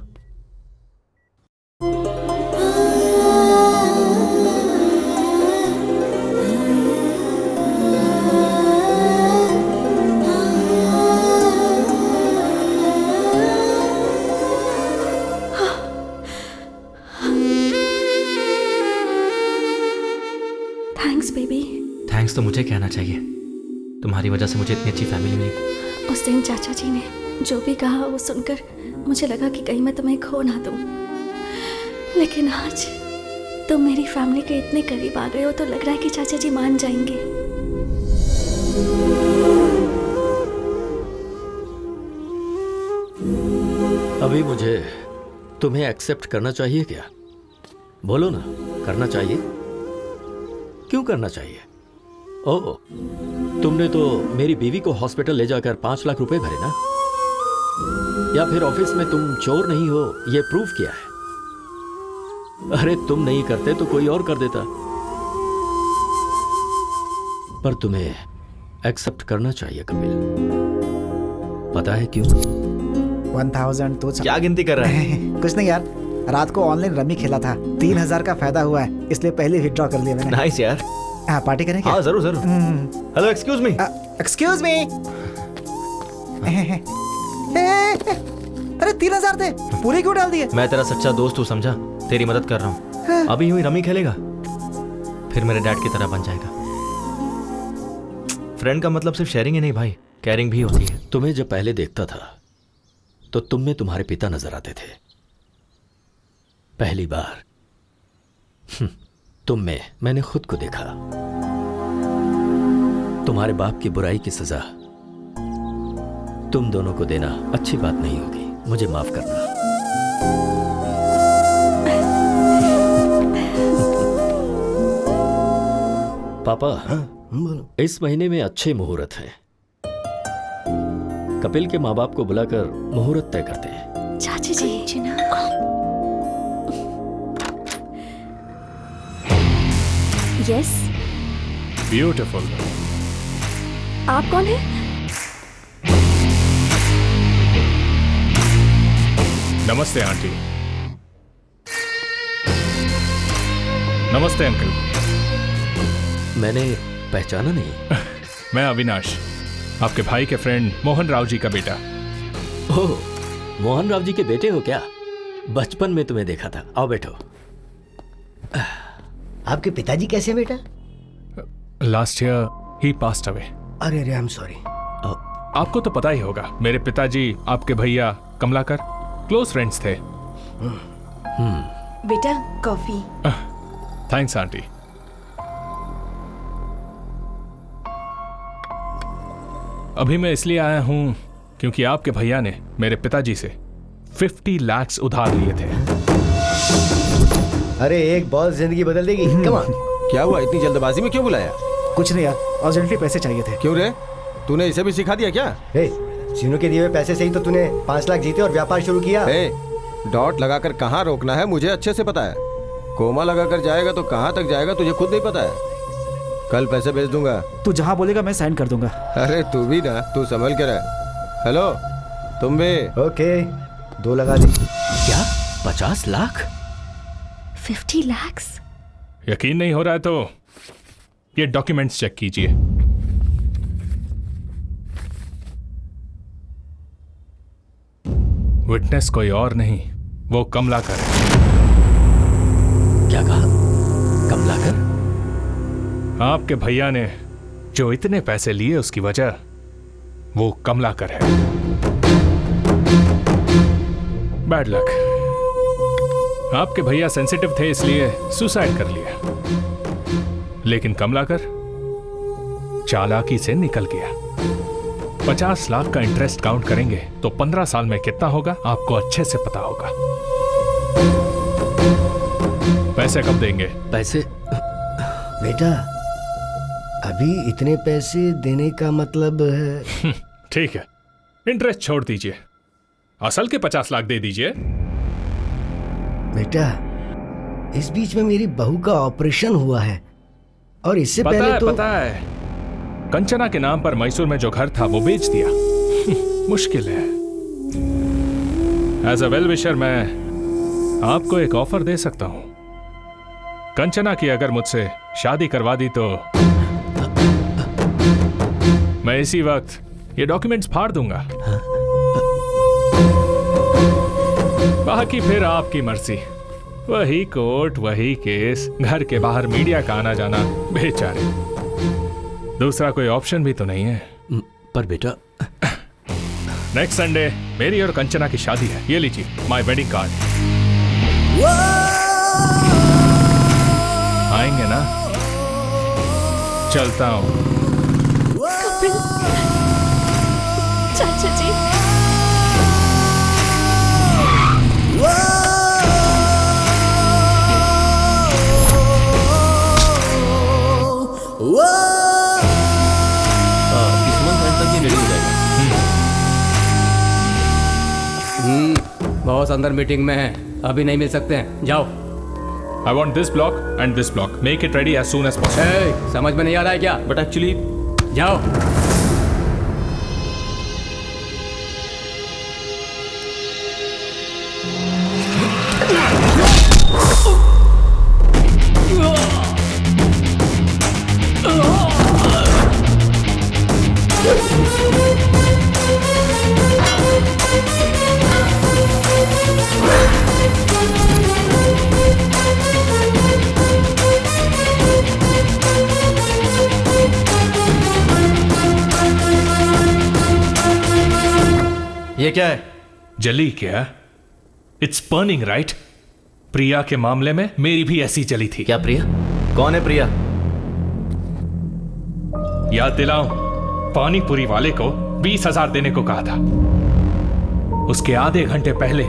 Speaker 2: Thanks baby.
Speaker 1: थैंक्स तो मुझे कहना चाहिए, तुम्हारी वजह से मुझे इतनी अच्छी फैमिली मिली।
Speaker 2: उस दिन चाचा जी ने जो भी कहा वो सुनकर मुझे लगा कि कहीं मैं तुम्हें खो ना दूं, लेकिन आज तुम मेरी फैमिली के इतने करीब आ गए हो तो लग रहा है कि चाचा जी मान जाएंगे।
Speaker 12: अभी मुझे तुम्हें एक्सेप्ट करना चाहिए क्या? बोलो ना, करना चाहिए? क्यों करना चाहिए? ओह, तुमने तो मेरी बीवी को हॉस्पिटल ले जाकर 5 लाख रुपए भरे ना? या फिर ऑफिस में तुम चोर नहीं हो ये प्रूफ किया है? अरे तुम नहीं करते तो कोई और कर देता, पर तुम्हें एक्सेप्ट करना चाहिए कपिल। पता है क्यों?
Speaker 8: 1000 तो
Speaker 1: क्या गिनती कर रहा है?
Speaker 8: कुछ नहीं यार, रात को ऑनलाइन रमी खेला था, 3000 का फायदा हुआ है, इसलिए पहले विथड्रॉ कर लिया मैंने।
Speaker 1: नाइस यार।
Speaker 8: हाँ, पार्टी करें क्या?
Speaker 1: हाँ जरूर जरूर। Hello excuse me.
Speaker 8: Excuse me. अरे 3000 थे, पूरे क्यों डाल दिए?
Speaker 1: मैं तेरा सच्चा दोस्त हूँ, समझा? तेरी मदद कर रहा हूँ। अभी यूं ही रमी खेलेगा, फिर मेरे डैड की तरह बन जाएगा। फ्रेंड का मतलब सिर्फ शेयरिंग ही नहीं भाई, केयरिंग भी होती है।
Speaker 12: तुम्हें जब पहले देखता था तो तुम में तुम्हारे पिता नजर आते थे। पहली बार तुम में मैंने खुद को देखा। तुम्हारे बाप की बुराई की सजा तुम दोनों को देना अच्छी बात नहीं होगी, मुझे माफ करना। पापा, इस महीने में अच्छे मुहूर्त हैं। कपिल के माँ बाप को बुलाकर मुहूर्त तय करते हैं।
Speaker 2: चाची जी। यस।
Speaker 9: ब्यूटीफुल।
Speaker 2: आप कौन है?
Speaker 9: नमस्ते आंटी। नमस्ते अंकल।
Speaker 12: मैंने पहचाना नहीं।
Speaker 9: मैं अविनाश, आपके भाई के फ्रेंड मोहन राव जी का बेटा।
Speaker 12: ओह, मोहन राव जी के बेटे हो क्या? बचपन में तुम्हें देखा था। आओ बैठो।
Speaker 4: आपके पिताजी कैसे हैं बेटा?
Speaker 9: लास्ट ईयर ही पास्ड अवे।
Speaker 4: अरे अरे, आई एम सॉरी।
Speaker 9: आपको तो पता ही होगा, मेरे पिताजी आपके भैया कमलाकर क्लोज फ्रेंड्स थे।
Speaker 14: बेटा कॉफी।
Speaker 9: Thanks aunty. अभी मैं इसलिए आया हूं क्योंकि आपके भैया ने मेरे पिताजी से 50 लाख उधार लिए थे।
Speaker 4: अरे एक बॉल जिंदगी बदल देगी। Come on.
Speaker 15: क्या हुआ, इतनी जल्दबाजी में क्यों बुलाया?
Speaker 8: कुछ नहीं यार, अर्जेंटली पैसे चाहिए थे।
Speaker 15: क्यों रे, तूने इसे भी सिखा दिया क्या?
Speaker 4: सीनू के दिए हुए पैसे से ही तो तूने 5 लाख जीते और व्यापार शुरू किया।
Speaker 15: डॉट लगाकर कहाँ रोकना है मुझे अच्छे से पता है। कोमा लगाकर जाएगा तो कहाँ तक जाएगा तुझे खुद नहीं पता है। कल पैसे भेज दूंगा।
Speaker 8: तू जहाँ बोलेगा मैं साइन कर दूंगा।
Speaker 15: अरे तू भी ना, तू संभल के रह। हेलो तुम भी?
Speaker 4: ओके, 2 लगा दी।
Speaker 12: क्या 50 लाख?
Speaker 2: 50 लाख?
Speaker 9: यकीन नहीं हो रहा है तो ये डॉक्यूमेंट्स चेक कीजिए। विटनेस कोई और नहीं, वो कमलाकर है।
Speaker 12: क्या कहा? कमलाकर?
Speaker 9: आपके भैया ने जो इतने पैसे लिए उसकी वजह वो कमलाकर है। Bad luck. आपके भैया सेंसिटिव थे इसलिए सुसाइड कर लिया, लेकिन कमलाकर चालाकी से निकल गया। 50 लाख का इंटरेस्ट काउंट करेंगे तो 15 साल में कितना होगा आपको अच्छे से पता होगा। पैसे कब देंगे?
Speaker 12: पैसे
Speaker 4: बेटा अभी इतने पैसे देने का मतलब है।
Speaker 9: ठीक है, इंटरेस्ट छोड़ दीजिए, असल के 50 लाख दे दीजिए।
Speaker 4: बेटा इस बीच में मेरी बहू का ऑपरेशन हुआ है और इससे पहले तो
Speaker 9: पता है, कंचना के नाम पर मैसूर में जो घर था वो बेच दिया। मुश्किल है। एज अ वेल विशर मैं आपको एक ऑफर दे सकता हूं। कंचना की अगर मुझसे शादी करवा दी तो मैं इसी वक्त ये डॉक्यूमेंट्स फाड़ दूंगा। बाकी फिर आपकी मर्जी, वही कोर्ट वही केस, घर के बाहर मीडिया का आना जाना, बेचारे दूसरा कोई ऑप्शन भी तो नहीं है।
Speaker 12: पर बेटा
Speaker 9: नेक्स्ट संडे मेरी और कंचना की शादी है, ये लीजिए माय वेडिंग कार्ड। आएंगे ना? चलता हूं।
Speaker 2: कपिल, चाचा जी
Speaker 11: इस मंथ एंड तक ये रेडी हो जाएगा।
Speaker 6: बॉस अंदर मीटिंग में है, अभी नहीं मिल सकते हैं, जाओ।
Speaker 9: I want this block and this block. Make it ready as soon as possible.
Speaker 6: Hey, समझ में नहीं आ रहा है क्या?
Speaker 11: But actually,
Speaker 6: जाओ।
Speaker 1: ये क्या है?
Speaker 9: जली क्या? It's burning right? प्रिया के मामले में मेरी भी ऐसी जली थी।
Speaker 1: क्या प्रिया? कौन है प्रिया?
Speaker 9: याद दिलाऊं, पानी पूरी वाले को 20,000 देने को कहा था। उसके आधे घंटे पहले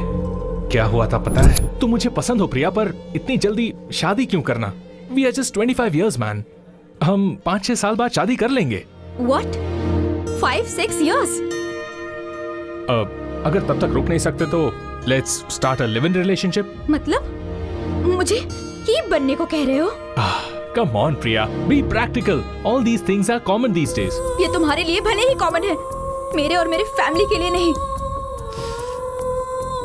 Speaker 9: क्या हुआ था पता है? तुम मुझे पसंद हो प्रिया, पर इतनी जल्दी शादी क्यों करना? We are just 25 years man. हम 5-6 साल बाद शादी कर लेंगे।
Speaker 7: What? 5-6 years?
Speaker 9: अगर तब तक रुक नहीं सकते तो let's start a live in relationship.
Speaker 7: मतलब मुझे कीप बनने को कह रहे हो?
Speaker 9: Come on Priya, be practical. All these things are common these days.
Speaker 7: ये तुम्हारे लिए भले ही कॉमन है, मेरे और मेरी फैमिली के लिए नहीं।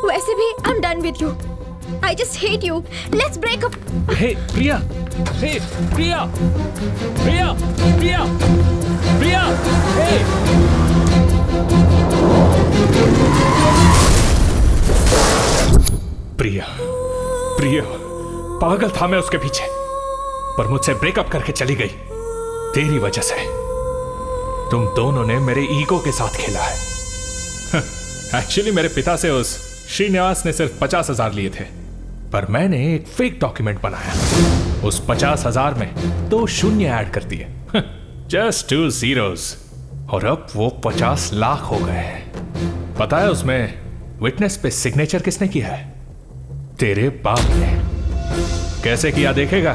Speaker 7: वैसे भी I am done with you. I just hate you. Let's break up.
Speaker 9: Hey Priya, hey Priya, Priya, Priya, Priya, hey Priya, Priya, पागल था मैं उसके पीछे, पर मुझसे ब्रेकअप करके चली गई तेरी वजह से। तुम दोनों ने मेरे ईगो के साथ खेला है। एक्चुअली मेरे पिता से उस श्रीनिवास ने सिर्फ 50,000 लिए थे, पर मैंने एक फेक डॉक्यूमेंट बनाया। उस 50,000 में 2 शून्य ऐड कर दिए, जस्ट 2 zeros, और अब वो 50 लाख हो गए हैं। पता है उसमें विटनेस पे सिग्नेचर किसने किया है? तेरे बाप ने। कैसे किया देखेगा?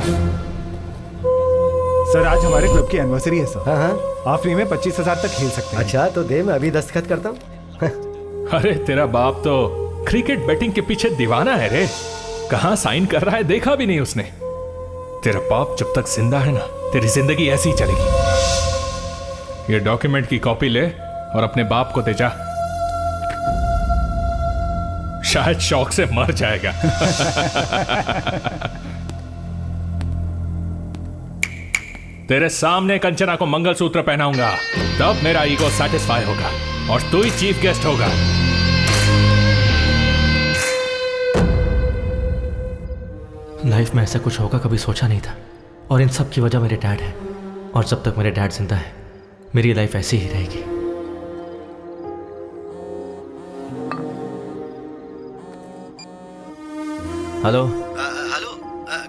Speaker 16: सर आज हमारे क्लब की एनिवर्सरी है सर।
Speaker 4: हाँ।
Speaker 16: आप फ्री में 25,000 तक खेल सकते हैं।
Speaker 4: अच्छा तो दे, मैं अभी दस्तखत करता हूँ।
Speaker 9: अरे तेरा बाप तो क्रिकेट बैटिंग के पीछे दीवाना है रे। कहां साइन कर रहा है देखा भी नहीं उसने। तेरा बाप जब तक जिंदा है ना, तेरी जिंदगी ऐसी ही चलेगी। ये डॉक्यूमेंट की कॉपी ले और अपने बाप को दे जा, शायद शौक से मर जाएगा। तेरे सामने कंचना को मंगलसूत्र पहनाऊंगा, तब मेरा ईगो सेटिस्फाई होगा और तू ही चीफ गेस्ट होगा।
Speaker 1: लाइफ में ऐसा कुछ होगा कभी सोचा नहीं था, और इन सब की वजह मेरे डैड है। और जब तक मेरे डैड जिंदा है, मेरी लाइफ ऐसी ही रहेगी। हेलो
Speaker 4: हेलो,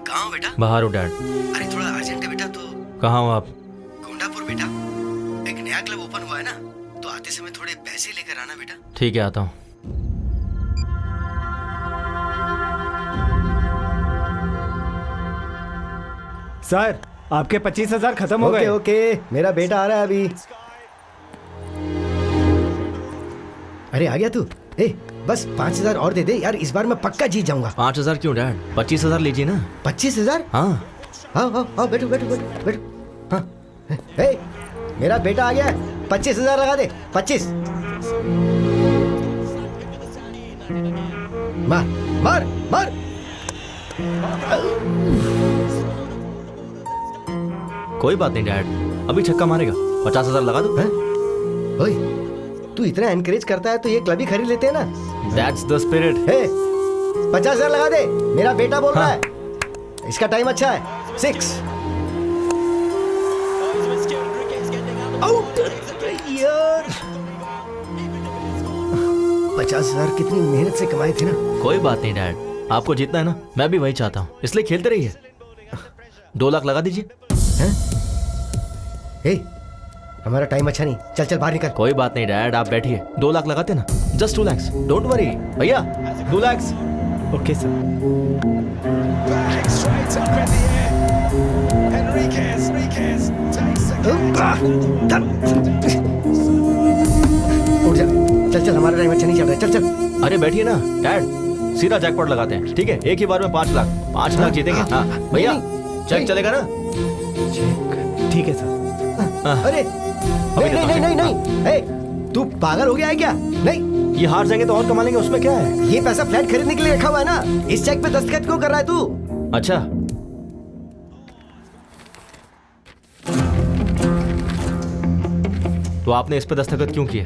Speaker 4: कहाँ हो बेटा?
Speaker 1: बाहर हो डैड।
Speaker 4: अरे थोड़ा अर्जेंट है बेटा। तो
Speaker 1: कहाँ हो आप?
Speaker 4: गोंडापुर बेटा, एक नया क्लब ओपन हुआ है ना, तो आते समय थोड़े पैसे लेकर आना बेटा।
Speaker 1: ठीक है, आता हूँ।
Speaker 8: सर आपके 25,000 खत्म हो गए।
Speaker 4: ओके, मेरा बेटा आ रहा है अभी। अरे आ गया तू? ए, बस 5,000 और दे दे यार, इस बार मैं पक्का जीत जाऊंगा।
Speaker 1: 5,000 क्यों डैड? 25,000 लीजिए ना।
Speaker 4: 25,000?
Speaker 1: हाँ।
Speaker 4: आओ बैठो बैठो बैठो बैठो। हाँ, ए, मेरा बेटा आ गया है, 25,000 लगा दे। 25। मार मार मार।
Speaker 1: कोई बात नहीं डैड, अभी छक्का मारेगा। 50,000 लगा दो।
Speaker 4: ओए, तू इतना एनकरेज करता है तो ये क्लब ही खरीद लेते हैं ना।
Speaker 1: That's the spirit.
Speaker 4: 50,000 लगा दे, मेरा बेटा बोल रहा है। इसका टाइम अच्छा है। 6 आउट यार। 50,000 कितनी मेहनत से कमाए थे ना।
Speaker 1: कोई बात नहीं डैड, आपको जीतना है ना, मैं भी वही चाहता हूँ, इसलिए खेलते रहिए। 2 लाख लगा दीजिए।
Speaker 4: हमारा टाइम अच्छा नहीं, चल चल बाहर निकल।
Speaker 1: कोई बात नहीं डैड, आप बैठिए। 2 लाख लगाते ना, जस्ट 2 lakhs, डोंट वरी भैया। 2 lakhs।
Speaker 8: Okay sir.
Speaker 4: उठ जा, चल चल, हमारा टाइम अच्छा नहीं चल रहा है, चल चल।
Speaker 1: अरे बैठिए ना डैड, सीधा जैकपॉट लगाते हैं, ठीक है? एक ही बार में 5 लाख। 5 लाख जीतेंगे। हाँ भैया, चेक चलेगा ना?
Speaker 8: ठीक है सर।
Speaker 4: अरे नहीं नहीं नहीं नहीं नहीं, तू पागल हो गया है क्या? नहीं,
Speaker 1: ये हार जाएंगे तो और कमा लेंगे, उसमें क्या है?
Speaker 4: ये पैसा फ्लैट खरीदने के लिए रखा हुआ है ना। इस चेक पे दस्तखत क्यों कर रहा है तू?
Speaker 1: अच्छा, तो आपने इस पे दस्तखत क्यों किए?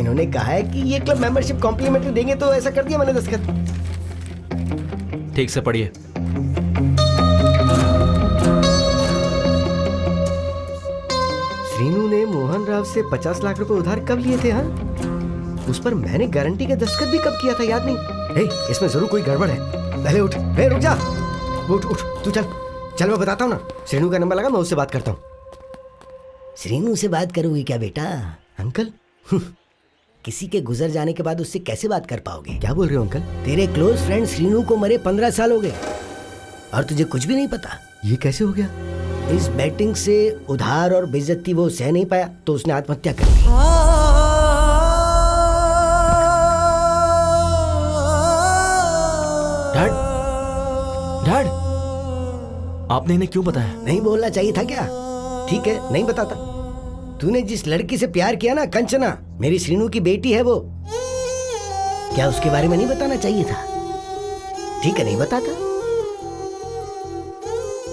Speaker 4: इन्होंने कहा है कि ये क्लब मेंबरशिप कॉम्प्लीमेंट्री देंगे, तो ऐसा कर दिया मैंने दस्तखत।
Speaker 1: ठीक से पढ़िए।
Speaker 4: श्रीनू ने मोहन राव से 50 लाख रुपए उधार कब लिए थे? हाँ, उस पर मैंने गारंटी का दस्तखत भी कब किया था, याद नहीं। इसमें जरूर कोई गड़बड़ है। पहले उठ, रुक जा, उठ उठ, तू चल चल, मैं बताता हूँ ना। श्रीनू का नंबर लगा, मैं उससे बात करता हूँ। श्रीनू से बात करोगी क्या बेटा? अंकल, किसी के गुजर जाने के बाद उससे कैसे बात कर पाओगे? क्या बोल रहे हो अंकल? तेरे क्लोज फ्रेंड श्रीनू को मरे 15 साल हो गए और तुझे कुछ भी नहीं पता। ये कैसे हो गया? इस बैटिंग से उधार और बेइज्जती वो सह नहीं पाया तो उसने आत्महत्या कर ली।
Speaker 1: डैड, डैड, आपने इन्हें क्यों बताया?
Speaker 4: नहीं बोलना चाहिए था क्या? ठीक है, नहीं बताता। तूने जिस लड़की से प्यार किया ना, कंचना, मेरी श्रीनू की बेटी है वो। क्या उसके बारे में नहीं बताना चाहिए था? ठीक है, नहीं बताता।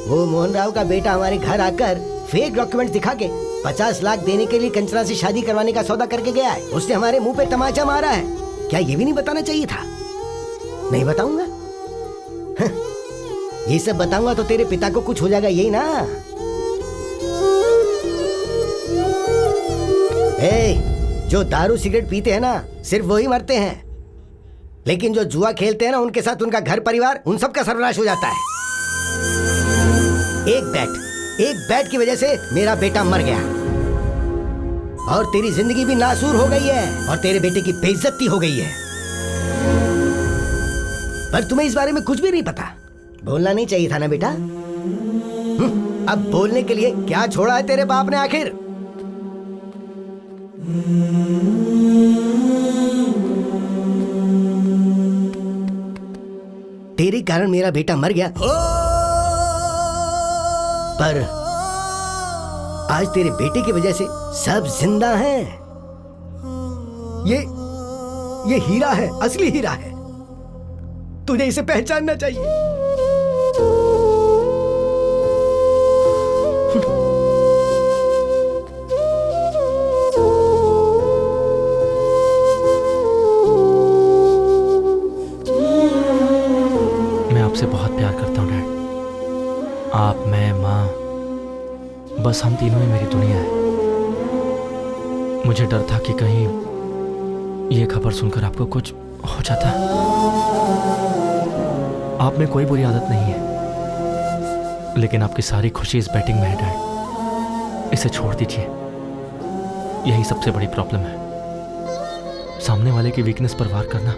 Speaker 4: वो मोहन राव का बेटा हमारे घर आकर फेक डॉक्यूमेंट दिखा के 50 लाख देने के लिए कंचना से शादी करवाने का सौदा करके गया है। उसने हमारे मुंह पे तमाचा मारा है। क्या ये भी नहीं बताना चाहिए था? नहीं बताऊंगा। ये सब बताऊंगा तो तेरे पिता को कुछ हो जाएगा, यही ना? जो दारू सिगरेट पीते हैं ना, सिर्फ वही मरते हैं, लेकिन जो जुआ खेलते हैं ना, उनके साथ उनका घर परिवार, उन सब का सर्वनाश हो जाता है। एक बैट की वजह से मेरा बेटा मर गया और तेरी जिंदगी भी नासूर हो गई है और तेरे बेटे की बेइज्जती हो गई है। पर तुम्हें इस बारे में कुछ भी नहीं पता। बोलना नहीं चाहिए था ना बेटा? अब बोलने के लिए क्या छोड़ा है तेरे बाप ने आखिर? तेरे कारण मेरा बेटा मर गया, पर आज तेरे बेटे की वजह से सब जिंदा हैं। ये हीरा है, असली हीरा है। तुझे इसे पहचानना चाहिए।
Speaker 1: मैं आपसे बहुत प्यार करता हूँ डैड। आप, मैं, माँ, बस हम तीनों ही मेरी दुनिया है। मुझे डर था कि कहीं ये खबर सुनकर आपको कुछ हो जाता। आप में कोई बुरी आदत नहीं है, लेकिन आपकी सारी खुशी इस बैटिंग में है डैड। इसे छोड़ दीजिए, यही सबसे बड़ी प्रॉब्लम है, सामने वाले की वीकनेस पर वार करना।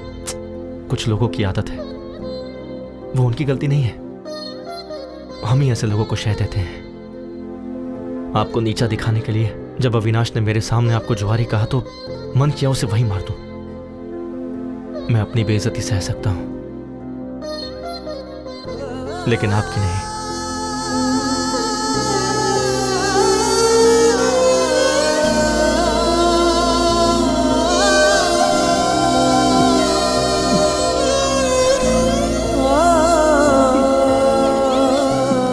Speaker 1: कुछ लोगों की आदत है, वो उनकी गलती नहीं है, हम ही ऐसे लोगों को शह देते हैं। आपको नीचा दिखाने के लिए जब अविनाश ने मेरे सामने आपको जुआरी कहा तो मन किया उसे वहीं मार दूं। मैं अपनी बेइज्जती सह सकता हूं, लेकिन आपकी नहीं।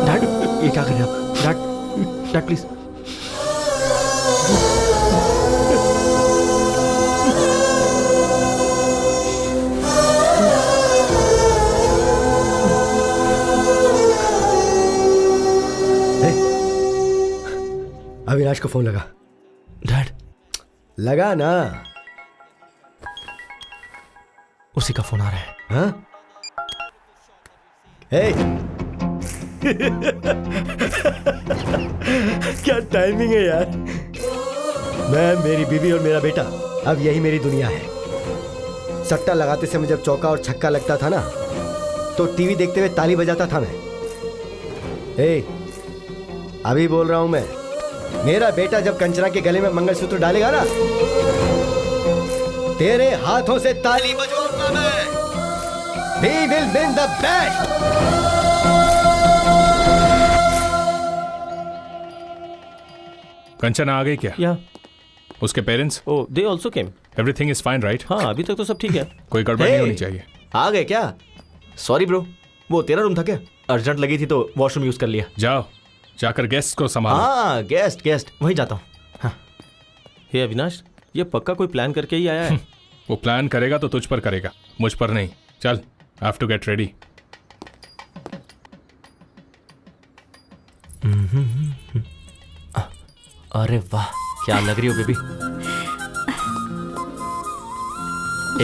Speaker 1: डैड, ये क्या कर रहे हैं आप? Dad, dad please.
Speaker 4: अविनाश को फोन लगा।
Speaker 1: डैड,
Speaker 4: लगा ना।
Speaker 1: उसी का फोन आ रहा है।
Speaker 4: हाँ? हे क्या टाइमिंग है यार। मैं, मेरी बीवी और मेरा बेटा, अब यही मेरी दुनिया है। सट्टा लगाते समय जब चौका और छक्का लगता था ना, तो टीवी देखते हुए ताली बजाता था मैं। हे, अभी बोल रहा हूं मैं, मेरा बेटा जब कंचना के गले में मंगलसूत्र डालेगा ना, तेरे हाथों से ताली बजवाऊंगा मैं। We will win the bet.
Speaker 9: Kanchana आ गई क्या?
Speaker 11: या
Speaker 9: उसके parents?
Speaker 11: Oh, they also came.
Speaker 9: Everything is fine right?
Speaker 11: हाँ, अभी तक तो सब ठीक है।
Speaker 9: कोई गड़बड़ नहीं होनी चाहिए।
Speaker 1: आ गए क्या? सॉरी ब्रो, वो तेरा रूम था क्या? अर्जेंट लगी थी तो वॉशरूम यूज कर लिया।
Speaker 9: जाओ, जाकर गेस्ट को संभालो।
Speaker 1: हाँ, गेस्ट वहीं जाता हूँ। हाँ।
Speaker 11: हे अविनाश, ये पक्का कोई प्लान करके ही आया है।
Speaker 9: वो प्लान करेगा तो तुझ पर करेगा, मुझ पर नहीं। चल, I have to get ready.
Speaker 1: अरे वाह, क्या लग रही हो बेबी।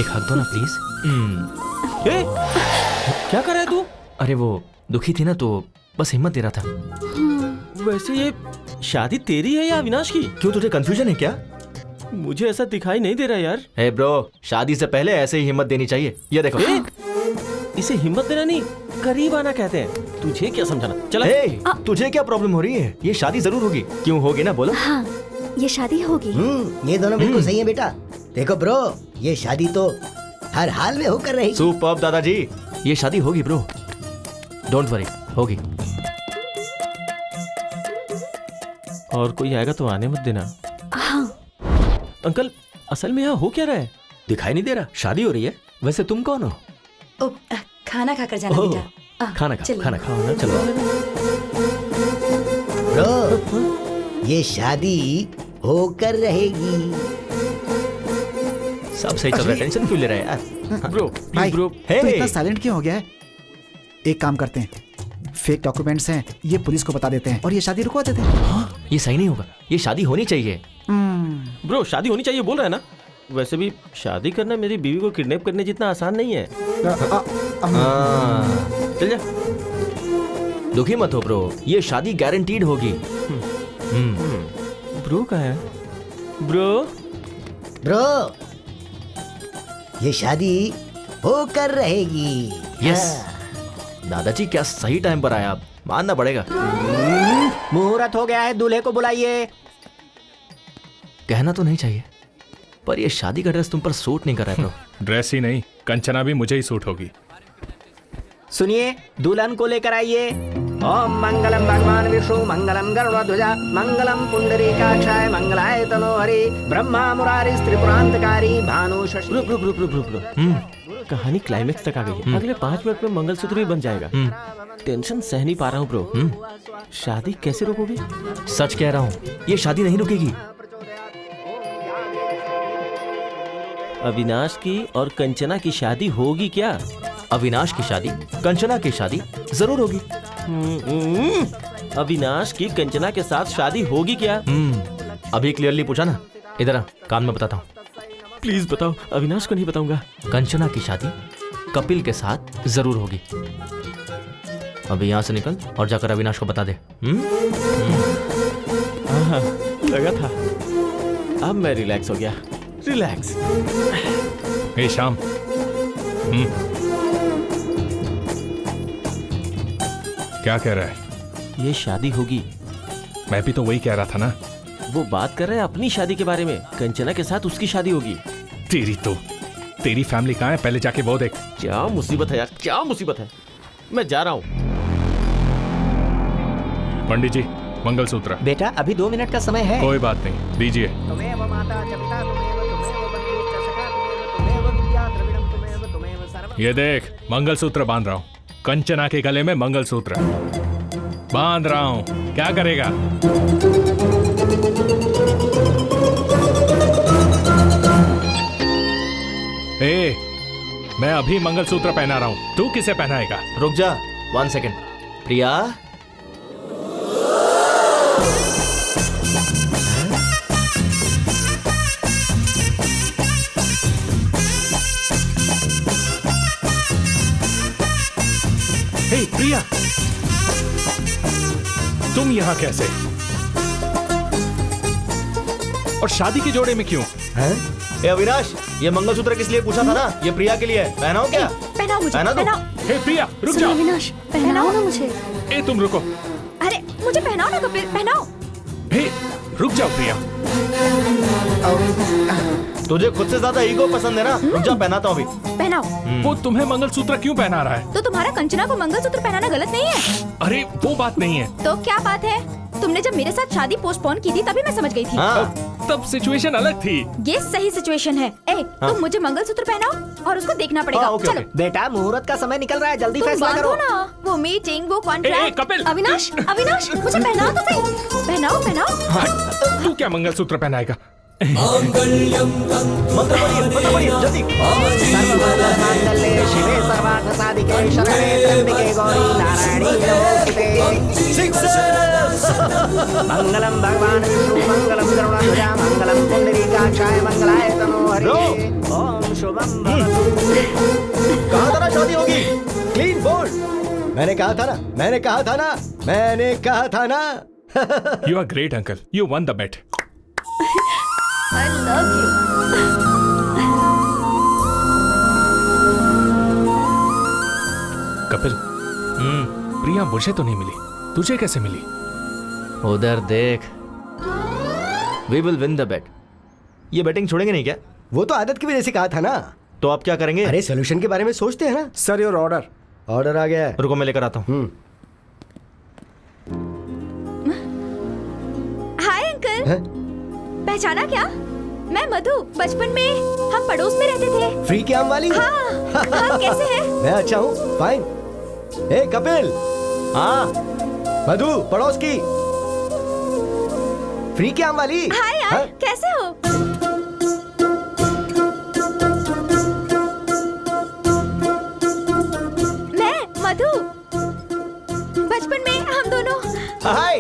Speaker 1: एक हक दो ना प्लीज।
Speaker 11: क्या कर रहा है तू?
Speaker 1: अरे वो दुखी थी ना, तो बस हिम्मत दे रहा था।
Speaker 11: वैसे ये शादी तेरी है या अविनाश की?
Speaker 1: क्यों, तुझे कंफ्यूजन है क्या?
Speaker 11: मुझे ऐसा दिखाई नहीं दे रहा यार।
Speaker 1: हे ब्रो, शादी से पहले ऐसे ही हिम्मत देनी चाहिए। ये देखो।
Speaker 11: इसे हिम्मत देना नहीं, करीब आना कहते हैं। तुझे क्या समझाना? चला।
Speaker 1: तुझे क्या प्रॉब्लम हो रही है? ये शादी जरूर होगी। क्यों होगी ना, बोलो।
Speaker 2: हाँ, ये शादी होगी।
Speaker 4: ये दोनों बिल्कुल सही है बेटा। देखो ब्रो, ये शादी तो हर हाल में होकर रहेगी।
Speaker 1: सुपर्ब दादाजी, ये शादी होगी ब्रो, डोंट वरी, होगी।
Speaker 11: और कोई आएगा तो आने मत देना।
Speaker 2: हाँ।
Speaker 11: अंकल, असल में यहाँ हो क्या रहा है?
Speaker 10: दिखाई नहीं दे रहा? शादी हो रही है। वैसे तुम कौन हो?
Speaker 14: ओ, खाना खाकर जाना बेटा।
Speaker 1: खाना खाओ ना, चलो।
Speaker 4: ब्रो, ये शादी होकर रहेगी।
Speaker 1: सब सही चल रहा है, टेंशन क्यों ले रहा है यार?
Speaker 8: ब्रो,
Speaker 1: ब्रो,
Speaker 8: तो इतना साइलेंट क्यों हो गया है? एक काम करते हैं, फेक डॉक्यूमेंट्स हैं, ये पुलिस को बता देते हैं और ये शादी रुकवा देते हैं।
Speaker 1: हाँ, ये सही नहीं होगा, ये शादी होनी चाहिए।
Speaker 11: ब्रो, शादी होनी चाहिए बोल रहा है ना? वैसे भी शादी करना मेरी बीवी को किडनैप करने जितना आसान नहीं है। चल जा।
Speaker 1: दुखी मत हो ब्रो, ये शादी गारंटीड होगी।
Speaker 11: ब्रो कहाँ है? ब्रो,
Speaker 4: ये शादी होकर रहेगी।
Speaker 1: यस। दादाजी क्या सही टाइम पर आया, आप मानना पड़ेगा।
Speaker 13: मुहूर्त हो गया है, दूल्हे को बुलाइए।
Speaker 1: कहना तो नहीं चाहिए, पर ये शादी का ड्रेस तुम पर सूट नहीं कर रहा है ब्रो।
Speaker 9: ड्रेस ही नहीं, कंचना भी मुझे ही सूट होगी।
Speaker 13: सुनिए, दुल्हन को लेकर आइए। ओम मंगलम भगवान विष्णु, मंगलम गरुड़ध्वजा, मंगलम पुंडरीकाक्षाय, मंगलाय तनोहरि, ब्रह्मा मुरारी त्रिपुरांतकारी, भानु शशि।
Speaker 11: ब्रो, कहानी क्लाइमेक्स तक आ गई है। अगले 5 मिनट में मंगलसूत्र भी बन जाएगा। टेंशन सह नहीं पा रहा हूँ ब्रो। शादी कैसे रोकोगे?
Speaker 1: सच कह रहा हूँ, ये शादी नहीं रुकेगी।
Speaker 11: अविनाश की और कंचना की शादी होगी क्या?
Speaker 1: अविनाश की शादी, कंचना की शादी जरूर होगी।
Speaker 11: अविनाश की कंचना के साथ शादी होगी क्या?
Speaker 1: अभी क्लियरली पूछा ना, इधर आ, कान में बताता हूँ।
Speaker 11: प्लीज बताओ, अविनाश को नहीं बताऊंगा।
Speaker 1: कंचना की शादी कपिल के साथ जरूर होगी। अभी यहाँ से निकल और जाकर अविनाश को बता दे।
Speaker 11: लगा था। अब मैं रिलैक्स हो गया। रिलैक्स।
Speaker 9: हे श्याम, क्या कह रहा है?
Speaker 11: ये शादी होगी।
Speaker 9: मैं भी तो वही कह रहा था ना।
Speaker 11: वो बात कर रहे हैं अपनी शादी के बारे में। कंचना के साथ उसकी शादी होगी।
Speaker 9: तेरी फैमिली कहाँ है? पहले जाके वो देख।
Speaker 11: क्या मुसीबत है यार, क्या मुसीबत है। मैं जा रहा हूँ।
Speaker 9: पंडित जी, मंगलसूत्र।
Speaker 13: बेटा अभी 2 मिनट का समय है।
Speaker 9: कोई बात नहीं, दीजिए।
Speaker 13: तुमेव माता च पिता तुमेव बन्धुश्च सखा तुमेव विद्या द्रविणं तुमेव सर्वं।
Speaker 9: ये देख, मंगलसूत्र बांध रहा हूँ। कंचना के गले में मंगलसूत्र बांध रहा हूँ। क्या करेगा? ए, मैं अभी मंगलसूत्र पहना रहा हूँ, तू किसे पहनाएगा?
Speaker 1: रुक जा 1 सेकेंड। प्रिया,
Speaker 9: हे प्रिया, तुम यहाँ कैसे? और शादी के जोड़े में क्यों?
Speaker 1: ए अविनाश, ये मंगलसूत्र किस लिए पूछा था ना? ये प्रिया के लिए है। पहनाओ क्या?
Speaker 7: पहनाओ मुझे,
Speaker 1: पहना दो।
Speaker 7: पहनाओ।
Speaker 9: हे प्रिया, रुक जा।
Speaker 2: अविनाश पहनाओ ना मुझे।
Speaker 9: ए तुम रुको।
Speaker 7: अरे मुझे पहनाओ ना कपिल, पहनाओ।
Speaker 9: हे रुक जाओ प्रिया।
Speaker 1: तुझे खुद से ज्यादा ईगो पसंद है ना? रुक जा, पहनाता हूँ अभी।
Speaker 7: पहनाओ।
Speaker 9: वो तुम्हें मंगलसूत्र क्यों पहना रहा है?
Speaker 7: तो तुम्हारा कंचना को मंगलसूत्र पहनाना गलत नहीं है?
Speaker 9: अरे वो बात नहीं है।
Speaker 7: तो क्या बात है? तुमने जब मेरे साथ शादी पोस्टपोन की थी तभी मैं समझ गई थी।
Speaker 9: तब सिचुएशन अलग थी।
Speaker 7: ये सही सिचुएशन है। तुम मुझे मंगलसूत्र पहनाओ और उसको देखना पड़ेगा। चलो।
Speaker 13: बेटा मुहूर्त का समय निकल रहा है, जल्दी फैसला करो
Speaker 7: ना। वो मीटिंग, वो कॉन्ट्रैक्ट।
Speaker 9: कपिल।
Speaker 2: अविनाश मुझे पहनाओ तो सही।
Speaker 7: पहनाओ।
Speaker 9: तू क्या मंगलसूत्र पहनाएगा?
Speaker 1: मंत्र पढ़िए जल्दी।
Speaker 13: सर्वमंगलमांगल्ये शिवे सर्वार्थसाधिके शरणे त्र्यंबके गौरी नारायणी नमोस्तुते। मंगलम भगवान विष्णु मंगलम गरुड़ध्वजा मंगलम पुंडरीकाक्षाय मंगलाय तनोहरि। ओम शुभम भवतु।
Speaker 1: कहा था ना शादी होगी। Clean bowled. मैंने कहा था ना।
Speaker 9: You are great, uncle. You won the bet.
Speaker 2: I love you.
Speaker 9: Kapil, प्रिया मुझे तो नहीं मिली, तुझे कैसे मिली?
Speaker 1: उधर देख। We will win the bet. ये बैटिंग छोड़ेंगे नहीं क्या?
Speaker 4: वो तो आदत की वजह से कहा था ना।
Speaker 1: तो आप क्या करेंगे?
Speaker 4: अरे सोल्यूशन के बारे में सोचते हैं ना।
Speaker 8: Sir your order.
Speaker 4: ऑर्डर आ गया है।
Speaker 1: रुको मैं लेकर आता हूँ।
Speaker 7: Hi uncle. पहचाना क्या? मैं मधु। बचपन में हम पड़ोस में रहते थे।
Speaker 4: फ्री के आम वाली?
Speaker 7: हाँ। कैसे हैं?
Speaker 4: मैं अच्छा हूँ, फाइन। ए कपिल।
Speaker 1: हाँ।
Speaker 4: मधु पड़ोस की फ्री के आम वाली।
Speaker 7: हाय यार,
Speaker 4: हाँ?
Speaker 7: कैसे हो? मैं मधु। बचपन में हम दोनों।
Speaker 4: हाय।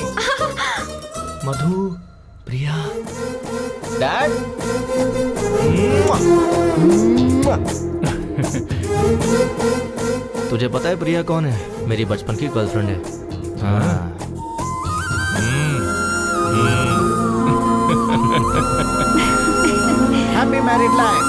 Speaker 1: मधु, प्रिया, डैड। तुझे पता है प्रिया कौन है? मेरी बचपन की गर्लफ्रेंड है। हाँ।
Speaker 8: Happy married life.